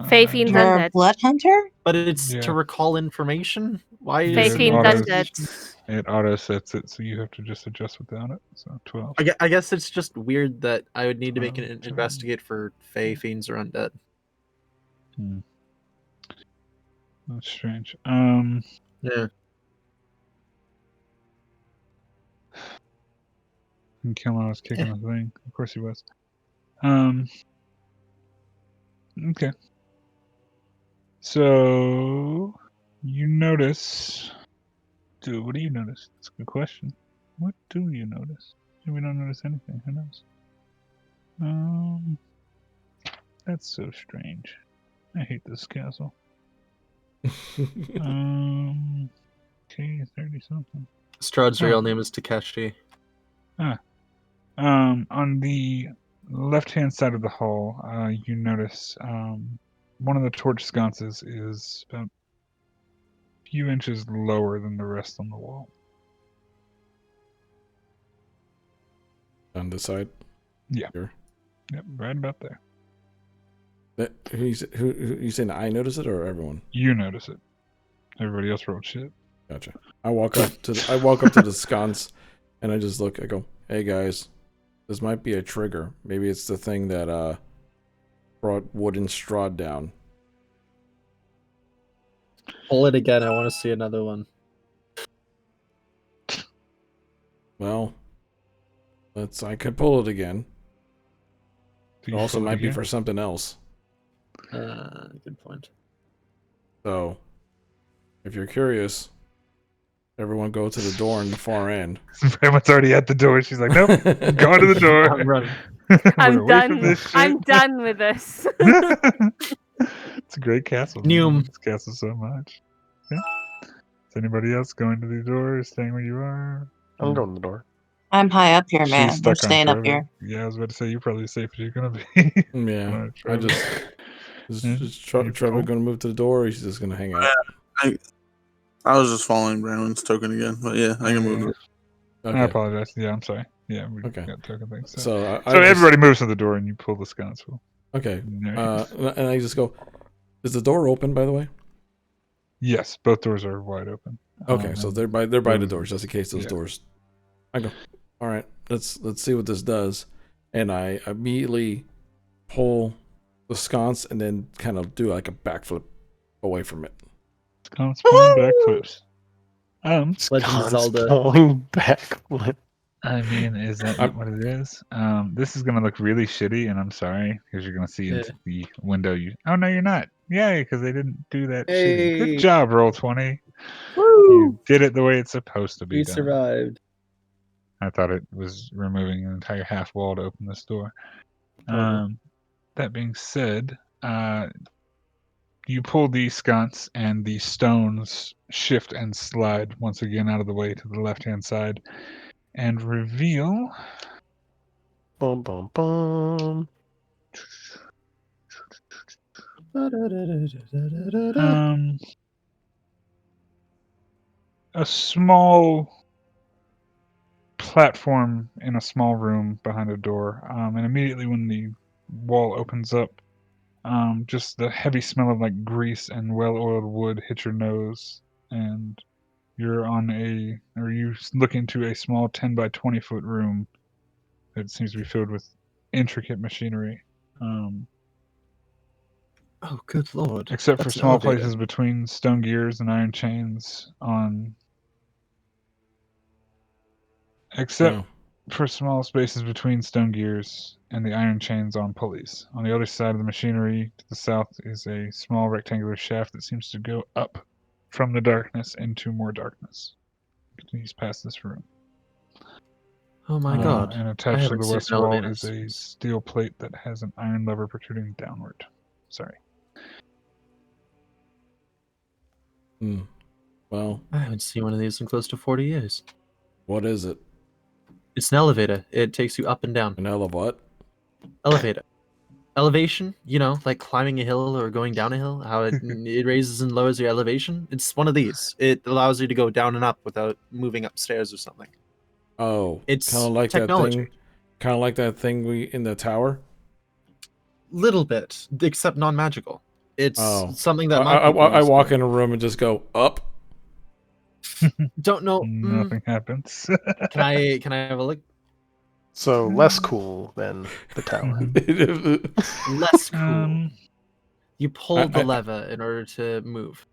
Speaker 3: Fae Fiends
Speaker 8: You're a
Speaker 3: Undead.
Speaker 8: blood hunter?
Speaker 4: But it's
Speaker 1: Yeah.
Speaker 4: to recall information? Why
Speaker 1: Yeah,
Speaker 4: is
Speaker 3: Fae
Speaker 1: it
Speaker 3: Fiends
Speaker 1: autos-
Speaker 3: Undead.
Speaker 1: It auto sets it, so you have to just adjust without it. So 12.
Speaker 4: I guess it's just weird that I would need to make an
Speaker 1: 12.
Speaker 4: investigate for Fae Fiends or Undead.
Speaker 1: That's strange.
Speaker 4: Yeah.
Speaker 1: And Killmonger was kicking the thing. Of course he was. Okay. So you notice. Dude, what do you notice? That's a good question. What do you notice? Maybe we don't notice anything. Who knows? That's so strange. I hate this castle. Okay, 30 something.
Speaker 4: Strahd's real name is Takeshi.
Speaker 1: On the left-hand side of the hall, you notice one of the torch sconces is about a few inches lower than the rest on the wall.
Speaker 2: On this side?
Speaker 1: Yeah.
Speaker 2: Here.
Speaker 1: Yep, right about there.
Speaker 2: Who you saying I notice it or everyone?
Speaker 1: You notice it. Everybody else rolled shit.
Speaker 2: Gotcha. I walk up to the sconce and I just look. I go, "Hey guys, this might be a trigger. Maybe it's the thing that brought wood and Strahd down."
Speaker 4: Pull it again. I want to see another one.
Speaker 2: Well, I could pull it again.
Speaker 1: Do
Speaker 2: It
Speaker 1: you
Speaker 2: also
Speaker 1: pull it
Speaker 2: might be
Speaker 1: again?
Speaker 2: for something else.
Speaker 4: Good point.
Speaker 2: So, if you're curious, everyone go to the door in the far end.
Speaker 1: Grandma's already at the door. She's like, nope, going to the door.
Speaker 4: I'm running.
Speaker 3: I'm
Speaker 1: We're away from
Speaker 3: done.
Speaker 1: this shit.
Speaker 3: I'm done with this.
Speaker 1: It's a great castle. man. I
Speaker 4: Noom.
Speaker 1: love this castle so much. Yeah. Is anybody else going to the door or staying where you are?
Speaker 5: I'm going to the door.
Speaker 8: I'm high up here,
Speaker 1: She's
Speaker 8: man. I'm
Speaker 1: stuck on
Speaker 8: staying up
Speaker 1: forever.
Speaker 8: here.
Speaker 1: Yeah, I was about to say, you're probably as safe as you're going to be.
Speaker 2: Yeah,
Speaker 1: Alright,
Speaker 2: I
Speaker 1: Trevor.
Speaker 2: is Trevor
Speaker 1: cool?
Speaker 2: going to move to the door, or he's just going to hang out?
Speaker 7: I was just following Brandon's token again, but yeah, I can move it.
Speaker 2: Okay.
Speaker 1: I apologize. Yeah, I'm sorry. Yeah, we
Speaker 2: Okay.
Speaker 1: got token things. So,
Speaker 2: So
Speaker 1: everybody moves to the door and you pull the sconce.
Speaker 2: Okay.
Speaker 1: Nice.
Speaker 2: And I just go, "Is the door open, by the way?"
Speaker 1: Yes, both doors are wide open.
Speaker 2: Okay, so
Speaker 1: and
Speaker 2: they're by the
Speaker 1: those-
Speaker 2: doors, just in case those
Speaker 1: yeah.
Speaker 2: doors. I go, "All right, let's see what this does," and I immediately pull the sconce and then kind of do like a backflip away from it.
Speaker 1: Sconce pulling backflips.
Speaker 4: Legend of Zelda.
Speaker 5: Pulling backflip.
Speaker 1: I mean, is that not what it is? This is gonna look really shitty, and I'm sorry because you're gonna see into the window. Oh no, you're not. Yay, because they didn't do that shitty. Good
Speaker 4: Hey.
Speaker 1: job, Roll20.
Speaker 4: Woo!
Speaker 1: You did it the way it's supposed to be
Speaker 4: We
Speaker 1: done.
Speaker 4: survived.
Speaker 1: I thought it was removing an entire half wall to open this door. That being said, you pull the sconce and the stones shift and slide once again out of the way to the left-hand side and reveal
Speaker 5: Boom, boom, boom.
Speaker 1: a small platform in a small room behind a door. And immediately when the wall opens up, just the heavy smell of like grease and well-oiled wood hits your nose, and you look into a small 10 by 20 foot room that seems to be filled with intricate machinery.
Speaker 4: Oh, good lord!
Speaker 1: Except for
Speaker 4: That's an
Speaker 1: small
Speaker 4: elevator.
Speaker 1: places between stone gears and iron chains on. Except
Speaker 2: Oh.
Speaker 1: for small spaces between stone gears and the iron chains on pulleys. On the other side of the machinery to the south is a small rectangular shaft that seems to go up from the darkness into more darkness. Continues past this room.
Speaker 4: Oh my god!
Speaker 1: And
Speaker 4: I
Speaker 1: attached to
Speaker 4: haven't
Speaker 1: the
Speaker 4: seen
Speaker 1: west
Speaker 4: an
Speaker 1: wall
Speaker 4: elevator
Speaker 1: is a
Speaker 4: since-
Speaker 1: steel plate that has an iron lever protruding downward. Sorry.
Speaker 2: Well,
Speaker 4: I haven't seen one of these in close to 40 years.
Speaker 2: what is it?
Speaker 4: It's an elevator. It takes you up and down.
Speaker 2: An what?
Speaker 4: Elevator. Elevation, you know, like climbing a hill or going down a hill, how it raises and lowers your elevation. It's one of these. It allows you to go down and up without moving upstairs or something.
Speaker 2: Oh,
Speaker 4: It's
Speaker 2: kind of like
Speaker 4: technology.
Speaker 2: that thing. Kind of like that thing we in the tower.
Speaker 4: Little bit, except non-magical. It's
Speaker 2: Oh,
Speaker 4: something that my
Speaker 2: I
Speaker 4: people used to
Speaker 2: walk
Speaker 4: do.
Speaker 2: in a room and just go up.
Speaker 4: Don't know.
Speaker 1: Nothing happens.
Speaker 4: Can I have a look?
Speaker 5: So less cool than the tower.
Speaker 4: Less cool. You pull the
Speaker 2: I-
Speaker 4: lever in order to move.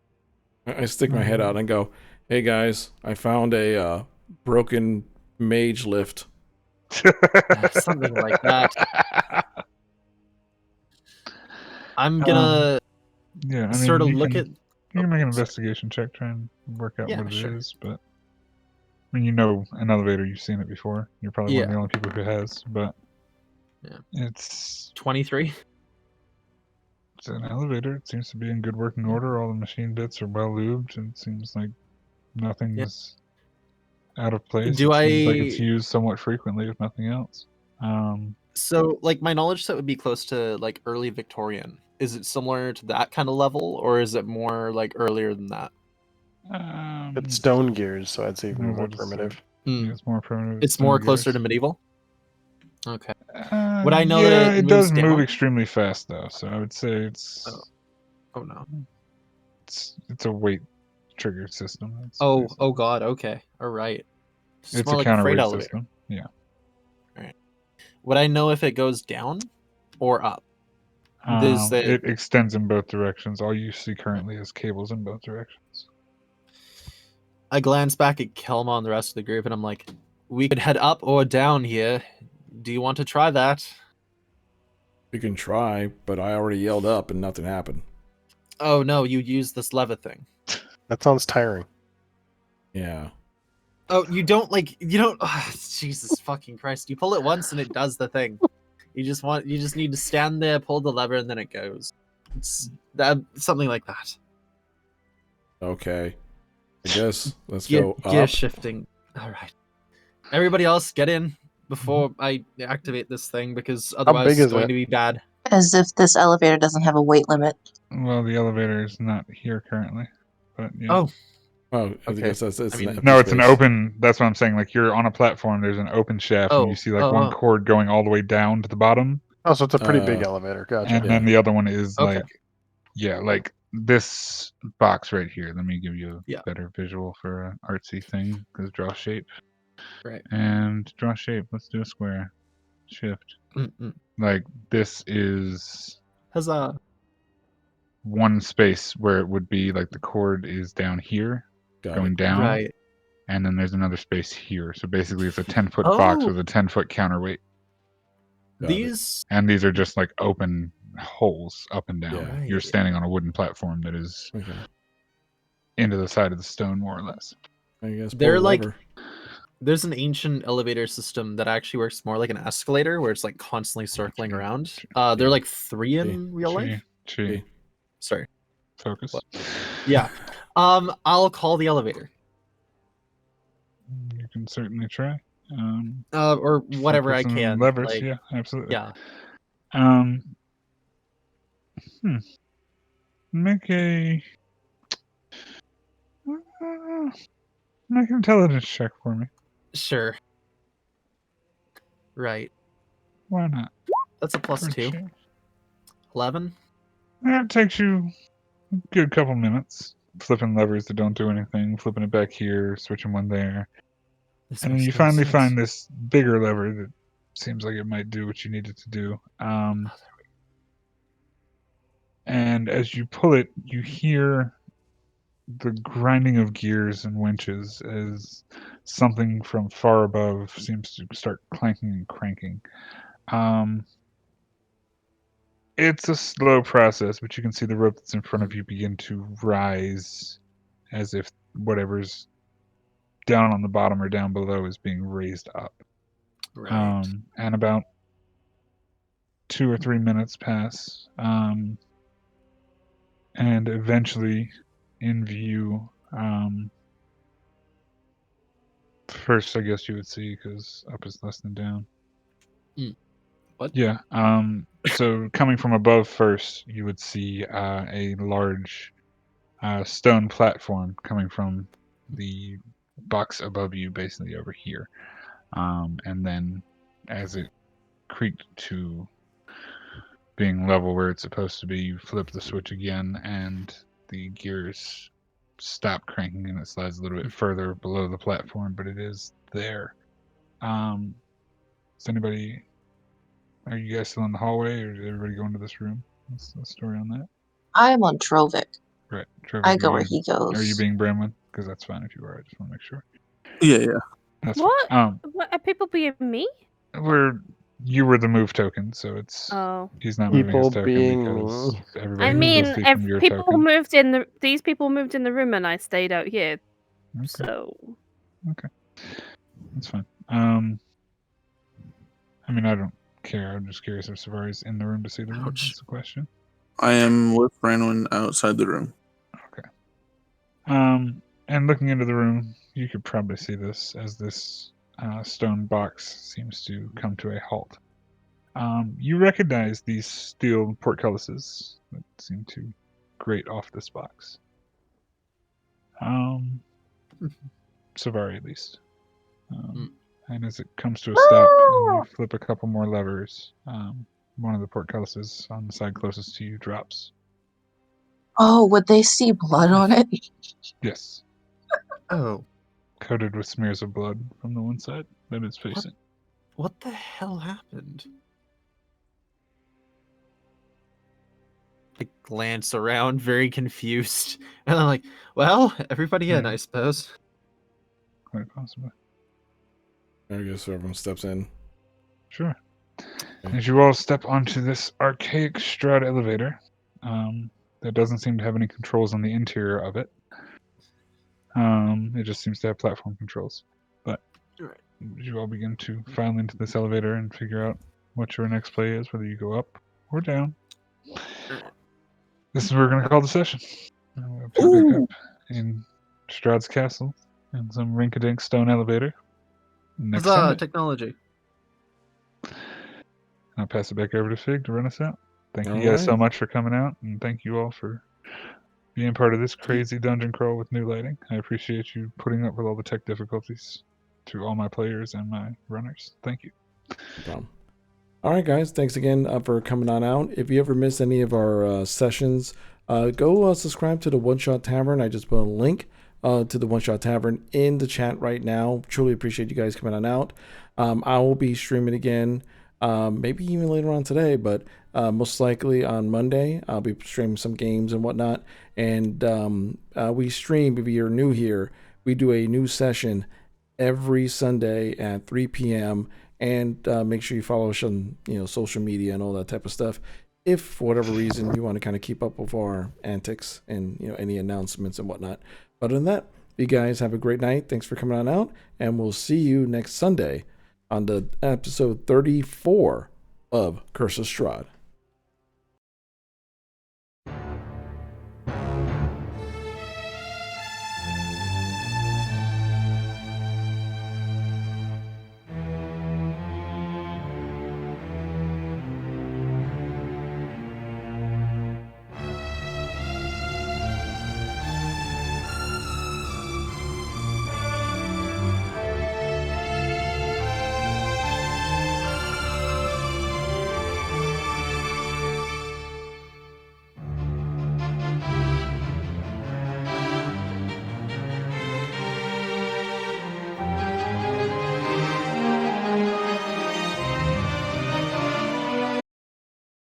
Speaker 2: I stick my head out and go, "Hey guys, I found a broken mage lift."
Speaker 4: Something like that. I'm gonna
Speaker 1: Yeah, I mean,
Speaker 4: sort of
Speaker 1: you
Speaker 4: look
Speaker 1: can,
Speaker 4: at.
Speaker 1: you can make an
Speaker 4: sorry.
Speaker 1: investigation check, try and work out
Speaker 4: Yeah,
Speaker 1: what it
Speaker 4: sure.
Speaker 1: is, but I mean, you know an elevator, you've seen it before. You're probably one of the
Speaker 4: Yeah.
Speaker 1: only people who has, but
Speaker 4: Yeah.
Speaker 1: it's
Speaker 4: 23.
Speaker 1: an elevator. It seems to be in good working order. All the machine bits are well lubed, and it seems like nothing's out of place.
Speaker 4: Do
Speaker 1: it seems like it's
Speaker 4: I-
Speaker 1: used somewhat frequently, if nothing else.
Speaker 4: So, like, my knowledge set would be close to like early Victorian. Is it similar to that kind of level, or is it more like earlier than that?
Speaker 5: It's stone gears, so I'd say even
Speaker 1: I was
Speaker 5: more
Speaker 1: about to say,
Speaker 5: primitive.
Speaker 1: yeah, it's more primitive.
Speaker 4: It's more closer to medieval. Okay. Would I know
Speaker 1: yeah,
Speaker 4: that it
Speaker 1: does
Speaker 4: moves
Speaker 1: move
Speaker 4: down?
Speaker 1: extremely fast though, so I would say it's
Speaker 4: Oh no.
Speaker 1: it's a weight trigger system. It's
Speaker 4: Oh
Speaker 1: basically-
Speaker 4: god. Okay. All right.
Speaker 1: it's
Speaker 4: more
Speaker 1: a
Speaker 4: like a freight
Speaker 1: counterweight
Speaker 4: elevator.
Speaker 1: system. Yeah.
Speaker 4: Would I know if it goes down or up? Does that-
Speaker 1: It extends in both directions. All you see currently is cables in both directions.
Speaker 4: I glance back at Kelma and the rest of the group, and I'm like, "We could head up or down here. Do you want to try that?"
Speaker 2: You can try, but I already yelled up and nothing happened.
Speaker 4: Oh no, you use this lever thing.
Speaker 5: That sounds tiring.
Speaker 2: Yeah.
Speaker 4: Oh, you don't Jesus fucking Christ. You pull it once and it does the thing. You just need to stand there, pull the lever, and then it goes. It's that something like that.
Speaker 2: Okay. I guess let's
Speaker 4: Gear
Speaker 2: go up.
Speaker 4: shifting. Alright. Everybody else get in before I activate this thing, because otherwise
Speaker 5: big
Speaker 4: it's
Speaker 5: is
Speaker 4: going
Speaker 5: it?
Speaker 4: to be bad.
Speaker 8: As if this elevator doesn't have a weight limit.
Speaker 1: Well, the elevator is not here currently, but yeah.
Speaker 4: Oh,
Speaker 2: Oh, I
Speaker 4: Okay.
Speaker 2: guess it's
Speaker 4: I
Speaker 2: an
Speaker 4: mean-
Speaker 2: empty
Speaker 1: No, it's an
Speaker 2: space.
Speaker 1: open. That's what I'm saying. Like you're on a platform. There's an open shaft, and
Speaker 4: Oh,
Speaker 1: you see like one
Speaker 4: oh.
Speaker 1: cord going all the way down to the bottom,
Speaker 5: Oh, so it's a pretty big
Speaker 2: Uh,
Speaker 5: elevator. Gotcha.
Speaker 1: and then the other one is
Speaker 4: Okay.
Speaker 1: like, yeah, like this box right here. Let me give you a
Speaker 4: Yeah.
Speaker 1: better visual for an artsy thing. Because draw shape.
Speaker 4: Right.
Speaker 1: And draw shape. Let's do a square. Shift.
Speaker 4: Mm-mm.
Speaker 1: Like this is
Speaker 4: Huzzah.
Speaker 1: one space where it would be like the cord is down here,
Speaker 2: Got
Speaker 1: going
Speaker 2: it.
Speaker 1: down,
Speaker 4: Right.
Speaker 1: and then there's another space here. So basically, it's a 10-foot box
Speaker 4: Oh.
Speaker 1: with a 10-foot counterweight,
Speaker 2: Got it.
Speaker 4: These
Speaker 1: and these are just like open holes up and down.
Speaker 2: Yeah.
Speaker 1: You're
Speaker 4: Right.
Speaker 1: standing on a wooden platform that is
Speaker 2: Okay.
Speaker 1: into the side of the stone, more or less.
Speaker 2: I guess
Speaker 4: They're
Speaker 2: pull the
Speaker 4: like-
Speaker 2: lever.
Speaker 4: there's an ancient elevator system that actually works more like an escalator, where it's like constantly circling around. They're like 3 in real life.
Speaker 1: Chi,
Speaker 4: Sorry.
Speaker 1: focus.
Speaker 4: What? Yeah. I'll call the elevator.
Speaker 1: You can certainly try.
Speaker 4: Or whatever I
Speaker 1: focus on
Speaker 4: can.
Speaker 1: Levers,
Speaker 4: like,
Speaker 1: yeah, absolutely.
Speaker 4: Yeah.
Speaker 1: Make a make an intelligence check for me.
Speaker 4: Sure. Right.
Speaker 1: Why not?
Speaker 4: That's a plus
Speaker 1: For
Speaker 4: 2.
Speaker 1: Chi.
Speaker 4: 11.
Speaker 1: That takes you a good couple minutes. Flipping levers that don't do anything, flipping it back here, switching one there.
Speaker 4: This
Speaker 1: And then
Speaker 4: makes
Speaker 1: you
Speaker 4: no
Speaker 1: finally
Speaker 4: sense.
Speaker 1: find this bigger lever that seems like it might do what you need it to do. And as you pull it, you hear the grinding of gears and winches as something from far above seems to start clanking and cranking. It's a slow process, but you can see the rope that's in front of you begin to rise as if whatever's down on the bottom or down below is being raised up.
Speaker 4: Right.
Speaker 1: And about 2 or 3 minutes pass. And eventually, in view, first, I guess you would see, because up is less than down.
Speaker 4: What?
Speaker 1: Yeah. So coming from above first, you would see a large stone platform coming from the box above you, basically over here. And then as it creaked to being level where it's supposed to be, you flip the switch again, and the gears stop cranking, and it slides a little bit further below the platform, but it is there. Is anybody? Are you guys still in the hallway, or did everybody go into this room? What's the story on that?
Speaker 8: I'm on Trovic.
Speaker 1: Right, Trevor.
Speaker 8: I go where he goes.
Speaker 1: Are you being Bramwin? Because that's fine if you are. I just want to make sure.
Speaker 7: Yeah.
Speaker 1: That's
Speaker 3: What?
Speaker 1: fine.
Speaker 3: What are people being me?
Speaker 1: You were the move token, so it's
Speaker 3: Oh.
Speaker 1: he's not moving his
Speaker 5: People
Speaker 1: token
Speaker 5: being
Speaker 1: because
Speaker 5: me.
Speaker 1: everybody
Speaker 3: I
Speaker 1: can
Speaker 3: mean,
Speaker 1: still see
Speaker 3: if
Speaker 1: from your
Speaker 3: people
Speaker 1: token.
Speaker 3: moved in the these people moved in the room and I stayed out here.
Speaker 1: Okay.
Speaker 3: So
Speaker 1: Okay, that's fine. I mean, I don't care. I'm just curious if Savari's in the room to see the room.
Speaker 4: Ouch.
Speaker 1: That's the question.
Speaker 7: I am with Branwyn outside the room.
Speaker 1: Okay. And looking into the room, you could probably see this as this stone box seems to come to a halt. You recognize these steel portcullises that seem to grate off this box. Savari, at least. And as it comes to a stop, and you flip a couple more levers, one of the portcullises on the side closest to you drops.
Speaker 8: Oh, would they see blood on it?
Speaker 1: Yes.
Speaker 4: Oh.
Speaker 1: Coated with smears of blood from the one side that it's facing.
Speaker 4: What the hell happened? I glance around, very confused, and I'm like, "Well, everybody in, I suppose."
Speaker 1: Quite possibly.
Speaker 2: I guess everyone steps in.
Speaker 1: Sure. As you all step onto this archaic Strahd elevator, that doesn't seem to have any controls on the interior of it. It just seems to have platform controls. But you all begin to file into this elevator and figure out what your next play is, whether you go up or down. This is where we're going to call the session. We'll pick back up in Strahd's castle in some rink-a-dink stone elevator. Next Sunday.
Speaker 4: Technology.
Speaker 1: I'll pass it back over to Fig to run us out. Thank you
Speaker 2: All
Speaker 1: guys so
Speaker 2: right.
Speaker 1: much for coming out, and thank you all for being part of this crazy dungeon crawl with new lighting. I appreciate you putting up with all the tech difficulties to all my players and my runners. Thank you.
Speaker 2: No problem. All right, guys. Thanks again for coming on out. If you ever miss any of our sessions, go subscribe to the One Shot Tavern. I just put a link to the One Shot Tavern in the chat right now. Truly appreciate you guys coming on out. I will be streaming again, maybe even later on today, but most likely on Monday. I'll be streaming some games and whatnot. And we stream, if you're new here, we do a new session every Sunday at 3 p.m. And make sure you follow us on social media and all that type of stuff. If for whatever reason you want to kind of keep up with our antics and any announcements and whatnot. But other than that, you guys have a great night. Thanks for coming on out, and we'll see you next Sunday on the episode 34 of Curse of Strahd.